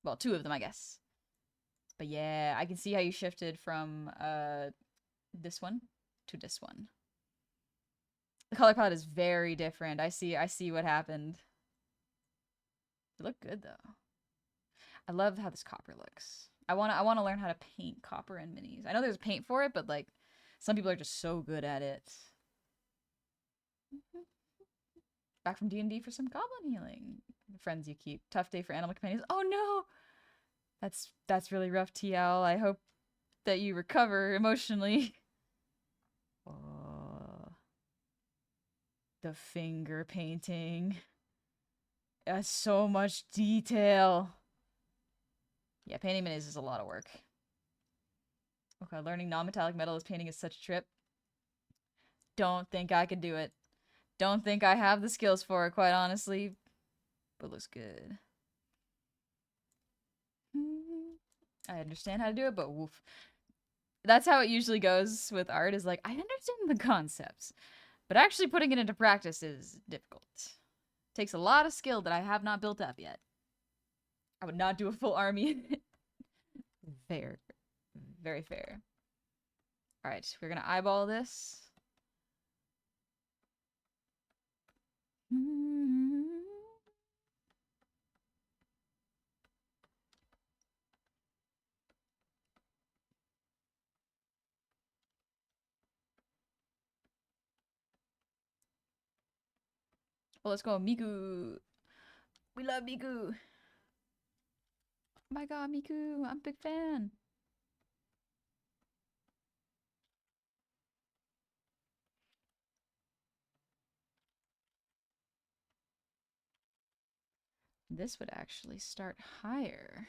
A: Well, two of them, I guess. But yeah, I can see how you shifted from this one to this one. The color palette is very different. I see what happened. They look good though. I love how this copper looks. I wanna learn how to paint copper in minis. I know there's paint for it, but like some people are just so good at it. Back from D&D for some goblin healing. The friends you keep. Tough day for animal companions. Oh no! That's really rough, TL. I hope that you recover emotionally. Oh. The finger painting. That's so much detail. Yeah, painting minis is a lot of work. Okay, learning non-metallic metal as painting is such a trip. Don't think I could do it. Don't think I have the skills for it, quite honestly. But looks good. I understand how to do it, but woof. That's how it usually goes with art, is like, I understand the concepts, but actually putting it into practice is difficult. Takes a lot of skill that I have not built up yet. I would not do a full army. Fair. Very fair. Alright, we're gonna eyeball this. Oh, let's go, Miku. We love Miku. Oh my god, Miku. I'm a big fan. This would actually start higher.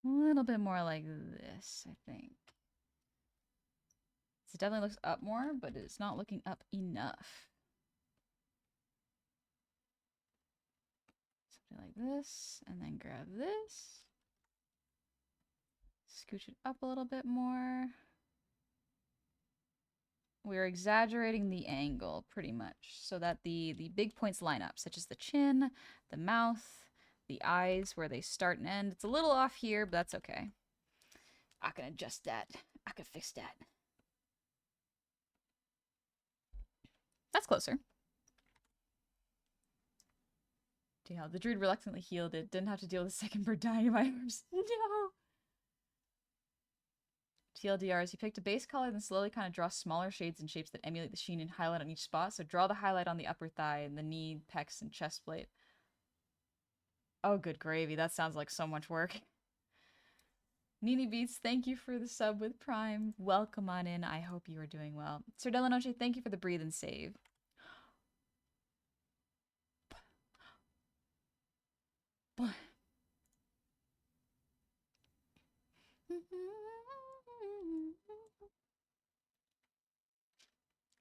A: A little bit more like this, I think. So it definitely looks up more, but it's not looking up enough. Something like this, and then grab this. Scooch it up a little bit more. We're exaggerating the angle pretty much so that the big points line up, such as the chin, the mouth, the eyes where they start and end. It's a little off here, but that's okay. I can adjust that. I can fix that. That's closer. Yeah, the druid reluctantly healed it. Didn't have to deal with the second bird dying in my arms. No! TLDRs, you picked a base color and then slowly kind of draw smaller shades and shapes that emulate the sheen and highlight on each spot. So draw the highlight on the upper thigh and the knee, pecs, and chest plate. Oh, good gravy. That sounds like so much work. Nini Beats, thank you for the sub with Prime. Welcome on in. I hope you are doing well. Sir Delanoche, thank you for the breathe and save.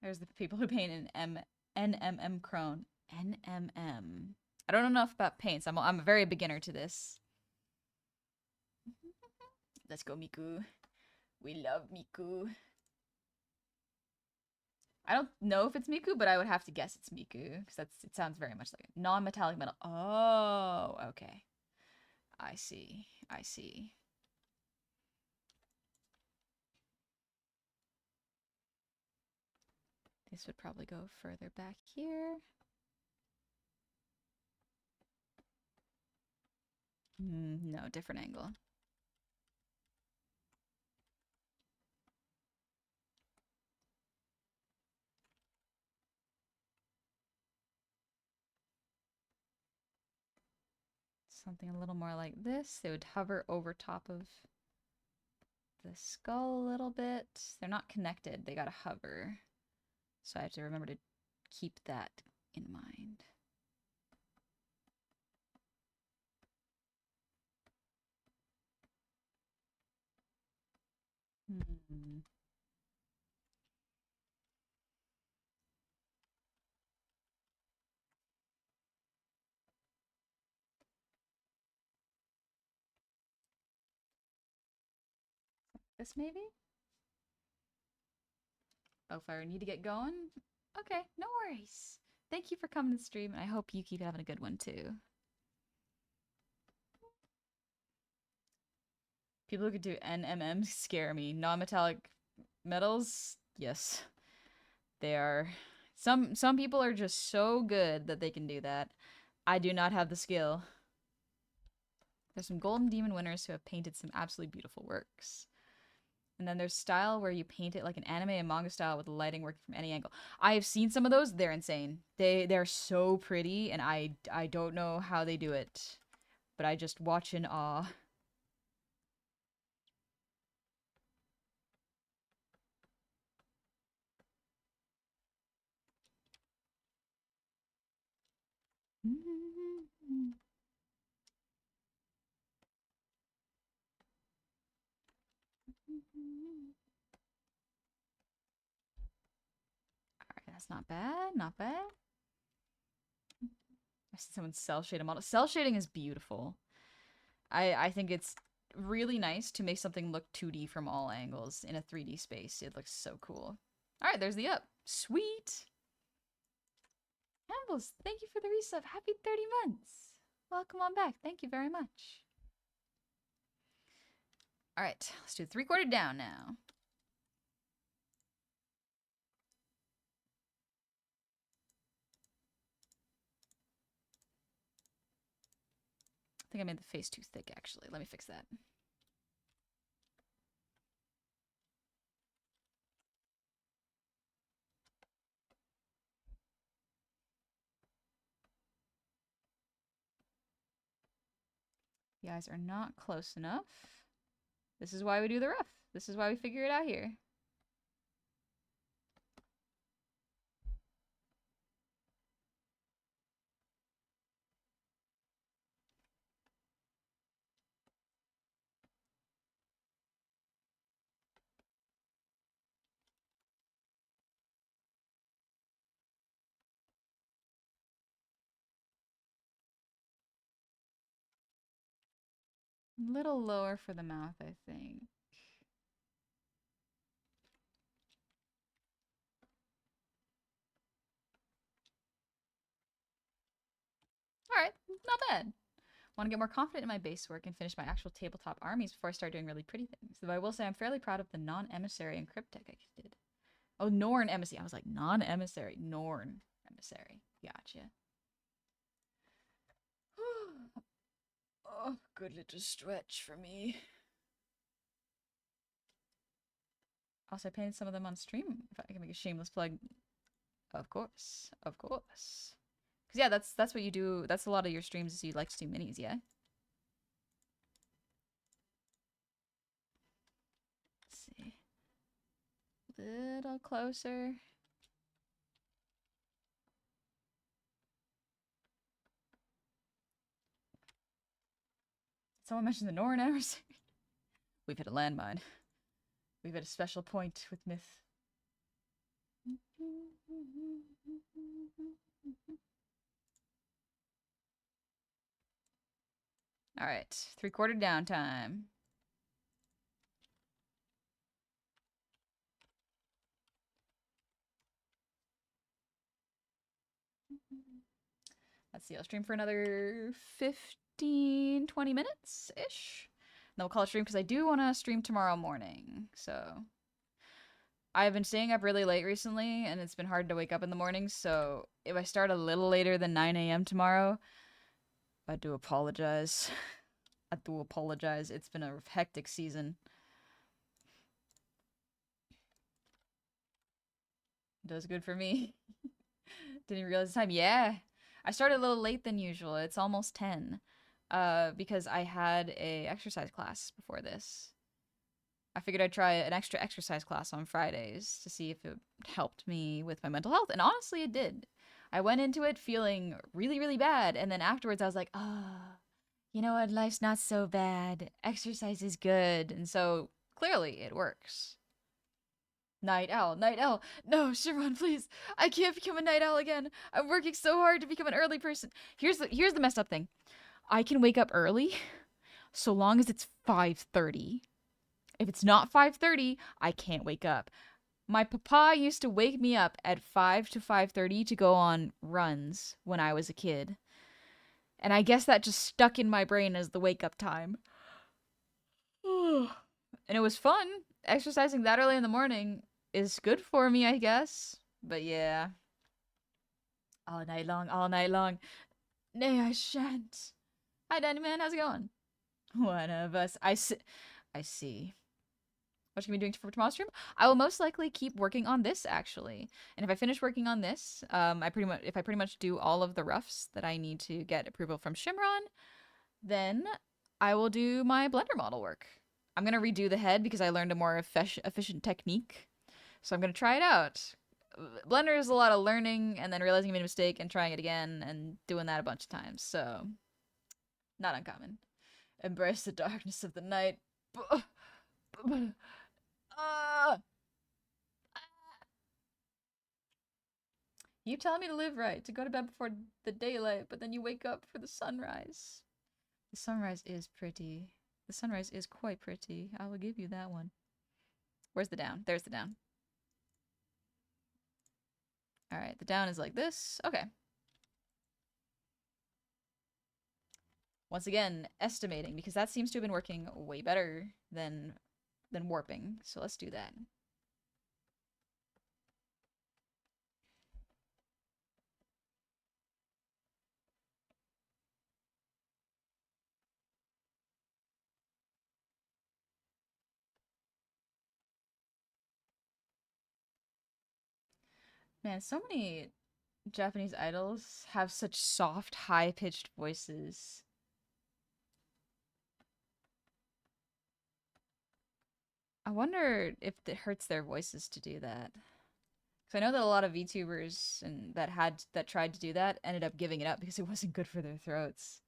A: There's the people who paint an NMM crone. NMM. I don't know enough about paints. I'm a very beginner to this. Let's go, Miku. We love Miku. I don't know if it's Miku, but I would have to guess it's Miku because it sounds very much like a non-metallic metal. Oh, okay. I see. I see. This would probably go further back here. No, different angle. Something a little more like this. They would hover over top of the skull a little bit. They're not connected. They gotta hover. So I have to remember to keep that in mind. This maybe? Oh, Fire, need to get going? Okay, no worries. Thank you for coming to the stream, and I hope you keep having a good one too. People who could do NMM scare me. Non-metallic metals? Yes. They are. Some people are just so good that they can do that. I do not have the skill. There's some Golden Demon winners who have painted some absolutely beautiful works. And then there's style where you paint it like an anime and manga style with the lighting working from any angle. I have seen some of those. They're insane. They're so pretty, and I don't know how they do it. But I just watch in awe. Alright, that's not bad. Not bad. I see someone cell shade a model. Cell shading is beautiful. I think it's really nice to make something look 2D from all angles in a 3D space. It looks so cool. All right, there's the up. Sweet. Hambles, thank you for the resub. Happy 30 months. Welcome on back. Thank you very much. All right, let's do 3/4 down now. I think I made the face too thick, actually. Let me fix that. The eyes are not close enough. This is why we do the rough. This is why we figure it out here. A little lower for the mouth, I think. Alright, not bad. Want to get more confident in my base work and finish my actual tabletop armies before I start doing really pretty things. Though I will say I'm fairly proud of the non-emissary and crypt deck I did. Oh, Norn emissary. I was like, non-emissary. Norn emissary. Gotcha. Oh, good little stretch for me. Also, I painted some of them on stream. If I can make a shameless plug. Of course. Of course. Because, yeah, that's what you do. That's a lot of your streams is you like to do minis, yeah? Let's see. Little closer. Someone mentioned the Norn anniversary. We've hit a landmine. We've hit a special point with myth. All right, 3/4 downtime. Let's see, I'll stream for another 15, 20 minutes-ish. Then we'll call it stream because I do want to stream tomorrow morning. So I've been staying up really late recently and it's been hard to wake up in the morning. So if I start a little later than 9 a.m. tomorrow, I do apologize. I do apologize. It's been a hectic season. Does good for me. Didn't realize the time. Yeah. I started a little late than usual. It's almost 10. Because I had a exercise class before this. I figured I'd try an extra exercise class on Fridays to see if it helped me with my mental health. And honestly, it did. I went into it feeling really, really bad. And then afterwards, I was like, ah, you know what? Life's not so bad. Exercise is good. And so clearly it works. Night owl, night owl. No, Shimron, please. I can't become a night owl again. I'm working so hard to become an early person. Here's the messed up thing. I can wake up early so long as it's 5:30. If it's not 5:30, I can't wake up. My papa used to wake me up at 5 to 5:30 to go on runs when I was a kid. And I guess that just stuck in my brain as the wake up time. And it was fun. Exercising that early in the morning is good for me, I guess. But yeah. All night long, all night long. Nay, I shan't. Hi, Danny Man, how's it going? One of us. I see. What you gonna be doing for tomorrow's stream? I will most likely keep working on this actually, and if I finish working on this, if I pretty much do all of the roughs that I need to get approval from Shimron, then I will do my Blender model work. I'm gonna redo the head because I learned a more efficient technique, so I'm gonna try it out. Blender is a lot of learning and then realizing you made a mistake and trying it again and doing that a bunch of times, so not uncommon. Embrace the darkness of the night. You tell me to live right, to go to bed before the daylight, but then you wake up for the sunrise. The sunrise is pretty. The sunrise is quite pretty. I will give you that one. Where's the down? There's the down. All right, the down is like this. Okay. Once again, estimating, because that seems to have been working way better than warping. So let's do that. Man, so many Japanese idols have such soft, high-pitched voices. I wonder if it hurts their voices to do that. Because I know that a lot of VTubers and that tried to do that ended up giving it up because it wasn't good for their throats.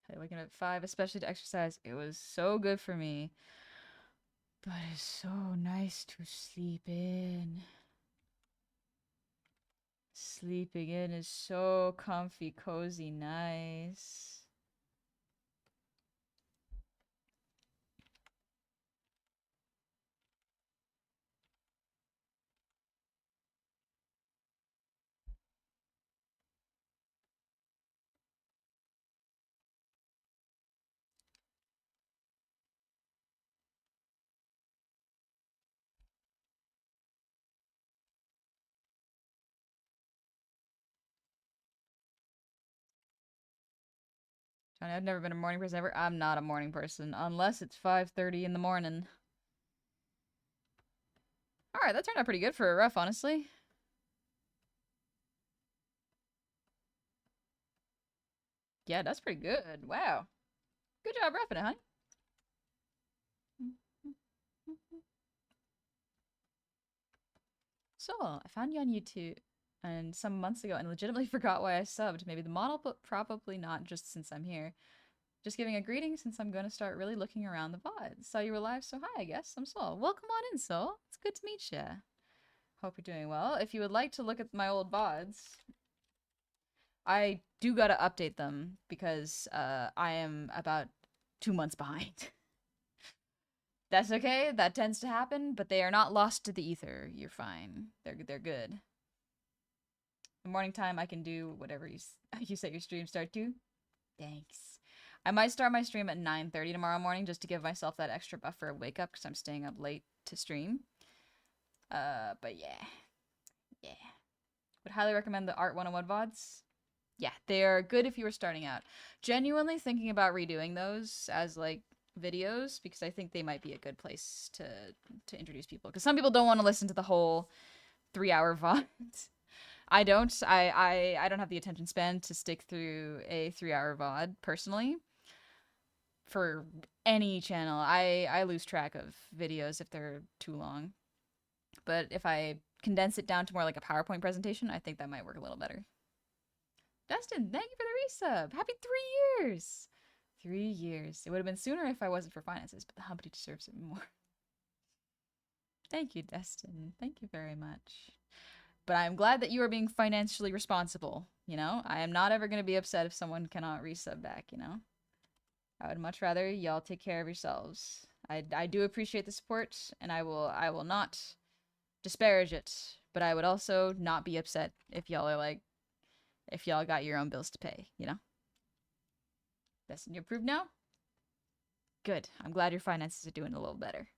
A: Hey, waking up at 5, especially to exercise, it was so good for me. But it's so nice to sleep in. Sleeping in is so comfy, cozy, nice. Johnny, I've never been a morning person ever. I'm not a morning person unless it's 5:30 in the morning. All right, that turned out pretty good for a rough, honestly. Yeah, that's pretty good. Wow. Good job roughing it, honey. So, I found you on YouTube and some months ago and legitimately forgot why I subbed. Maybe the model, but probably not just since I'm here. Just giving a greeting since I'm going to start really looking around the VOD. Saw you were live, so hi, I guess. I'm Sol. Welcome on in, Sol. It's good to meet you. Hope you're doing well. If you would like to look at my old VODs, I do gotta update them because I am about 2 months behind. That's okay. That tends to happen, but they are not lost to the ether. You're fine. They're good. In morning time, I can do whatever you set your stream start to. Thanks. I might start my stream at 9:30 tomorrow morning just to give myself that extra buffer of wake up because I'm staying up late to stream. But yeah. Would highly recommend the Art 101 VODs. Yeah, they are good if you were starting out. Genuinely thinking about redoing those as like videos because I think they might be a good place to introduce people because some people don't want to listen to the whole 3-hour VOD. I don't. I don't have the attention span to stick through a 3-hour VOD personally. For any channel, I lose track of videos if they're too long. But if I condense it down to more like a PowerPoint presentation, I think that might work a little better. Dustin, thank you for the resub. Happy 3 years. 3 years. It would have been sooner if I wasn't for finances, but the Humpty deserves it more. Thank you, Dustin. Thank you very much. But I'm glad that you are being financially responsible. You know, I am not ever going to be upset if someone cannot resub back, you know? I would much rather y'all take care of yourselves. I do appreciate the support, and I will not disparage it, but I would also not be upset if y'all are like, if y'all got your own bills to pay, you know? Dustin, you approved now? Good. I'm glad your finances are doing a little better.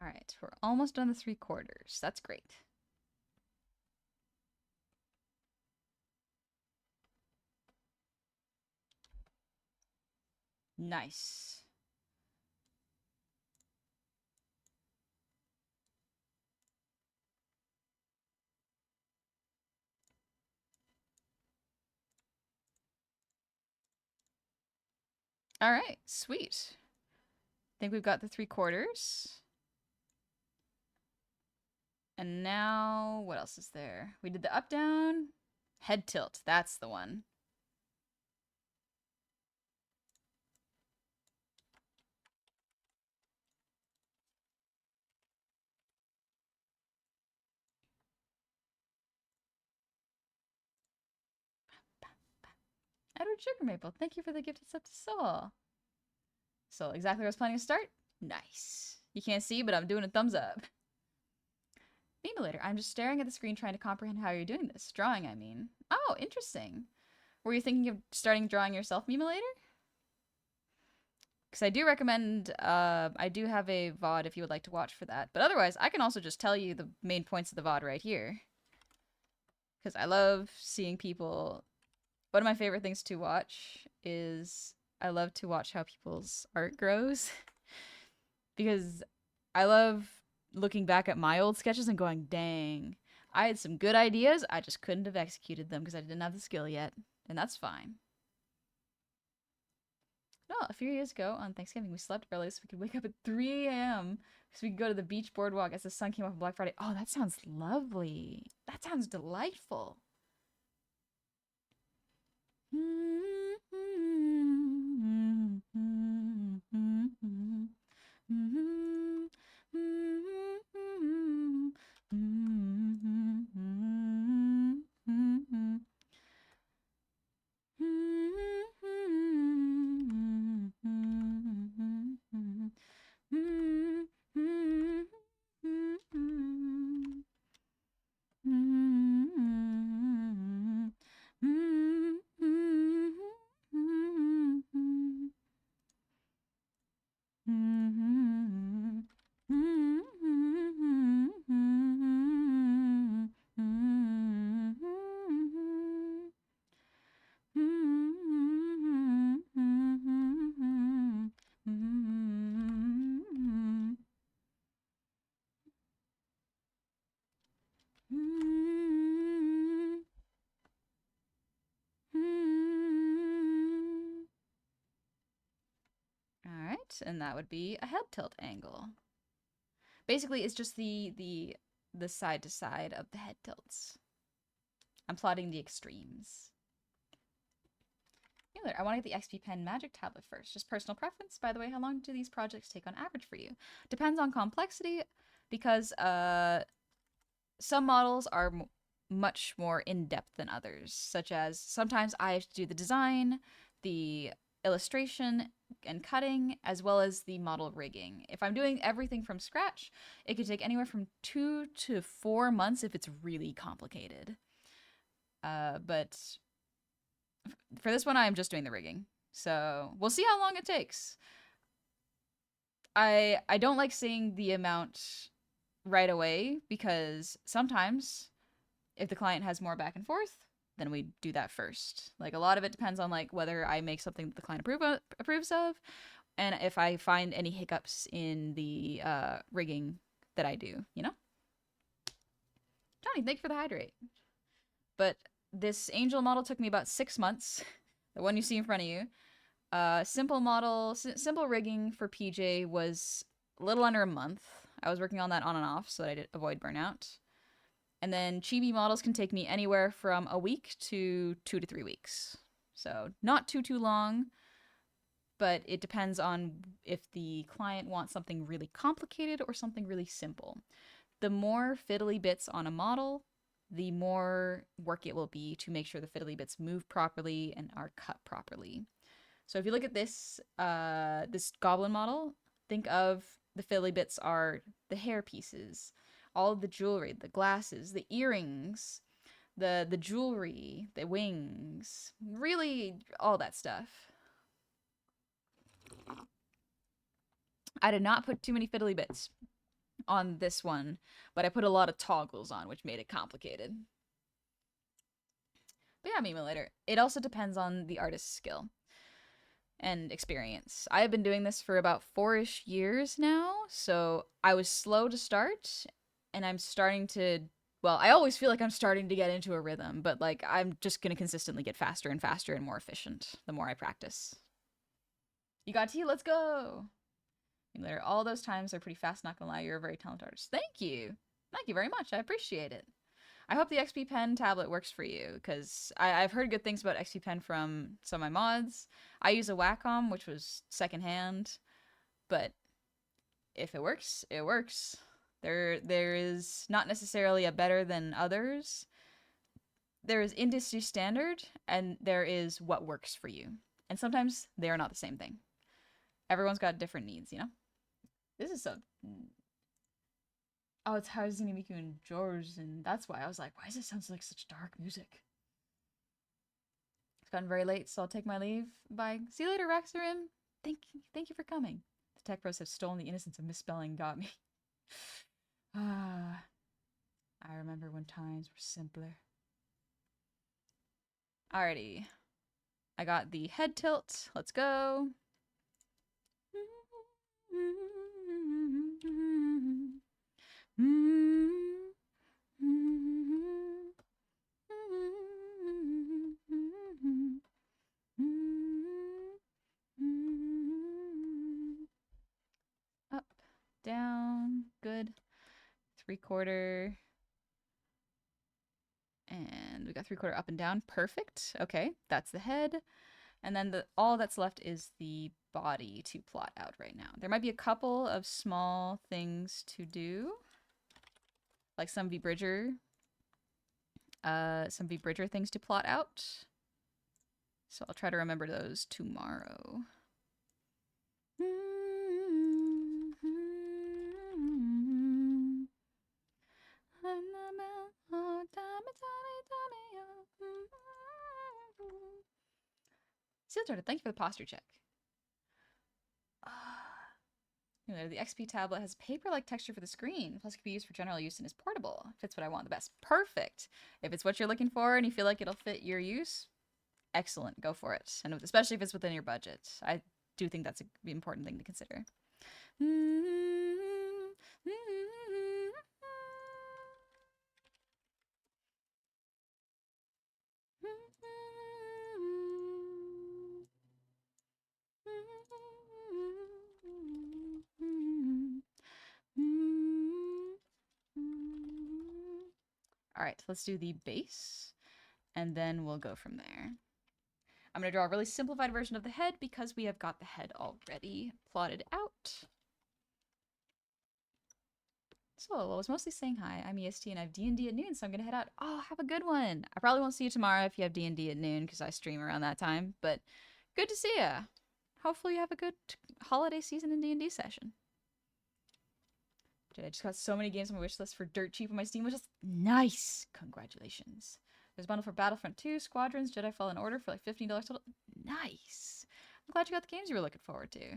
A: All right, we're almost done the 3/4. That's great. Nice. All right, sweet. Think we've got the 3/4. And now, what else is there? We did the up down, head tilt. That's the one. Edward Sugar Maple, thank you for the gifted sub to Soul. So exactly where I was planning to start. Nice. You can't see, but I'm doing a thumbs up. Memulator, I'm just staring at the screen trying to comprehend how you're doing this. Drawing, I mean. Oh, interesting. Were you thinking of starting drawing yourself, Memulator? Because I do recommend, I do have a VOD if you would like to watch for that. But otherwise, I can also just tell you the main points of the VOD right here. Because I love seeing people... One of my favorite things to watch is I love to watch how people's art grows. Because I love looking back at my old sketches and going, dang, I had some good ideas, I just couldn't have executed them because I didn't have the skill yet. And that's fine. No, a few years ago on Thanksgiving, we slept early so we could wake up at 3 a.m. so we could go to the beach boardwalk as the sun came up on Black Friday. Oh, that sounds lovely. That sounds delightful. Alright, and that would be a head tilt angle. Basically, it's just the side to side of the head tilts. I'm plotting the extremes. I want to get the XP Pen Magic Tablet first. Just personal preference. By the way, how long do these projects take on average for you? Depends on complexity, because some models are much more in-depth than others, such as sometimes I have to do the design, the illustration and cutting, as well as the model rigging. If I'm doing everything from scratch, it could take anywhere from 2 to 4 months if it's really complicated. But for this one, I am just doing the rigging. So we'll see how long it takes. I don't like seeing the amount right away, because sometimes if the client has more back and forth, then we do that first. Like, a lot of it depends on like whether I make something that the client approves of, and if I find any hiccups in the rigging that I do, you know? Johnny, thank you for the hydrate. But this angel model took me about 6 months. The one you see in front of you. Simple model, simple rigging for PJ was a little under a month. I was working on that on and off so that I did avoid burnout. And then chibi models can take me anywhere from a week to 2 to 3 weeks. So not too long, but it depends on if the client wants something really complicated or something really simple. The more fiddly bits on a model, the more work it will be to make sure the fiddly bits move properly and are cut properly. So if you look at this this goblin model, think of the fiddly bits are the hair pieces, all of the jewelry, the glasses, the earrings, the jewelry, the wings, really all that stuff. I did not put too many fiddly bits on this one, but I put a lot of toggles on, which made it complicated. But yeah, Memulator, it also depends on the artist's skill and experience. I have been doing this for about 4-ish years now, so I was slow to start, and I'm starting to, well, I always feel like I'm starting to get into a rhythm, but like I'm just gonna consistently get faster and faster and more efficient the more I practice. You got tea? Let's go. Later, all those times are pretty fast, not gonna lie. You're a very talented artist. Thank you. Thank you very much. I appreciate it. I hope the XP Pen tablet works for you, because I've heard good things about XP Pen from some of my mods. I use a Wacom, which was secondhand, but if it works, it works. There is not necessarily a better than others. There is industry standard, and there is what works for you. And sometimes they are not the same thing. Everyone's got different needs, you know? This is so... Oh, it's Haruhi Miku and George, and that's why I was like, why does it sound like such dark music? It's gotten very late, so I'll take my leave. Bye. See you later, Raxarim. Thank you for coming. The tech bros have stolen the innocence of misspelling got me. Ah, I remember when times were simpler. Alrighty. I got the head tilt. Let's go. Up, down, good. 3/4. And we got 3/4 up and down. Perfect. Okay, that's the head. And then all that's left is the body to plot out right now. There might be a couple of small things to do, like some V-Bridger things to plot out. So I'll try to remember those tomorrow. Thank you for the posture check. The XP tablet has paper-like texture for the screen, plus it can be used for general use and is portable. Fits what I want the best. Perfect! If it's what you're looking for and you feel like it'll fit your use, excellent, go for it. And especially if it's within your budget. I do think that's an important thing to consider. Alright, let's do the base, and then we'll go from there. I'm going to draw a really simplified version of the head because we have got the head already plotted out. So, I was mostly saying hi. I'm EST and I have D&D at noon, so I'm going to head out. Oh, have a good one. I probably won't see you tomorrow if you have D&D at noon because I stream around that time, but good to see ya. Hopefully you have a good holiday season and D&D session. I just got so many games on my wish list for dirt cheap on my Steam, which is nice. Congratulations. There's a bundle for Battlefront 2, Squadrons, Jedi Fallen Order for like $15 total. Nice. I'm glad you got the games you were looking forward to.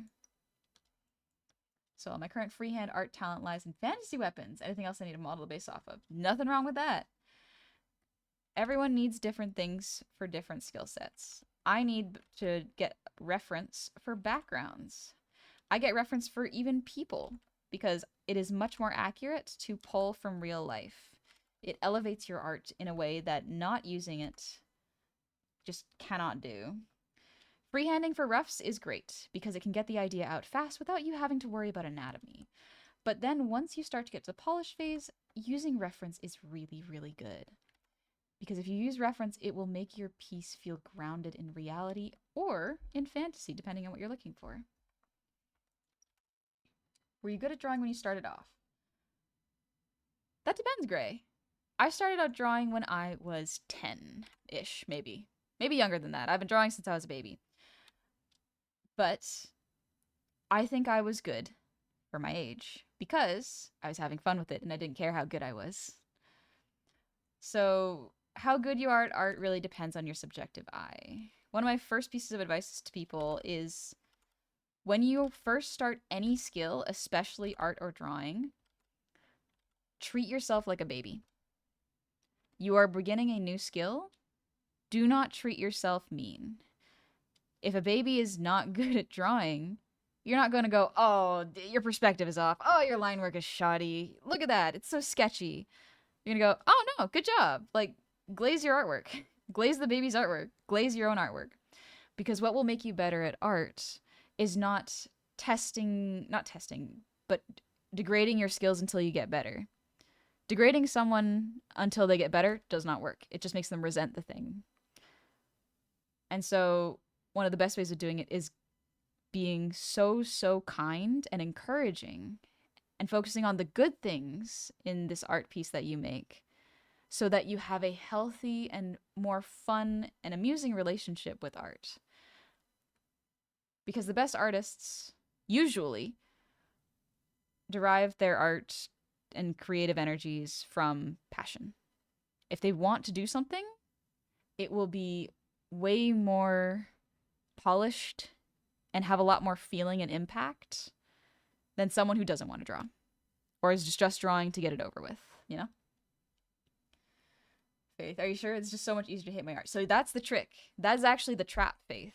A: So my current freehand art talent lies in fantasy weapons. Anything else I need to model the base off of? Nothing wrong with that. Everyone needs different things for different skill sets. I need to get reference for backgrounds. I get reference for even people because it is much more accurate to pull from real life. It elevates your art in a way that not using it just cannot do. Freehanding for roughs is great because it can get the idea out fast without you having to worry about anatomy. But then once you start to get to the polish phase, using reference is really, really good. Because if you use reference, it will make your piece feel grounded in reality or in fantasy, depending on what you're looking for. Were you good at drawing when you started off? That depends, Gray. I started out drawing when I was 10-ish, maybe. Maybe younger than that. I've been drawing since I was a baby. But I think I was good for my age because I was having fun with it and I didn't care how good I was. So how good you are at art really depends on your subjective eye. One of my first pieces of advice to people is when you first start any skill, especially art or drawing, treat yourself like a baby. You are beginning a new skill. Do not treat yourself mean. If a baby is not good at drawing, you're not going to go, oh, your perspective is off. Oh, your line work is shoddy. Look at that. It's so sketchy. You're going to go, oh, no, good job. Like, glaze your artwork. Glaze the baby's artwork. Glaze your own artwork. Because what will make you better at art is not testing, but degrading your skills until you get better. Degrading someone until they get better does not work. It just makes them resent the thing. And so one of the best ways of doing it is being so kind and encouraging and focusing on the good things in this art piece that you make so that you have a healthy and more fun and amusing relationship with art. Because the best artists usually derive their art and creative energies from passion. If they want to do something, it will be way more polished and have a lot more feeling and impact than someone who doesn't want to draw or is just drawing to get it over with, you know? Faith, are you sure? It's just so much easier to hate my art. So that's the trick. That is actually the trap, Faith.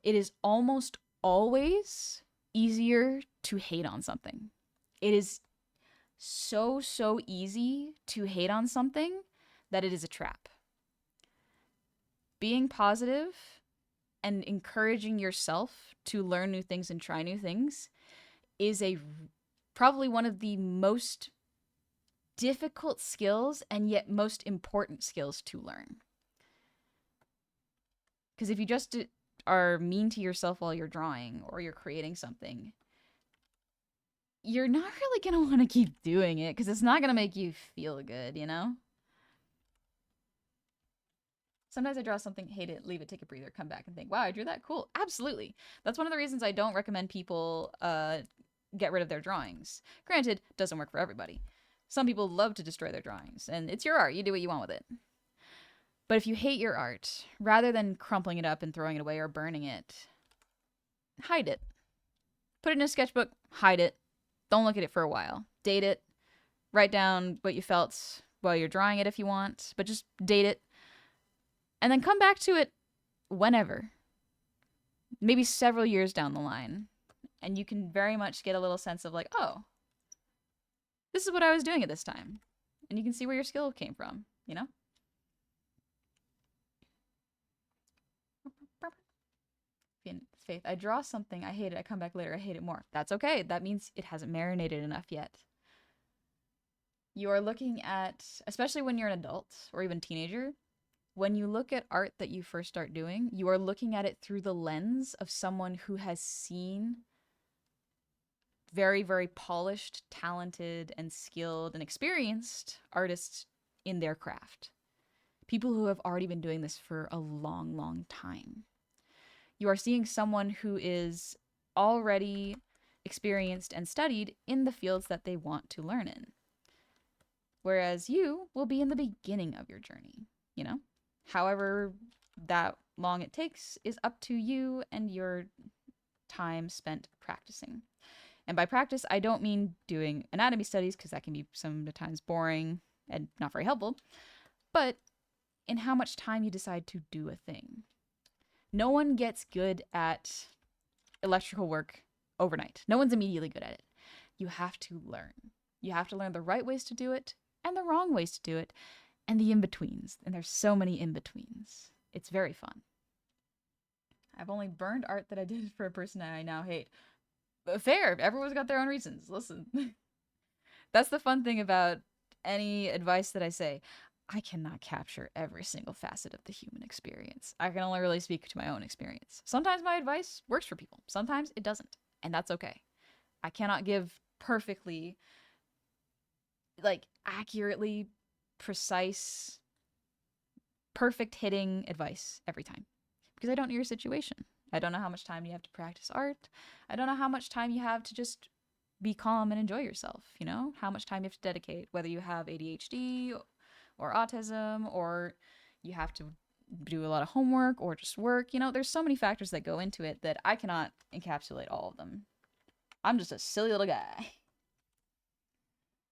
A: It is almost always easier to hate on something. It is so easy to hate on something that it is a trap. Being positive and encouraging yourself to learn new things and try new things is probably one of the most difficult skills and yet most important skills to learn. Because if you just are mean to yourself while you're drawing or you're creating something, you're not really going to want to keep doing it because it's not going to make you feel good, you know? Sometimes I draw something, hate it, leave it, take a breather, come back and think, wow, I drew that, cool. Absolutely. That's one of the reasons I don't recommend people get rid of their drawings. Granted, doesn't work for everybody. Some people love to destroy their drawings, and it's your art. You do what you want with it. But if you hate your art, rather than crumpling it up and throwing it away or burning it, hide it. Put it in a sketchbook, hide it. Don't look at it for a while. Date it. Write down what you felt while you're drawing it if you want, but just date it. And then come back to it whenever. Maybe several years down the line. And you can very much get a little sense of like, oh, this is what I was doing at this time. And you can see where your skill came from, you know? Faith, I draw something, I hate it, I come back later, I hate it more. That's okay. That means it hasn't marinated enough yet. You are looking at, especially when you're an adult or even teenager, when you look at art that you first start doing, you are looking at it through the lens of someone who has seen very polished, talented, and skilled and experienced artists in their craft. People who have already been doing this for a long time. You are seeing someone who is already experienced and studied in the fields that they want to learn in. Whereas you will be in the beginning of your journey, you know? However that long it takes is up to you and your time spent practicing. And by practice, I don't mean doing anatomy studies, because that can be sometimes boring and not very helpful, but in how much time you decide to do a thing. No one gets good at electrical work overnight. No one's immediately good at it. You have to learn. You have to learn the right ways to do it and the wrong ways to do it and the in-betweens. And there's so many in-betweens. It's very fun. I've only burned art that I did for a person I now hate. But fair. Everyone's got their own reasons. Listen. That's the fun thing about any advice that I say. I cannot capture every single facet of the human experience. I can only really speak to my own experience. Sometimes my advice works for people. Sometimes it doesn't. And that's okay. I cannot give perfectly, accurately precise, perfect hitting advice every time. Because I don't know your situation. I don't know how much time you have to practice art. I don't know how much time you have to just be calm and enjoy yourself, you know? How much time you have to dedicate, whether you have ADHD or autism, or you have to do a lot of homework or just work. You know, there's so many factors that go into it that I cannot encapsulate all of them. I'm just a silly little guy.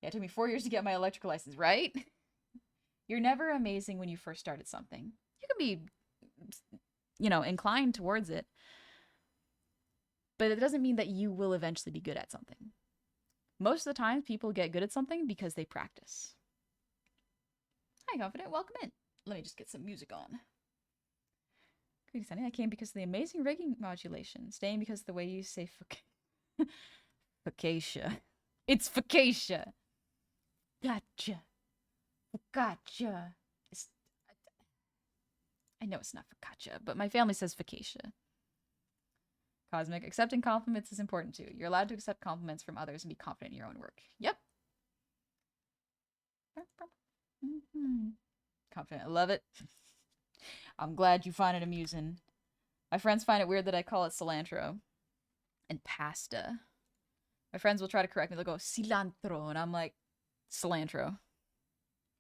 A: Yeah, it took me 4 years to get my electrical license, right? You're never amazing when you first started something. You can be, inclined towards it, but it doesn't mean that you will eventually be good at something. Most of the time, people get good at something because they practice. Hi, Confident. Welcome in. Let me just get some music on. Greetings, honey. I came because of the amazing rigging modulation. Staying because of the way you say Focaccia. It's Focaccia. Gotcha. Focaccia. I know it's not Focaccia, but my family says Focaccia. Cosmic. Accepting compliments is important too. You're allowed to accept compliments from others and be confident in your own work. Yep. Confident. I love it. I'm glad you find it amusing. My friends find it weird that I call it cilantro and pasta. My friends will try to correct me. They'll go, cilantro. And I'm like, cilantro.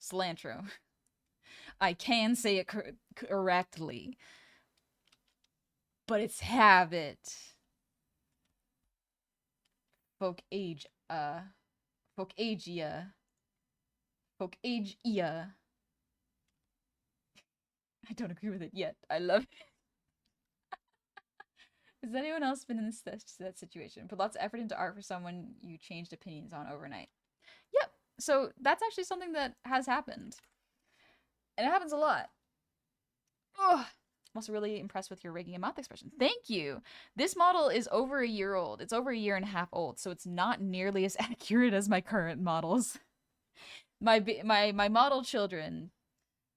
A: Cilantro. I can say it correctly. But it's habit. Focaccia. Focaccia. I don't agree with it yet. I love it. Has anyone else been in that situation? Put lots of effort into art for someone you changed opinions on overnight. Yep. So that's actually something that has happened. And it happens a lot. Oh, I'm also really impressed with your rigging and mouth expression. Thank you. This model is over a year old. It's over a year and a half old, so it's not nearly as accurate as my current models. My model children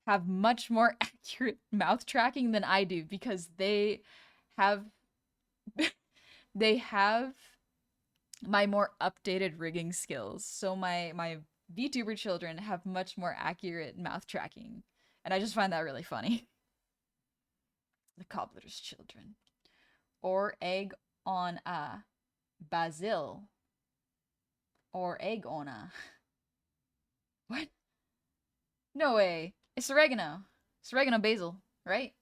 A: have much more accurate mouth tracking than I do because they have my more updated rigging skills. So my VTuber children have much more accurate mouth tracking, and I just find that really funny. The cobbler's children. Or egg on a basil. Or egg on a. What? No way. It's oregano. It's oregano basil, right?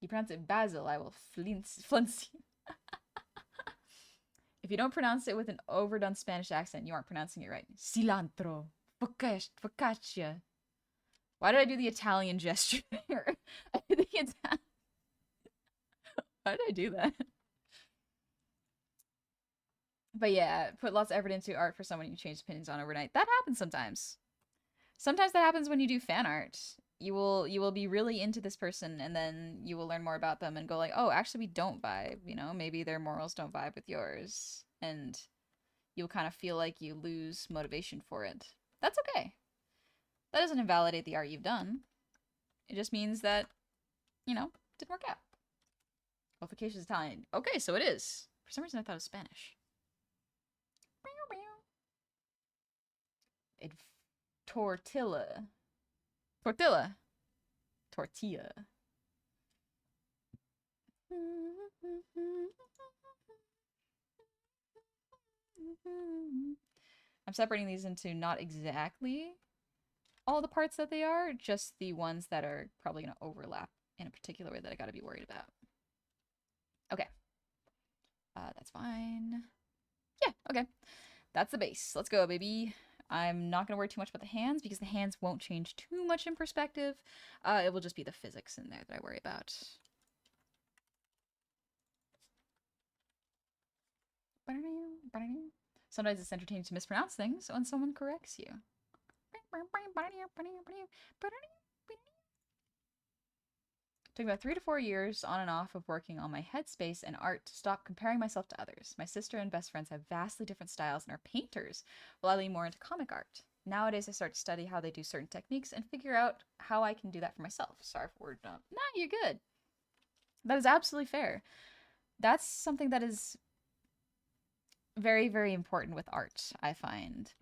A: You pronounce it basil, I will flunce you. If you don't pronounce it with an overdone Spanish accent, you aren't pronouncing it right. Cilantro. Focaccia. Why did I do the Italian gesture there? Why did I do that? But yeah, put lots of effort into art for someone you change opinions on overnight. That happens sometimes. Sometimes that happens when you do fan art. You will be really into this person, and then you will learn more about them and go like, oh, actually we don't vibe, you know, maybe their morals don't vibe with yours. And you'll kind of feel like you lose motivation for it. That's okay. That doesn't invalidate the art you've done. It just means that, you know, it didn't work out. Qualification is Italian. Okay, so it is. For some reason I thought it was Spanish. Tortilla. Tortilla. Tortilla. I'm separating these into not exactly all the parts that they are, just the ones that are probably going to overlap in a particular way that I got to be worried about. Okay. That's fine. Yeah, okay. That's the base. Let's go, baby. I'm not going to worry too much about the hands because the hands won't change too much in perspective. It will just be the physics in there that I worry about. Sometimes it's entertaining to mispronounce things when someone corrects you. It took about 3 to 4 years on and off of working on my headspace and art to stop comparing myself to others. My sister and best friends have vastly different styles and are painters, while I lean more into comic art. Nowadays, I start to study how they do certain techniques and figure out how I can do that for myself. Sorry for word dump. Nah, you're good. That is absolutely fair. That's something that is very, very important with art, I find.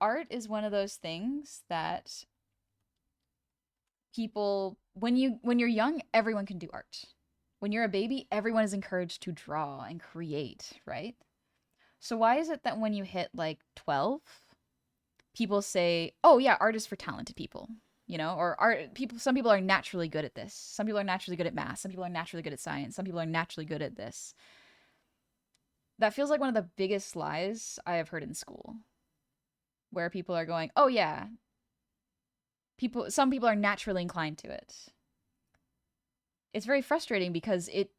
A: Art is one of those things that people, when you're young, everyone can do art. When you're a baby, everyone is encouraged to draw and create, right? So why is it that when you hit like 12, people say, "Oh yeah, art is for talented people," you know, or some people are naturally good at this. Some people are naturally good at math. Some people are naturally good at science. Some people are naturally good at this. That feels like one of the biggest lies I have heard in school, where people are going, "Oh yeah, some people are naturally inclined to it." It's very frustrating because it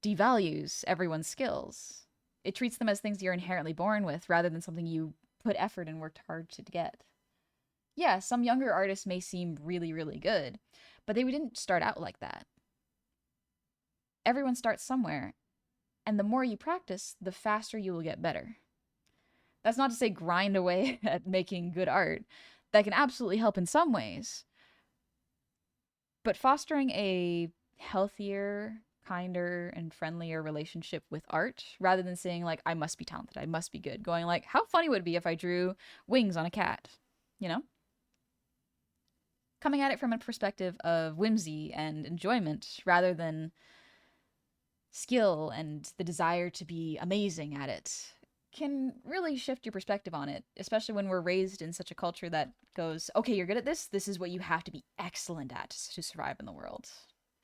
A: devalues everyone's skills. It treats them as things you're inherently born with rather than something you put effort and worked hard to get. Yeah, some younger artists may seem really, really good, but they didn't start out like that. Everyone starts somewhere, and the more you practice, the faster you will get better. That's not to say grind away at making good art. That can absolutely help in some ways. But fostering a healthier, kinder, and friendlier relationship with art rather than saying, like, I must be talented, I must be good, going, like, how funny would it be if I drew wings on a cat? You know? Coming at it from a perspective of whimsy and enjoyment rather than skill and the desire to be amazing at it can really shift your perspective on it, especially when we're raised in such a culture that goes, okay, you're good at this. This is what you have to be excellent at to survive in the world.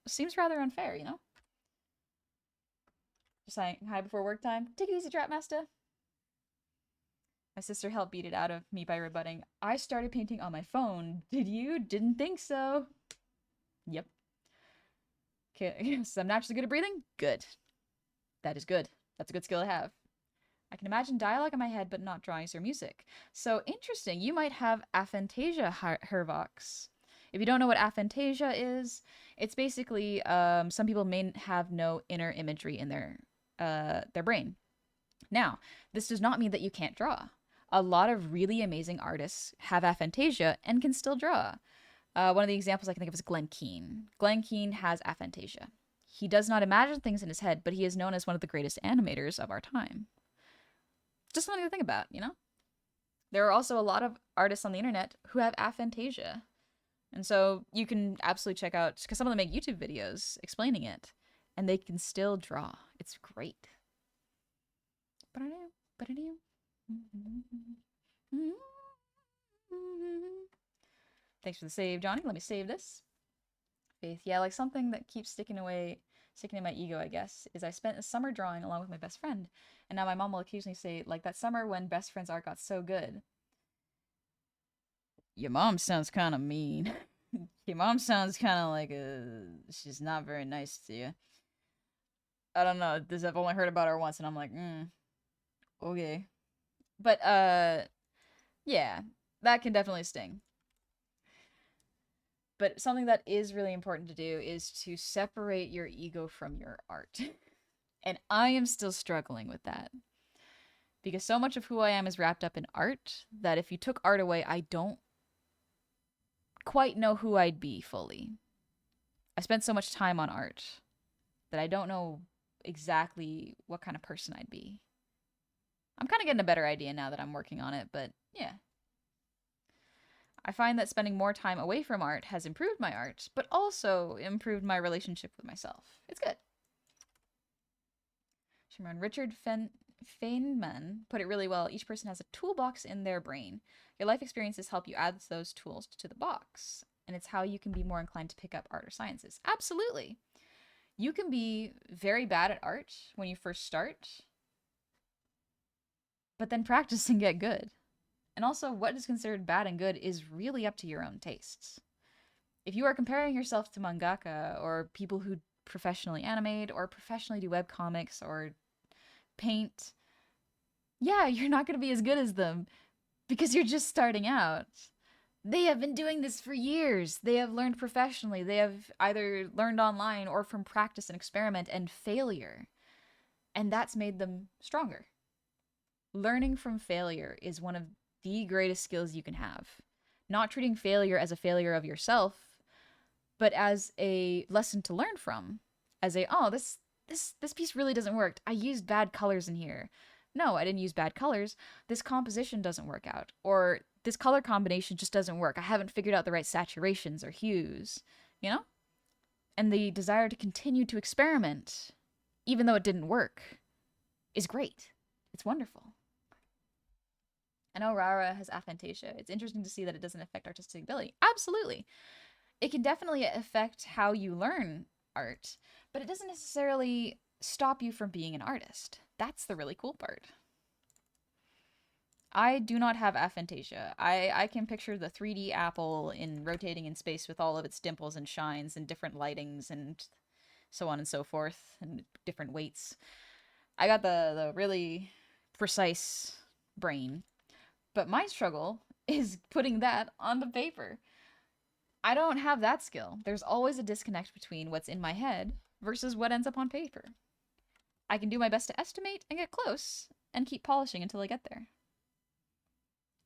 A: Seems rather unfair, you know? Just saying hi before work time. Take it easy, Trap Master. My sister helped beat it out of me by rebutting, I started painting on my phone. Did you? Didn't think so. Yep. Okay, so I'm naturally good at breathing? Good. That is good. That's a good skill to have. I can imagine dialogue in my head, but not drawings or music. So interesting. You might have aphantasia, Hervox. If you don't know what aphantasia is, it's basically some people may have no inner imagery in their brain. Now, this does not mean that you can't draw. A lot of really amazing artists have aphantasia and can still draw. One of the examples I can think of is Glen Keane. Glen Keane has aphantasia. He does not imagine things in his head, but he is known as one of the greatest animators of our time. Just something to think about, you know? There are also a lot of artists on the internet who have aphantasia. And so you can absolutely check out, because some of them make YouTube videos explaining it, and they can still draw. It's great. Thanks for the save, Johnny. Let me save this. Faith, yeah, like something that keeps sticking in my ego, I guess, is I spent a summer drawing along with my best friend. And now my mom will occasionally say, like, that summer when best friend's art got so good. Your mom sounds kind of mean. Your mom sounds kind of like she's not very nice to you. I don't know. I've only heard about her once, and I'm like, okay. But yeah, that can definitely sting. But something that is really important to do is to separate your ego from your art. And I am still struggling with that. Because so much of who I am is wrapped up in art that if you took art away, I don't quite know who I'd be fully. I spent so much time on art that I don't know exactly what kind of person I'd be. I'm kind of getting a better idea now that I'm working on it, but yeah. I find that spending more time away from art has improved my art, but also improved my relationship with myself. It's good. Shimron, Richard Feynman put it really well. Each person has a toolbox in their brain. Your life experiences help you add those tools to the box, and it's how you can be more inclined to pick up art or sciences. Absolutely. You can be very bad at art when you first start, but then practice and get good. And also, what is considered bad and good is really up to your own tastes. If you are comparing yourself to mangaka or people who professionally animate or professionally do webcomics or paint, yeah, you're not going to be as good as them because you're just starting out. They have been doing this for years. They have learned professionally. They have either learned online or from practice and experiment and failure. And that's made them stronger. Learning from failure is one of the greatest skills you can have. Not treating failure as a failure of yourself, but as a lesson to learn from. As a, oh, this piece really doesn't work. I used bad colors in here. No, I didn't use bad colors. This composition doesn't work out. Or this color combination just doesn't work. I haven't figured out the right saturations or hues, you know? And the desire to continue to experiment, even though it didn't work, is great. It's wonderful. I know Rara has aphantasia. It's interesting to see that it doesn't affect artistic ability. Absolutely. It can definitely affect how you learn art, but it doesn't necessarily stop you from being an artist. That's the really cool part. I do not have aphantasia. I can picture the 3D apple in rotating in space with all of its dimples and shines and different lightings and so on and so forth and different weights. I got the really precise brain. But my struggle is putting that on the paper. I don't have that skill. There's always a disconnect between what's in my head versus what ends up on paper. I can do my best to estimate and get close and keep polishing until I get there.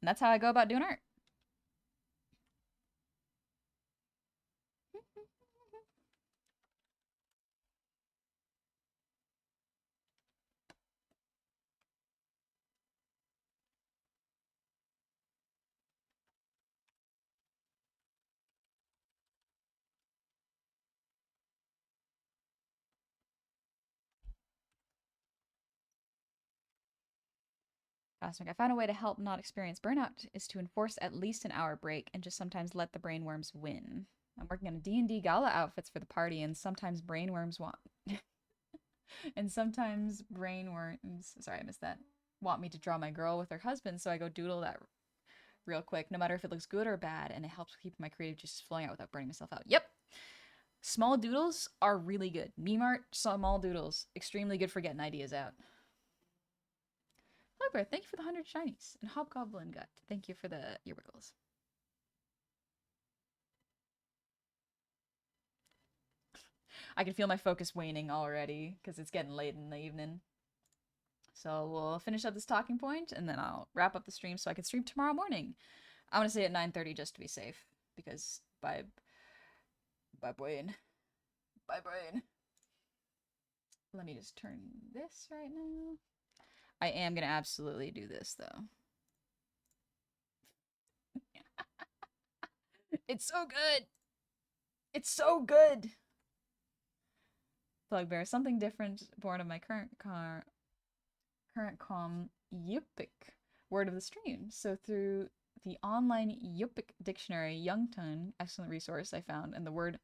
A: And that's how I go about doing art. Cosmic, I found a way to help not experience burnout is to enforce at least an hour break and just sometimes let the brainworms win. I'm working on a D&D gala outfits for the party and sometimes brainworms want and sometimes brainworms, sorry, I missed that, want me to draw my girl with her husband, so I go doodle that real quick, no matter if it looks good or bad, and it helps keep my creative juices flowing out without burning myself out. Yep. Small doodles are really good. Meme art, small doodles, extremely good for getting ideas out. However, thank you for the 100 shinies. And Hobgoblin Gut, thank you for the earwiggles. I can feel my focus waning already because it's getting late in the evening. So we'll finish up this talking point and then I'll wrap up the stream so I can stream tomorrow morning. I'm gonna say at 9:30 just to be safe because bye brain. Bye brain. Let me just turn this right now. I am gonna absolutely do this though. It's so good. It's so good. Plugbear, something different born of my current calm Yupik word of the stream. So through the online Yupik dictionary, Youngton, excellent resource I found, and the word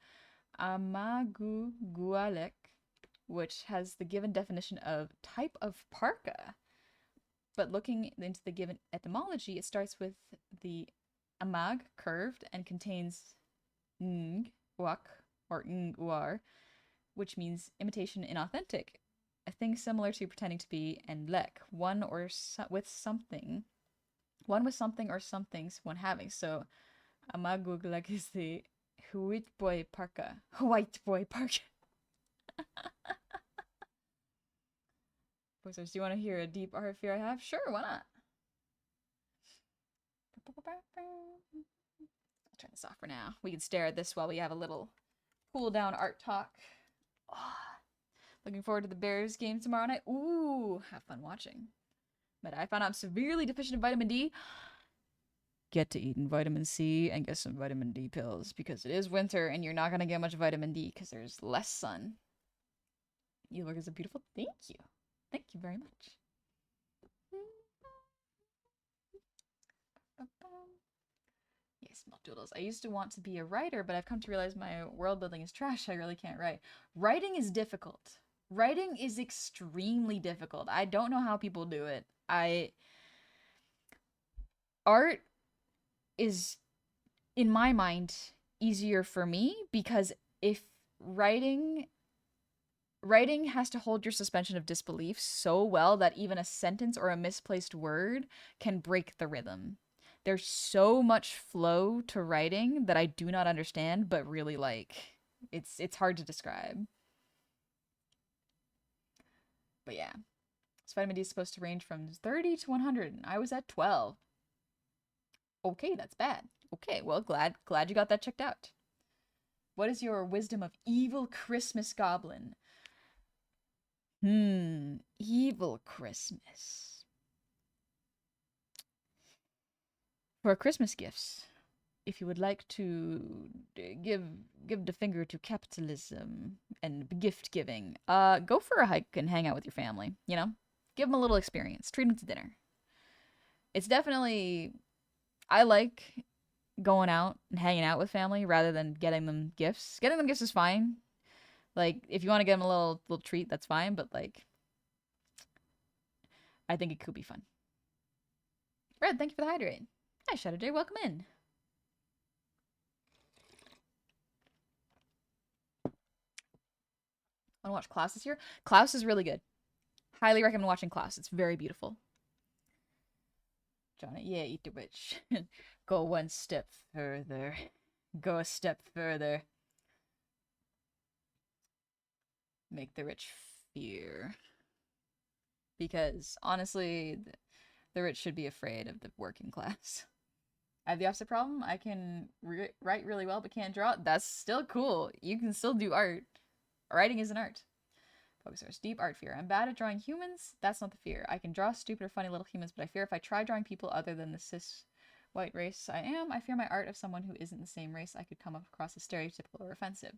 A: Amagugualek, which has the given definition of type of parka. But looking into the given etymology, it starts with the amag, curved, and contains ng, uak, or ng, uar, which means imitation inauthentic, a thing similar to pretending to be, and lek, one with something or somethings one having. So, amaguglek is the white boy parka. White boy parka. Boosters, do you want to hear a deep art fear I have? Sure, why not? I'll turn this off for now. We can stare at this while we have a little cool down art talk. Oh, looking forward to the Bears game tomorrow night. Ooh, have fun watching. But I found out I'm severely deficient in vitamin D. Get to eating vitamin C and get some vitamin D pills because it is winter and you're not going to get much vitamin D because there's less sun. You look as a beautiful. Thank you. Thank you very much. Yes, milk doodles. I used to want to be a writer, but I've come to realize my world building is trash. I really can't write. Writing is difficult. Writing is extremely difficult. I don't know how people do it. Art is, in my mind, easier for me because if writing has to hold your suspension of disbelief so well that even a sentence or a misplaced word can break the rhythm. There's so much flow to writing that I do not understand, but really like. It's hard to describe. But yeah. So vitamin D is supposed to range from 30 to 100, and I was at 12. Okay, that's bad. Okay, well, glad you got that checked out. What is your wisdom of evil Christmas goblin? Evil Christmas. For Christmas gifts, if you would like to give the finger to capitalism and gift giving, go for a hike and hang out with your family, you know? Give them a little experience. Treat them to dinner. It's definitely, I like going out and hanging out with family rather than getting them gifts. Getting them gifts is fine. Like, if you want to get them a little treat, that's fine, but like, I think it could be fun. Red, thank you for the hydrate. Hi, Shadow J, welcome in. Want to watch Klaus this year? Klaus is really good. Highly recommend watching Klaus. It's very beautiful. Johnny, yeah, eat the rich. Go one step further. Go a step further. Make the rich fear. Because honestly, the rich should be afraid of the working class. I have the opposite problem. I can write really well but can't draw. That's still cool. You can still do art. Writing is an art. Focus source. Deep art fear. I'm bad at drawing humans. That's not the fear. I can draw stupid or funny little humans, but I fear if I try drawing people other than the cis white race I am, I fear my art of someone who isn't the same race I could come across as stereotypical or offensive.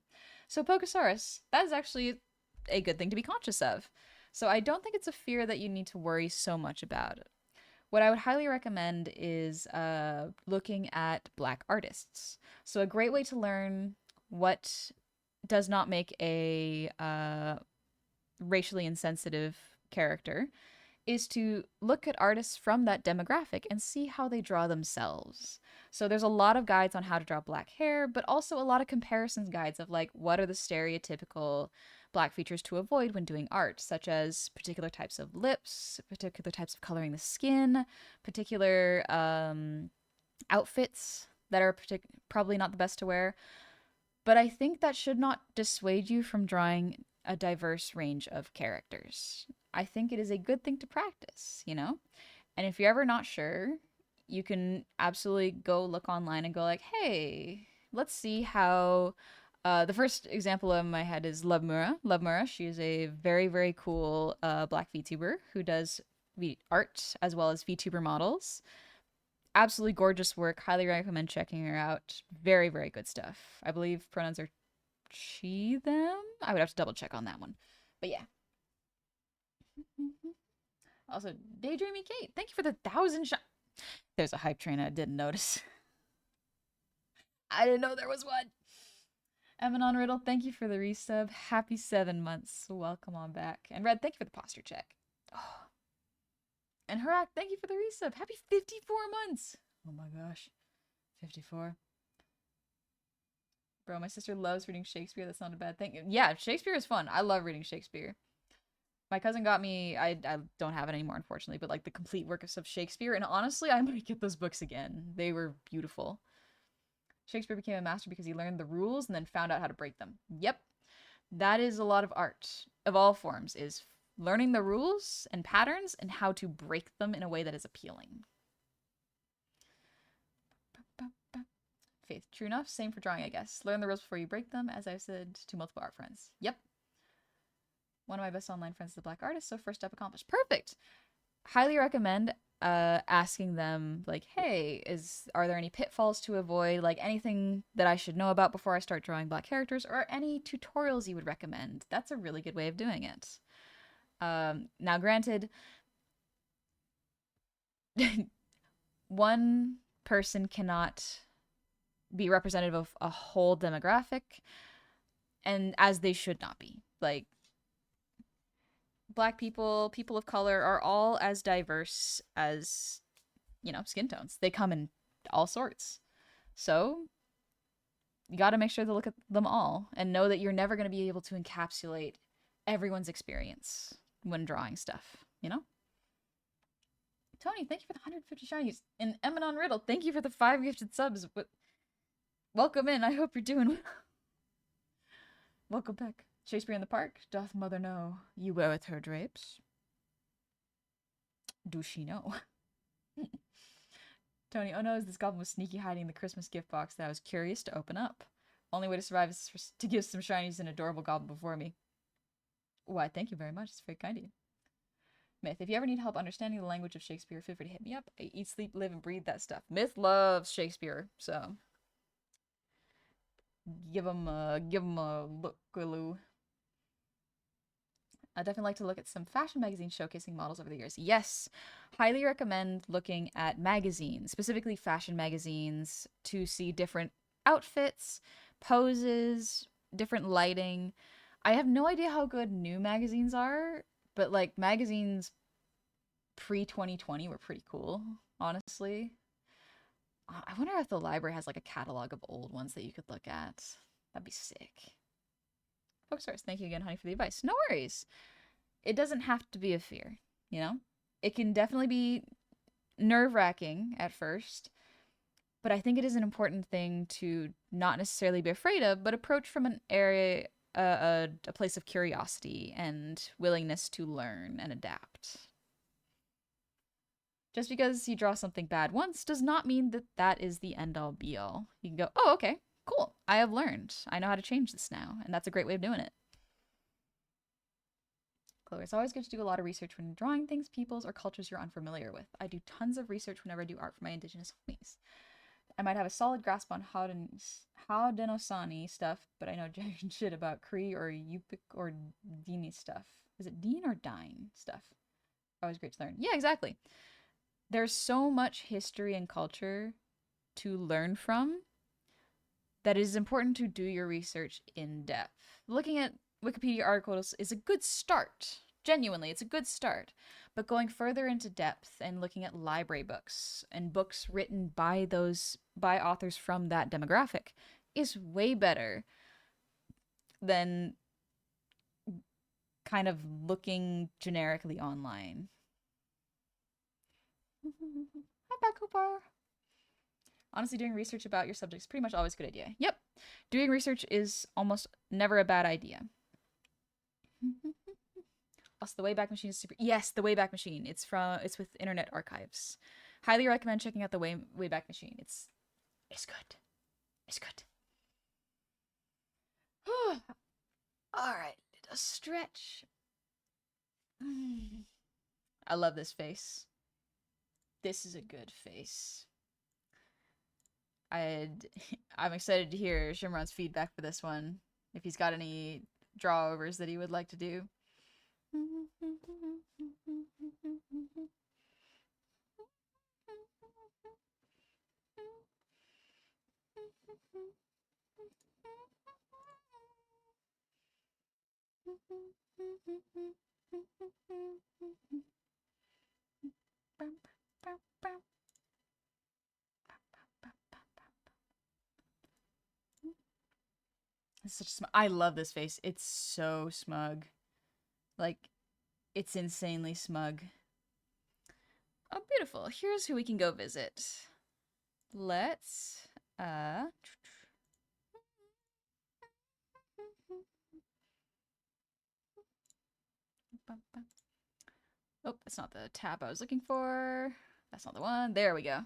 A: So Pokesaurus, that is actually a good thing to be conscious of. So I don't think it's a fear that you need to worry so much about. What I would highly recommend is looking at Black artists. So a great way to learn what does not make a racially insensitive character is to look at artists from that demographic and see how they draw themselves. So there's a lot of guides on how to draw black hair, but also a lot of comparisons guides of like what are the stereotypical black features to avoid when doing art, such as particular types of lips, particular types of coloring the skin, particular outfits that are probably not the best to wear. But I think that should not dissuade you from drawing a diverse range of characters. I think it is a good thing to practice, you know? And if you're ever not sure, you can absolutely go look online and go like, hey, let's see how the first example in my head is Lovemura. Lovemura, she is a very, very cool black VTuber who does art as well as VTuber models. Absolutely gorgeous work. Highly recommend checking her out. Very, very good stuff. I believe pronouns are she, them? I would have to double check on that one. But yeah. Also, Daydreamy Kate, thank you for the 1,000 shot. There's a hype train I didn't notice. I didn't know there was one. Emanon Riddle, thank you for the resub. Happy 7 months. Welcome on back. And Red, thank you for the posture check. Oh. And Harak, thank you for the resub. Happy 54 months. Oh my gosh. 54. Bro, my sister loves reading Shakespeare. That's not a bad thing. Yeah, Shakespeare is fun. I love reading Shakespeare. My cousin got me, I don't have it anymore, unfortunately, but like the complete works of Shakespeare. And honestly, I might get those books again. They were beautiful. Shakespeare became a master because he learned the rules and then found out how to break them. Yep. That is a lot of art of all forms, is learning the rules and patterns and how to break them in a way that is appealing. Faith, true enough. Same for drawing, I guess. Learn the rules before you break them, as I've said to multiple art friends. Yep. One of my best online friends is a black artist, so first step accomplished. Perfect. Highly recommend asking them like, hey, are there any pitfalls to avoid, like anything that I should know about before I start drawing black characters, or any tutorials you would recommend. That's a really good way of doing it. Now granted, one person cannot be representative of a whole demographic, and as they should not be. Like, black people, people of color are all as diverse as, you know, skin tones. They come in all sorts. So you got to make sure to look at them all and know that you're never going to be able to encapsulate everyone's experience when drawing stuff, you know? Tony, thank you for the 150 shinies. And Emanon Riddle, thank you for the 5 gifted subs. Welcome in. I hope you're doing well. Welcome back. Shakespeare in the Park. Doth mother know you weareth her drapes? Do she know? Tony, oh no, this goblin was sneaky hiding in the Christmas gift box that I was curious to open up. Only way to survive is to give some shinies an adorable goblin before me. Why, thank you very much. It's very kind of you. Myth, if you ever need help understanding the language of Shakespeare, feel free to hit me up. I eat, sleep, live, and breathe that stuff. Myth loves Shakespeare, so give him a look-aloo. I definitely like to look at some fashion magazines showcasing models over the years. Yes, highly recommend looking at magazines, specifically fashion magazines, to see different outfits, poses, different lighting. I have no idea how good new magazines are, but like magazines pre-2020 were pretty cool, honestly. I wonder if the library has like a catalog of old ones that you could look at. That'd be sick. Bookstores, thank you again, honey, for the advice. No worries. It doesn't have to be a fear, you know? It can definitely be nerve-wracking at first, but I think it is an important thing to not necessarily be afraid of, but approach from an area, a place of curiosity and willingness to learn and adapt. Just because you draw something bad once does not mean that that is the end all be all. You can go, oh, okay, cool. I have learned. I know how to change this now. And that's a great way of doing it. Chloe, it's always good to do a lot of research when drawing things, peoples, or cultures you're unfamiliar with. I do tons of research whenever I do art for my indigenous homies. I might have a solid grasp on Haudenosaunee stuff, but I know jack shit about Cree or Yupik or Dini stuff. Is it Dean or Dine stuff? Always great to learn. Yeah, exactly. There's so much history and culture to learn from that it is important to do your research in depth. Looking at Wikipedia articles is a good start. Genuinely, it's a good start. But going further into depth and looking at library books and books written by authors from that demographic is way better than kind of looking generically online. Hi, back, Cooper. Honestly, doing research about your subject is pretty much always a good idea. Yep. Doing research is almost never a bad idea. Also, the Wayback Machine is super. Yes, the Wayback Machine. It's with Internet Archives. Highly recommend checking out the Wayback Machine. It's good. It's good. All right, a stretch. I love this face. This is a good face. I'm excited to hear Shimron's feedback for this one. If he's got any drawovers that he would like to do. I love this face. It's so smug. Like, it's insanely smug. Oh, beautiful. Here's who we can go visit. Let's, oh, that's not the tab I was looking for. That's not the one. There we go.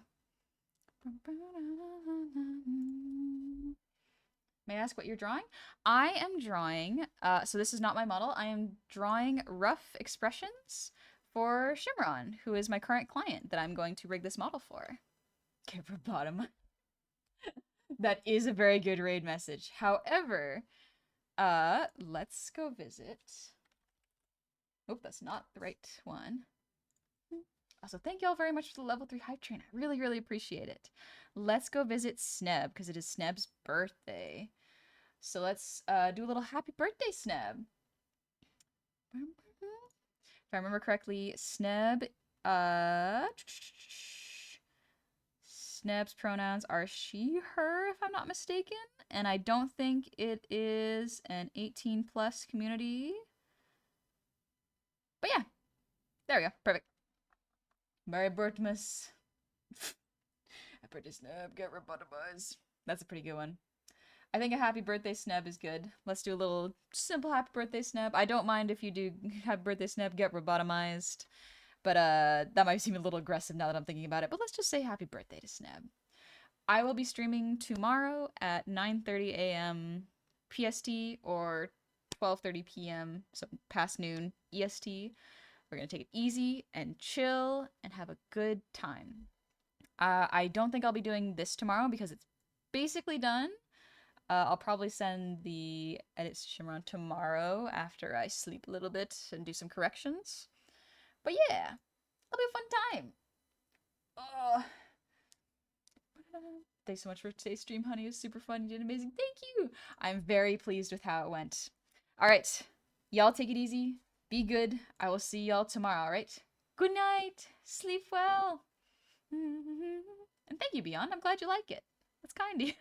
A: May I ask what you're drawing? I am drawing, so this is not my model. I am drawing rough expressions for Shimron, who is my current client that I'm going to rig this model for. Okay, for bottom. That is a very good raid message. However, let's go visit. Oh, that's not the right one. Also, thank you all very much for the level 3 hype train. I really, really appreciate it. Let's go visit Sneb, because it is Sneb's birthday. So let's do a little happy birthday, Sneb. If I remember correctly, Sneb, Sneb's pronouns are she, her, if I'm not mistaken. And I don't think it is an 18 plus community. But yeah, there we go. Perfect. Merry Birthmas. Happy birthday, Sneb. Get robotomized. That's a pretty good one. I think a happy birthday, Sneb is good. Let's do a little simple happy birthday, Sneb. I don't mind if you do happy birthday, Sneb, get robotomized. But that might seem a little aggressive now that I'm thinking about it. But let's just say happy birthday to Sneb. I will be streaming tomorrow at 9:30 a.m. PST or 12:30 p.m. so past noon EST. We're gonna take it easy and chill and have a good time. I don't think I'll be doing this tomorrow because it's basically done. I'll probably send the edits to Shimron tomorrow after I sleep a little bit and do some corrections. But yeah, it'll be a fun time. Oh. Thanks so much for today's stream, honey. It was super fun. You did amazing. Thank you. I'm very pleased with how it went. All right. Y'all take it easy. Be good. I will see y'all tomorrow, all right? Good night. Sleep well. And thank you, Beyond. I'm glad you like it. That's kind of you.